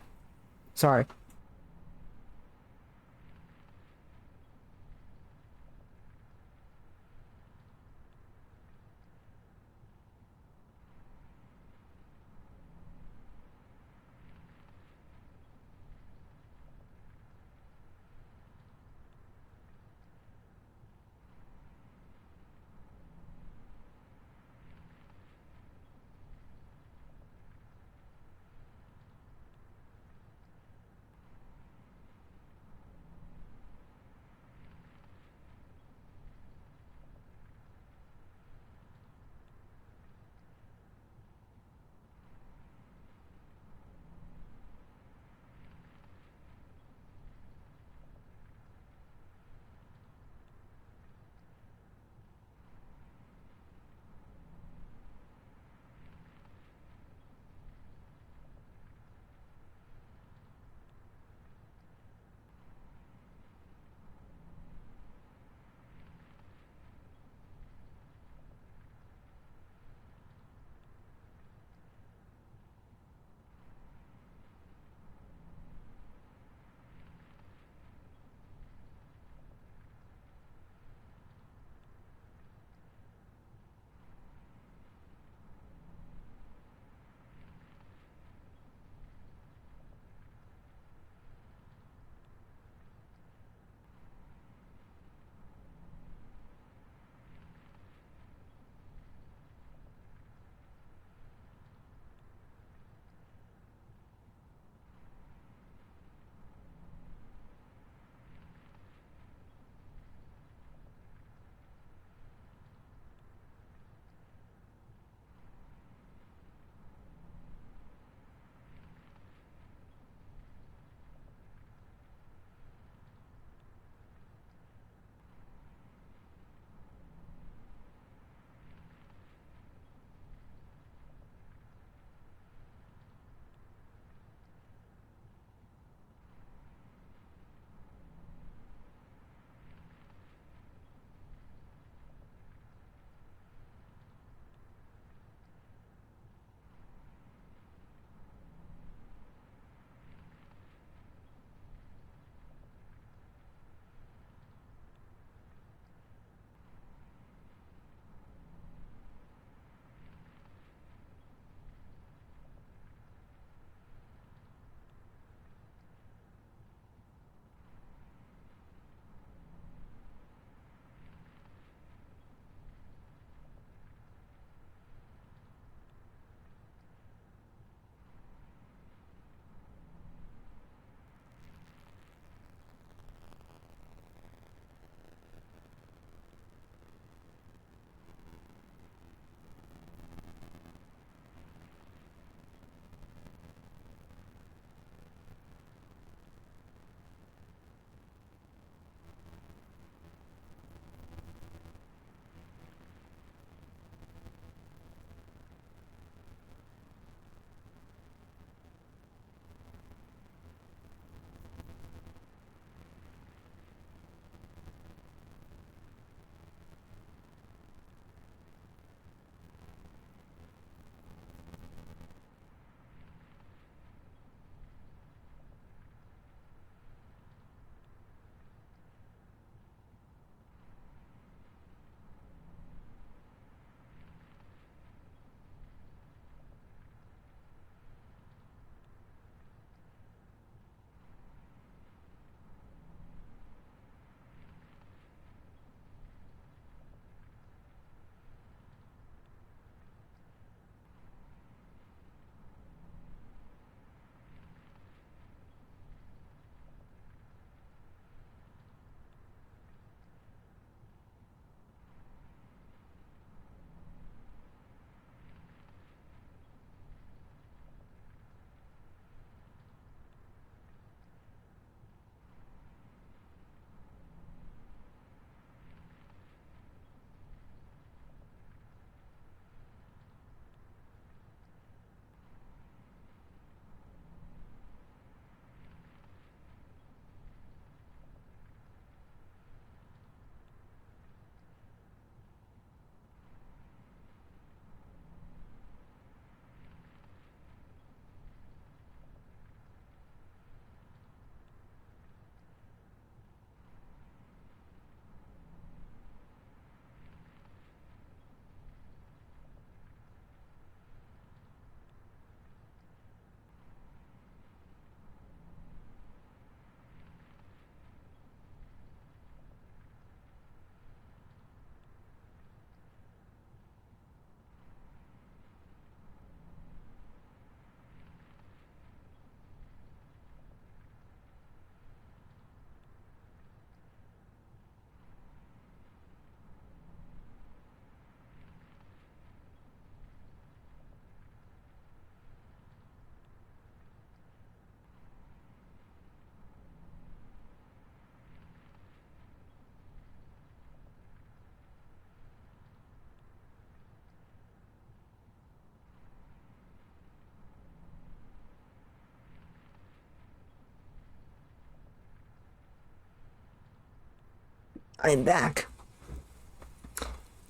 I'm back.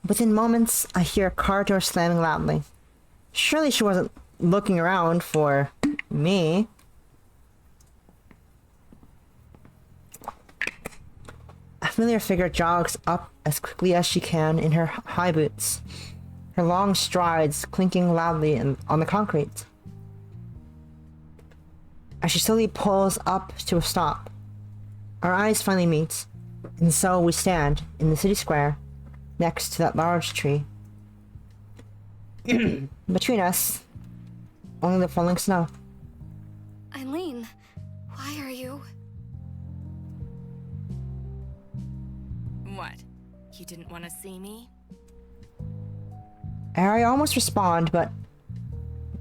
Within moments, I hear a car door slamming loudly. Surely she wasn't looking around for me. A familiar figure jogs up as quickly as she can in her high boots, her long strides clinking loudly on the concrete. As she slowly pulls up to a stop, our eyes finally meet, and so we stand in the city square, next to that large tree. Between us, only the falling snow. Eileen, why are you... What? You didn't want to see me? I almost respond, but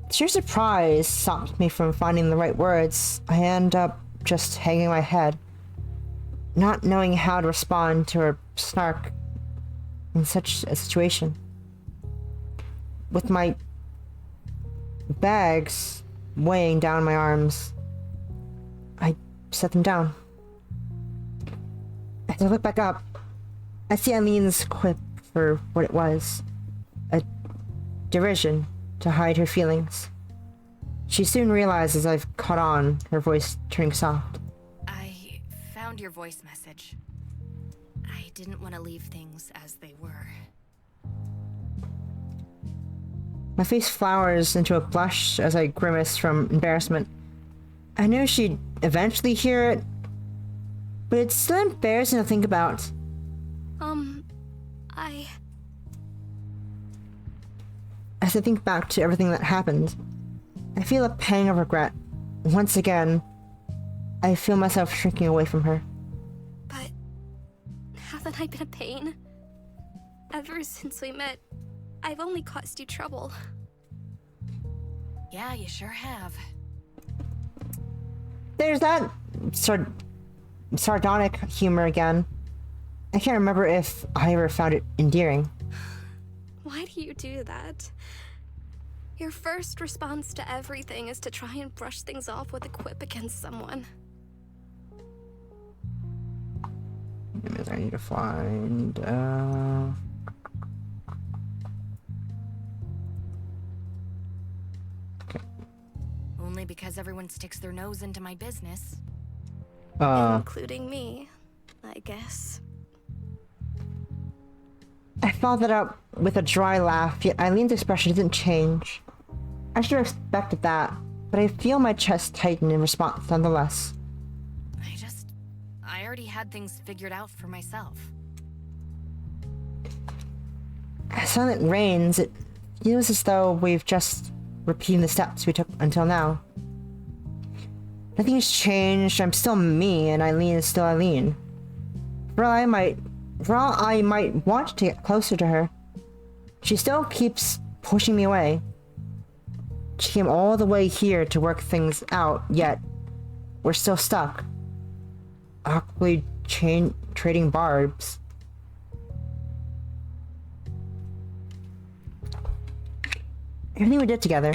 sheer surprise stopped me from finding the right words. I end up just hanging my head, not knowing how to respond to her snark in such a situation. With my bags weighing down my arms, I set them down. As I look back up, I see Eileen's quip for what it was. A derision to hide her feelings. She soon realizes I've caught on, her voice turning soft. I found your voice message. I didn't want to leave things as they were. My face flowers into a blush as I grimace from embarrassment. I knew she'd eventually hear it, but it's still embarrassing to think about. As I think back to everything that happened, I feel a pang of regret. Once again, I feel myself shrinking away from her. But... haven't I been a pain? Ever since we met, I've only caused you trouble. Yeah, you sure have. There's that sardonic humor again. I can't remember if I ever found it endearing. Why do you do that? Your first response to everything is to try and brush things off with a quip against someone. I need to find, Only because everyone sticks their nose into my business. Including me, I guess. I followed that up with a dry laugh, yet Eileen's expression didn't change. I should have expected that, but I feel my chest tighten in response nonetheless. I already had things figured out for myself. As silence reigns, it feels as though we've just repeated the steps we took until now. Nothing's changed, I'm still me, and Eileen is still Eileen. For all I might want to get closer to her, she still keeps pushing me away. She came all the way here to work things out, yet we're still stuck. Awkwardly trading barbs. Everything we did together,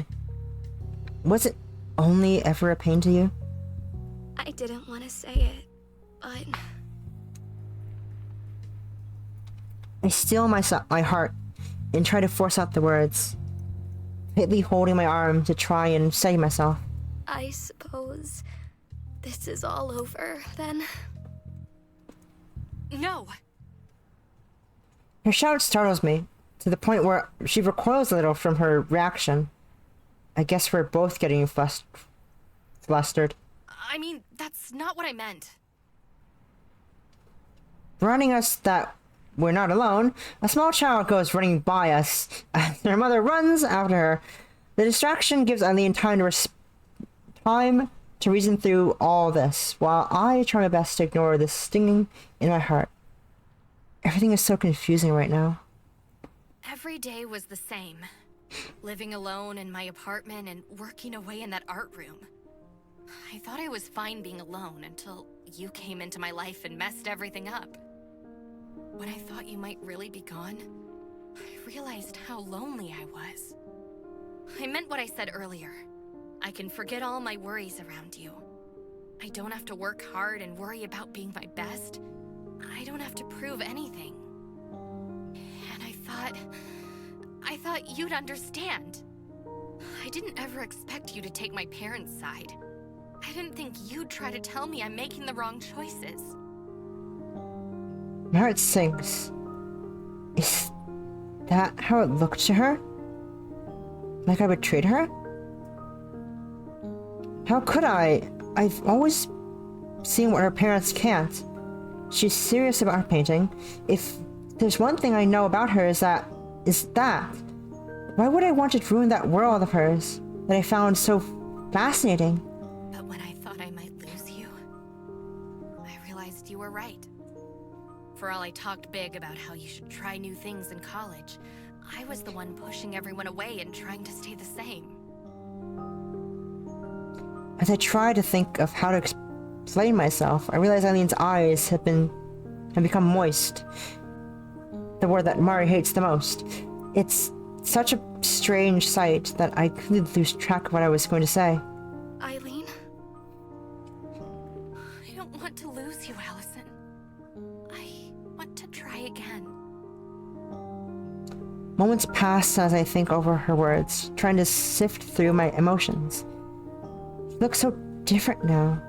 was it only ever a pain to you? I didn't want to say it, but... I steel my heart and try to force out the words, tightly holding my arm to try and steady myself. I suppose this is all over, then? No! Her shout startles me, to the point where she recoils a little from her reaction. I guess we're both getting flustered. I mean, that's not what I meant. Reminding us that we're not alone, a small child goes running by us, and her mother runs after her. The distraction gives Eileen time to reason through all this, while I try my best to ignore the stinging in my heart. Everything is so confusing right now. Every day was the same. Living alone in my apartment and working away in that art room. I thought I was fine being alone until you came into my life and messed everything up. When I thought you might really be gone, I realized how lonely I was. I meant what I said earlier. I can forget all my worries around you. I don't have to work hard and worry about being my best. I don't have to prove anything. And I thought you'd understand. I didn't ever expect you to take my parents' side. I didn't think you'd try to tell me I'm making the wrong choices. My heart sinks. Is that how it looked to her? Like I betrayed her? How could I? I've always seen what her parents can't. She's serious about her painting. If there's one thing I know about her is that. Why would I want to ruin that world of hers that I found so fascinating? But when I thought I might lose you, I realized you were right. For all I talked big about how you should try new things in college, I was the one pushing everyone away and trying to stay the same. As I try to think of how to explain myself, I realize Eileen's eyes have become moist. The word that Mari hates the most. It's such a strange sight that I could lose track of what I was going to say. Eileen? I don't want to lose you, Allison. I want to try again. Moments pass as I think over her words, trying to sift through my emotions. She looks so different now.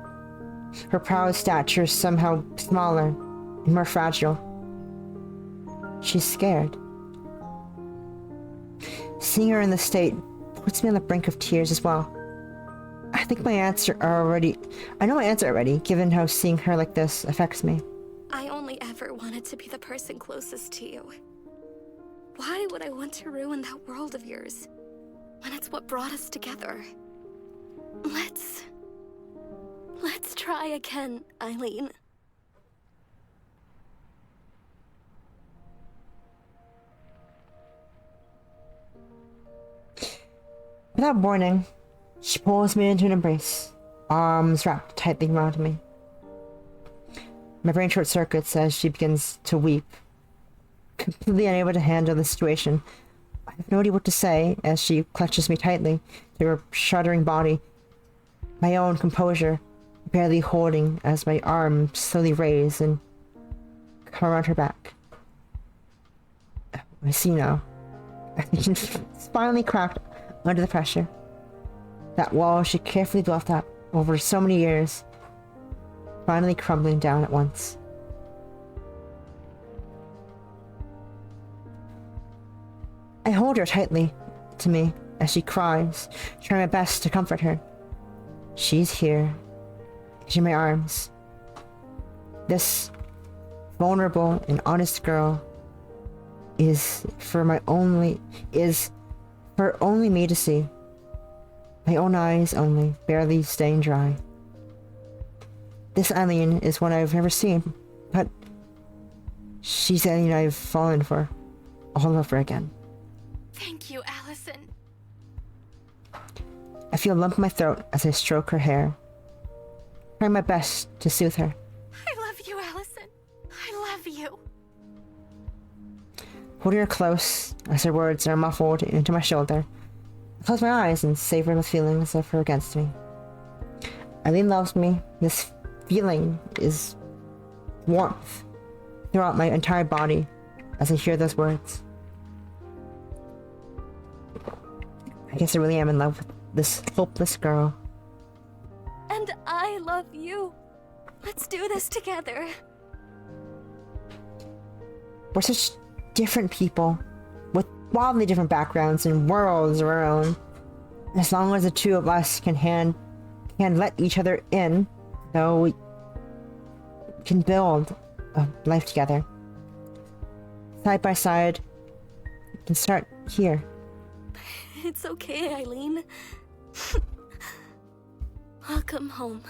Her proud stature is somehow smaller and more fragile. She's scared. Seeing her in this state puts me on the brink of tears as well. I know my answer already, given how seeing her like this affects me. I only ever wanted to be the person closest to you. Why would I want to ruin that world of yours when it's what brought us together? Let's try again, Eileen. Without warning, she pulls me into an embrace, arms wrapped tightly around me. My brain short circuits as she begins to weep. Completely unable to handle the situation, I have no idea what to say as she clutches me tightly to her shuddering body, my own composure barely holding as my arms slowly raise and come around her back. I see now. It's finally cracked under the pressure. That wall she carefully built up over so many years, finally crumbling down at once. I hold her tightly to me as she cries, trying my best to comfort her. She's here. She's in my arms. This vulnerable and honest girl is for only me to see. My own eyes only, barely staying dry. This Eileen is one I've never seen, but she's the Eileen I've fallen for all over again. Thank you, Allison. I feel a lump in my throat as I stroke her hair, trying my best to soothe her. I love you, Allison. I love you. Holding her close as her words are muffled into my shoulder, I close my eyes and savor the feelings of her against me. Eileen loves me. This feeling is warmth throughout my entire body as I hear those words. I guess I really am in love with this hopeless girl. And I love you. Let's do this together. We're such different people with wildly different backgrounds and worlds of our own. As long as the two of us can let each other in, though we can build a life together. Side by side, we can start here. It's okay, Eileen. Welcome home.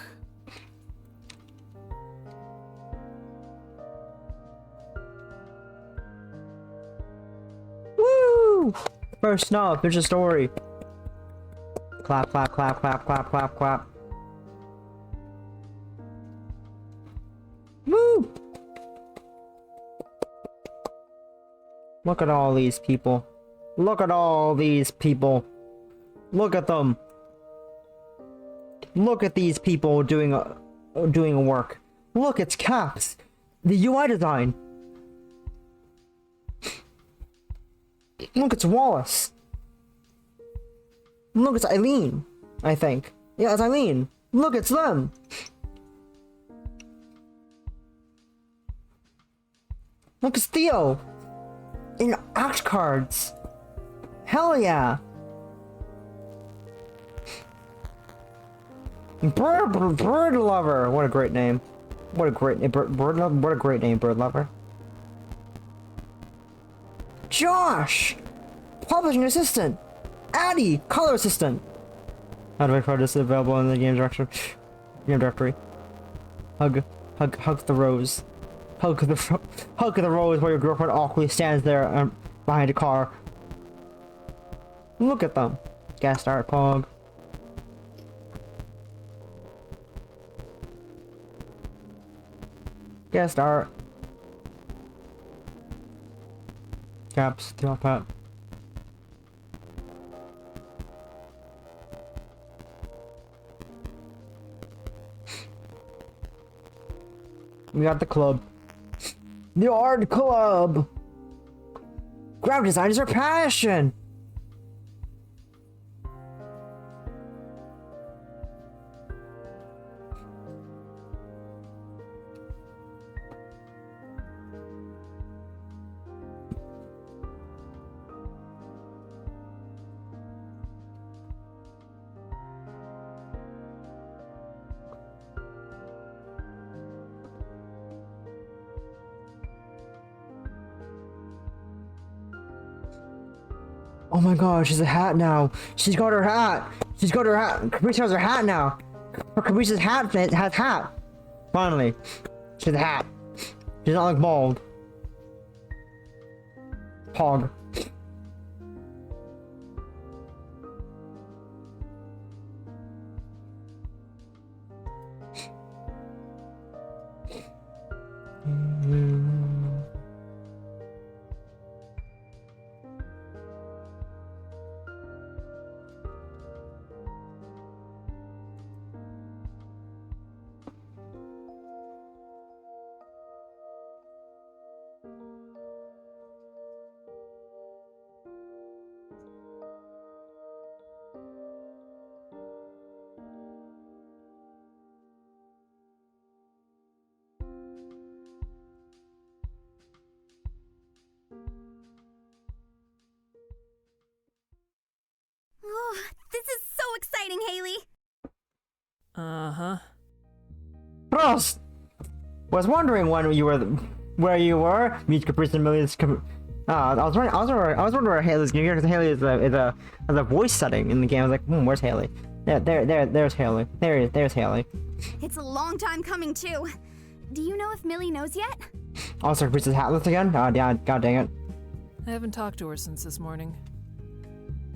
Woo! First off, there's a story. Clap, clap, clap, clap, clap, clap, clap. Woo! Look at all these people. Look at all these people. Look at them. Look at these people doing a work. Look, it's Caps. The UI design. Look, it's Wallace. Look, it's Eileen, I think. Yeah, it's Eileen. Look, it's them. Look, it's Theo. In act cards. Hell yeah. Bird lover. What a great name. What a great name. What a great name, bird lover. Josh! Publishing assistant! Addie! Color assistant! How do I card this available in the game directory? Hug the rose. Hug the rose while your girlfriend awkwardly stands there behind a car. Look at them. Guest art Pog. Guest art. Caps, top hat. We got the club. The art club! Graphic design is our passion! Oh my god, she's a hat now. She's got her hat. She's got her hat. Caprice has her hat now. Caprice's hat has hat. Finally. She's a hat. She's not like bald. Hog. Oh, this is so exciting, Haley! Uh-huh. Prost! Was wondering when you were where you were. Meet Caprice and Millie's. I was wondering where Haley's game because Haley is a voice setting in the game. I was like, where's Haley? There's Haley. There's Haley. It's a long time coming too. Do you know if Millie knows yet? Also, Caprice's hatless again. Oh yeah, god dang it. I haven't talked to her since this morning.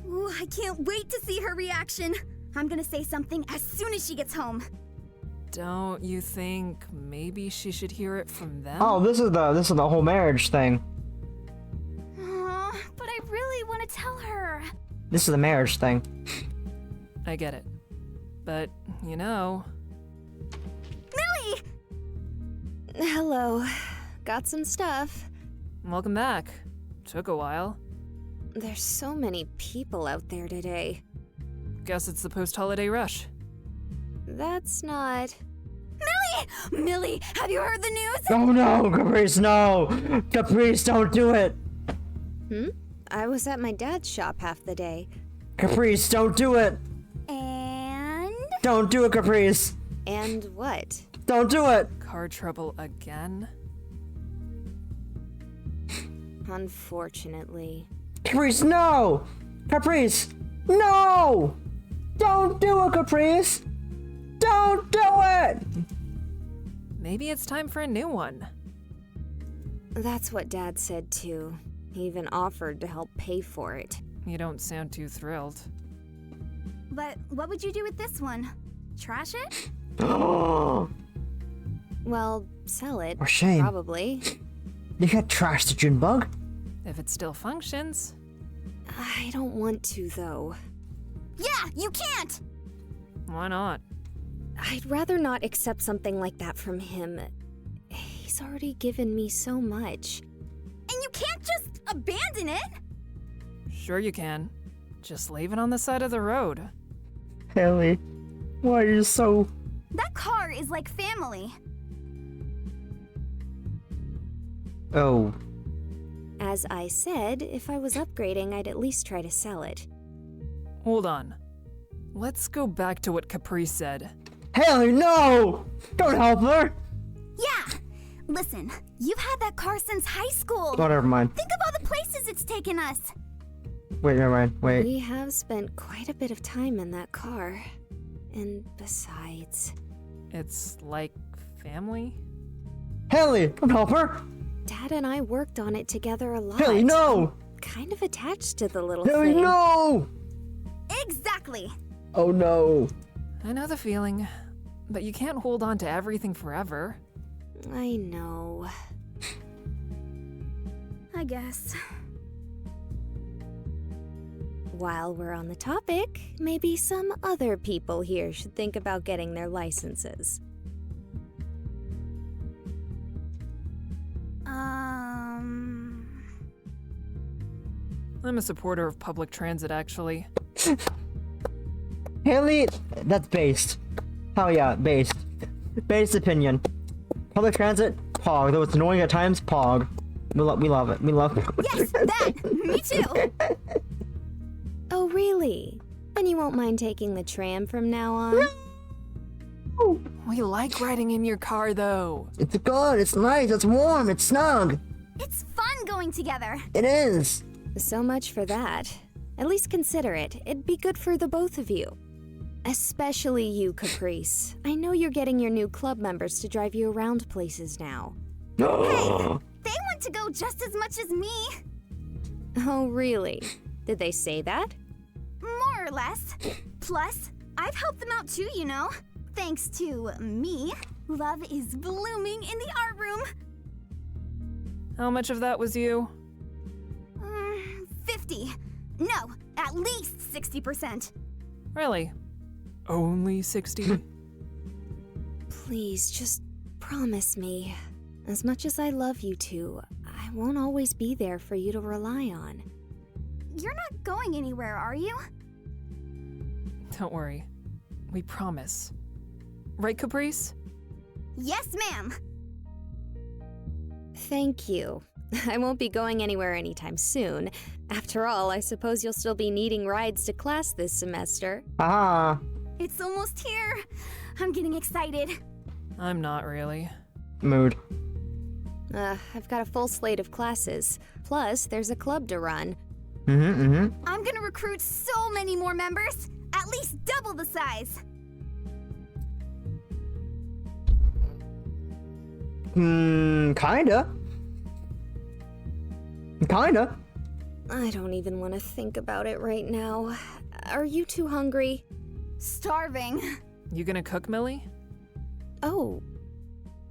Ooh, I can't wait to see her reaction. I'm gonna say something as soon as she gets home. Don't you think maybe she should hear it from them? Oh, this is the whole marriage thing. Aw, but I really want to tell her. This is the marriage thing. I get it. But, you know... Millie! Hello. Got some stuff. Welcome back. Took a while. There's so many people out there today. Guess it's the post-holiday rush. That's not... Millie! Millie, have you heard the news? Oh no, Caprice, no! Caprice, don't do it! I was at my dad's shop half the day. Caprice, don't do it! And... Don't do it, Caprice! And what? Don't do it! Car trouble again? Unfortunately. Caprice, no! Caprice, no! Don't do it, Caprice! Don't do it! Maybe it's time for a new one. That's what Dad said too. He even offered to help pay for it. You don't sound too thrilled. But what would you do with this one? Trash it? Well, sell it. Or shame. Probably. You got trash the Junebug? If it still functions. I don't want to, though. Yeah, you can't! Why not? I'd rather not accept something like that from him. He He's already given me so much. And you can't just abandon it! Sure you can. Just leave it on the side of the road. Haley, why are you so... That car is like family. Oh. As I said, if I was upgrading, I'd at least try to sell it. Hold on. Let's go back to what Caprice said. Haley, no! Don't help her! Yeah! Listen, you've had that car since high school. Oh, never mind. Think of all the places it's taken us. Wait, never mind. Wait. We have spent quite a bit of time in that car. And besides... It's like family? Haley, don't help her! Dad and I worked on it together a lot. Haley, no! I'm kind of attached to the little Haley, thing. no! Exactly. Oh no. I know the feeling, but you can't hold on to everything forever. I know. I guess. While we're on the topic, maybe some other people here should think about getting their licenses. I'm a supporter of public transit, actually. Haley, that's based. Hell yeah, based. Based opinion. Public transit, pog. Though it's annoying at times, pog. We love it. We love it. Yes, that! Me too! Oh, really? Then you won't mind taking the tram from now on? We like riding in your car, though. It's good, it's nice, it's warm, it's snug. It's fun going together. It is. So much for that. At least consider it. It'd be good for the both of you. Especially you, Caprice. I know you're getting your new club members to drive you around places now. Hey, they want to go just as much as me. Oh, really? Did they say that? More or less. Plus, I've helped them out too, you know. Thanks to me, love is blooming in the art room. How much of that was you? 50. No, at least 60%. Really? Only 60? Please, just promise me. As much as I love you two, I won't always be there for you to rely on. You're not going anywhere, are you? Don't worry. We promise. Right, Caprice? Yes, ma'am. Thank you. I won't be going anywhere anytime soon. After all, I suppose you'll still be needing rides to class this semester. Ah. It's almost here. I'm getting excited. I'm not really. Mood. I've got a full slate of classes. Plus, there's a club to run. I'm gonna recruit so many more members. At least double the size. Kinda. Kinda. I don't even want to think about it right now. Are you too hungry? Starving. You gonna cook, Millie? Oh.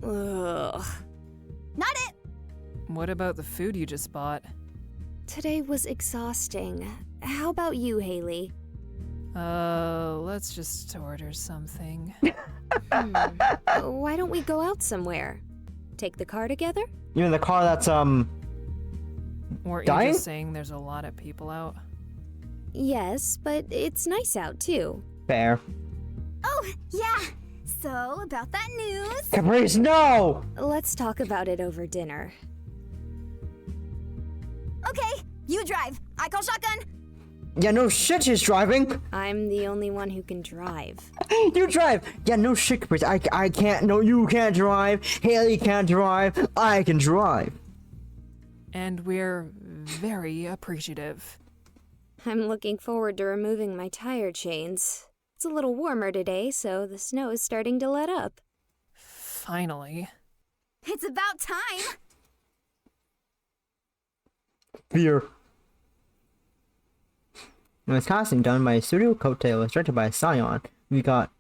Ugh. Not it! What about the food you just bought? Today was exhausting. How about you, Haley? Let's just order something. Why don't we go out somewhere? Take the car together? You mean the car that's, Weren't dying? you just saying there's a lot of people out? Yes, but it's nice out too. fair. Oh, yeah. So, about that news... Caprice, no! Let's talk about it over dinner. Okay, you drive. I call shotgun. Yeah, no shit, she's driving. I'm the only one who can drive. You drive. Yeah, no shit, Caprice. I can't. No, you can't drive. Haley can't drive. I can drive. And we're very appreciative. I'm looking forward to removing my tire chains. It's a little warmer today, so the snow is starting to let up. Finally. It's about time. Fear. It was casting done by Studio Coattail, directed by Sion. We got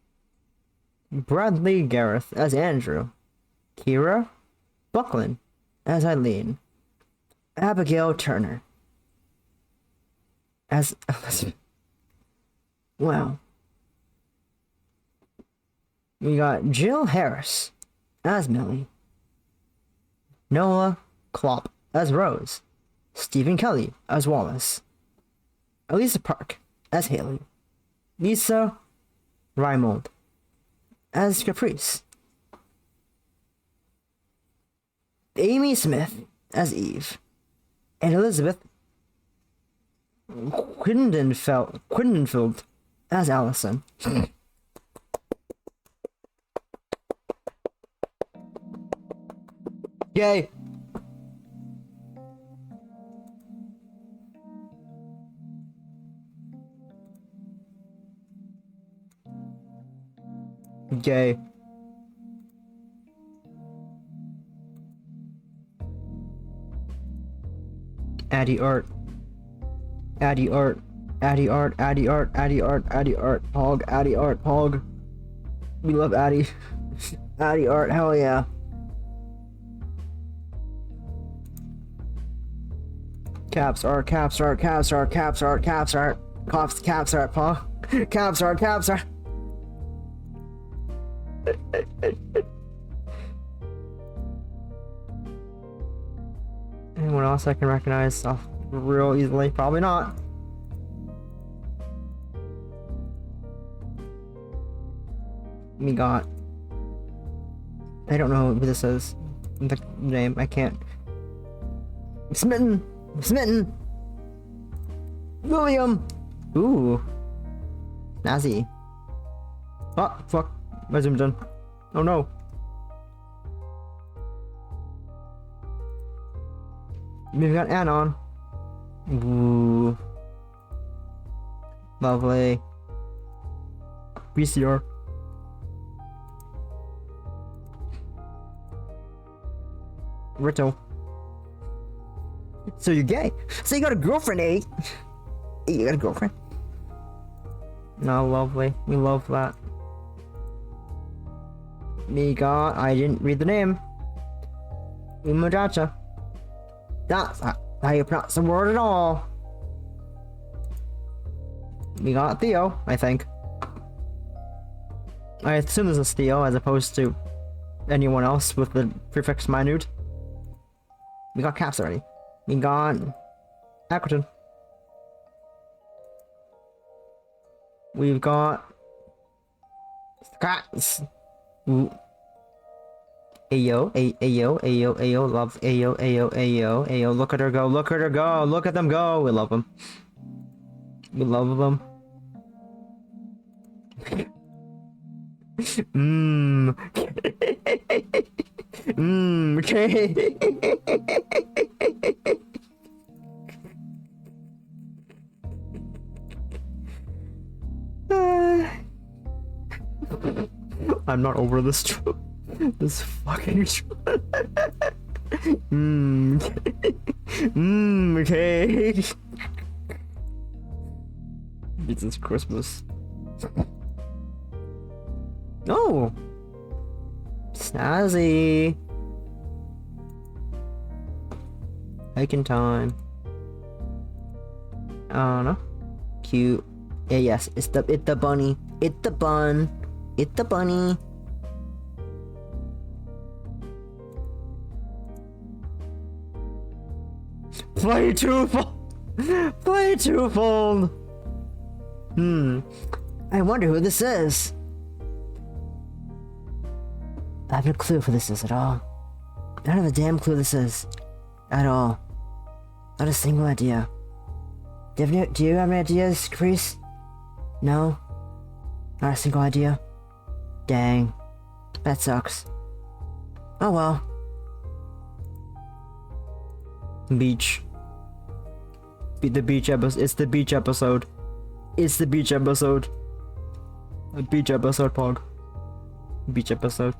Bradley Gareth as Andrew, Kira Buckland as Eileen, Abigail Turner as Elizabeth. Wow. We got Jill Harris as Millie, Noah Klopp as Rose, Stephen Kelly as Wallace, Elisa Park as Haley, Lisa Raimold as Caprice, Amy Smith as Eve, and Elizabeth Quindenfield as Allison. Yay! Yay. Addy art. Addy art. Addy art. Addy art. Addy art. Addy art. Pog. Addy art. Pog. We love Addy. Addy art. Hell yeah. Caps art. Caps art. Caps art. Caps art. Caps art. Caps art. Pog. Caps art. Caps art. Anyone else I can recognize off real easily? Probably not. We got... I don't know who this is. The name, I can't. Smitten! Smitten! William! Ooh. Nazi. Oh, fuck. I zoomed in. Oh no. We've got Anon. Ooh. Lovely. VCR. Rito. So you're gay. So you got a girlfriend, eh? You got a girlfriend? No, lovely. We love that. We got... I didn't read the name. Umajacha. That's how you pronounce the word at all. We got Theo, I think. I assume this is Theo as opposed to anyone else with the prefix minute. We got Caps already. We got Aquaton. We've got Scats. Ooh. Ayo, ayo, ayo, ayo, love, ayo, ayo, ayo, ayo, look at her go, look at her go, look at them go, we love them. We love them. Okay. I'm not over this trope. This fucking trope. Okay. Jesus Christmas. Oh! Snazzy! Hiking time. Oh no. Cute. Yeah, yes, it's the bunny. It's the bun. It's the bunny. Play twofold. Play twofold. I wonder who this is. I have no clue who this is at all. I don't have a damn clue who this is. At all. Not a single idea. Do you have any ideas, Caprice? No? Not a single idea? Dang. That sucks. Oh well. Beach. The beach episode. It's the beach episode. It's the beach episode. A beach episode, Pog. Beach episode.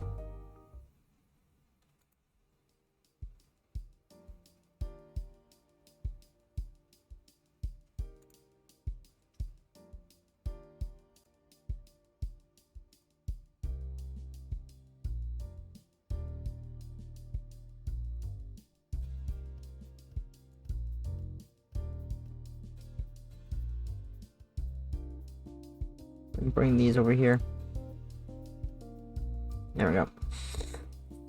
Bring these over here. There we go.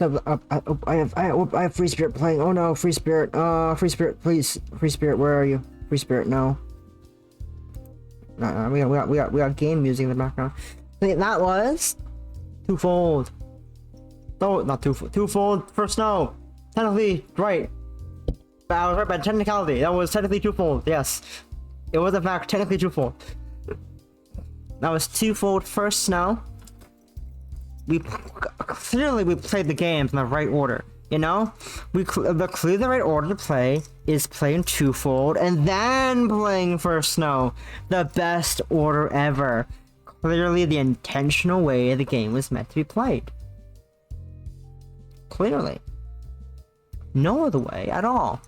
I have Free Spirit playing. Oh no, Free Spirit. Free Spirit, please. Free Spirit, where are you? Free Spirit, no. We got game music in the background. That was twofold. No, not twofold. Twofold for snow. Technically, right. I was right by technicality. That was technically twofold. Yes, it was in fact technically twofold. That was twofold for snow. We clearly played the games in the right order. You know, clearly the right order to play is playing twofold and then playing first snow. The best order ever. Clearly the intentional way the game was meant to be played. Clearly. No other way at all.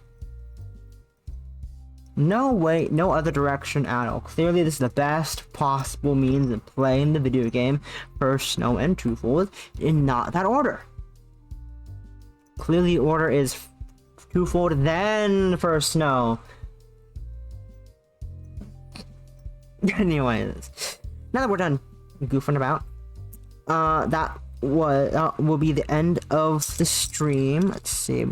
No way, no other direction at all. Clearly this is the best possible means of playing the video game, first snow and twofold, in not that order. Clearly order is twofold, then first snow. Anyways, now that we're done goofing about, that will be the end of the stream. Let's see,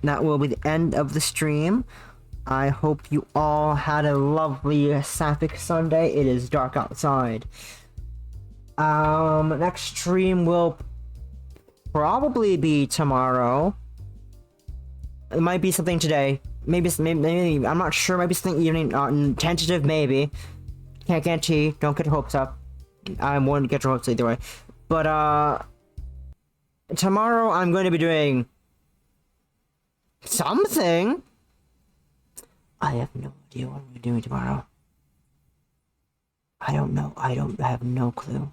that will be the end of the stream. I hope you all had a lovely sapphic Sunday. It is dark outside. Next stream will probably be tomorrow. It might be something today. Maybe I'm not sure. Maybe something evening, tentative. Maybe. Can't guarantee. Don't get your hopes up. I won't get your hopes either way. But tomorrow I'm going to be doing something. I have no idea what I'm doing tomorrow. I don't know. I have no clue.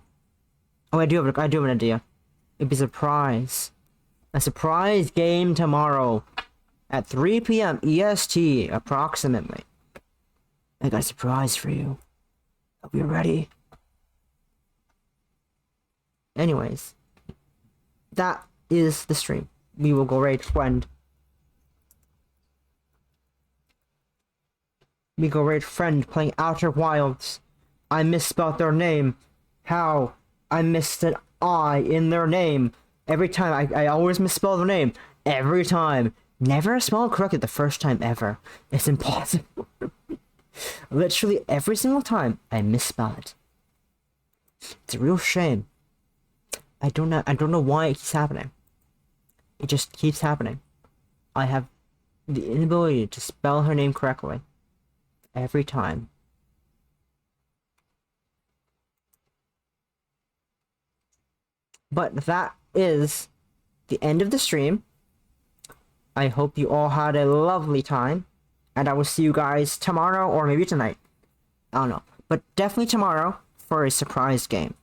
Oh, I do have an idea. It'd be a surprise. A surprise game tomorrow at 3 p.m. EST, approximately. I got a surprise for you. Hope you're ready. Anyways, that is the stream. We will go raid friend. We go raid friend playing Outer Wilds. I misspelled their name. How? I missed an I in their name. Every time, I always misspell their name. Every time. Never spell it correctly the first time ever. It's impossible. Literally every single time, I misspell it. It's a real shame. I don't know why it keeps happening. It just keeps happening. I have the inability to spell her name correctly. Every time. But that is the end of the stream. I hope you all had a lovely time. And I will see you guys tomorrow or maybe tonight. I don't know. But definitely tomorrow for a surprise game.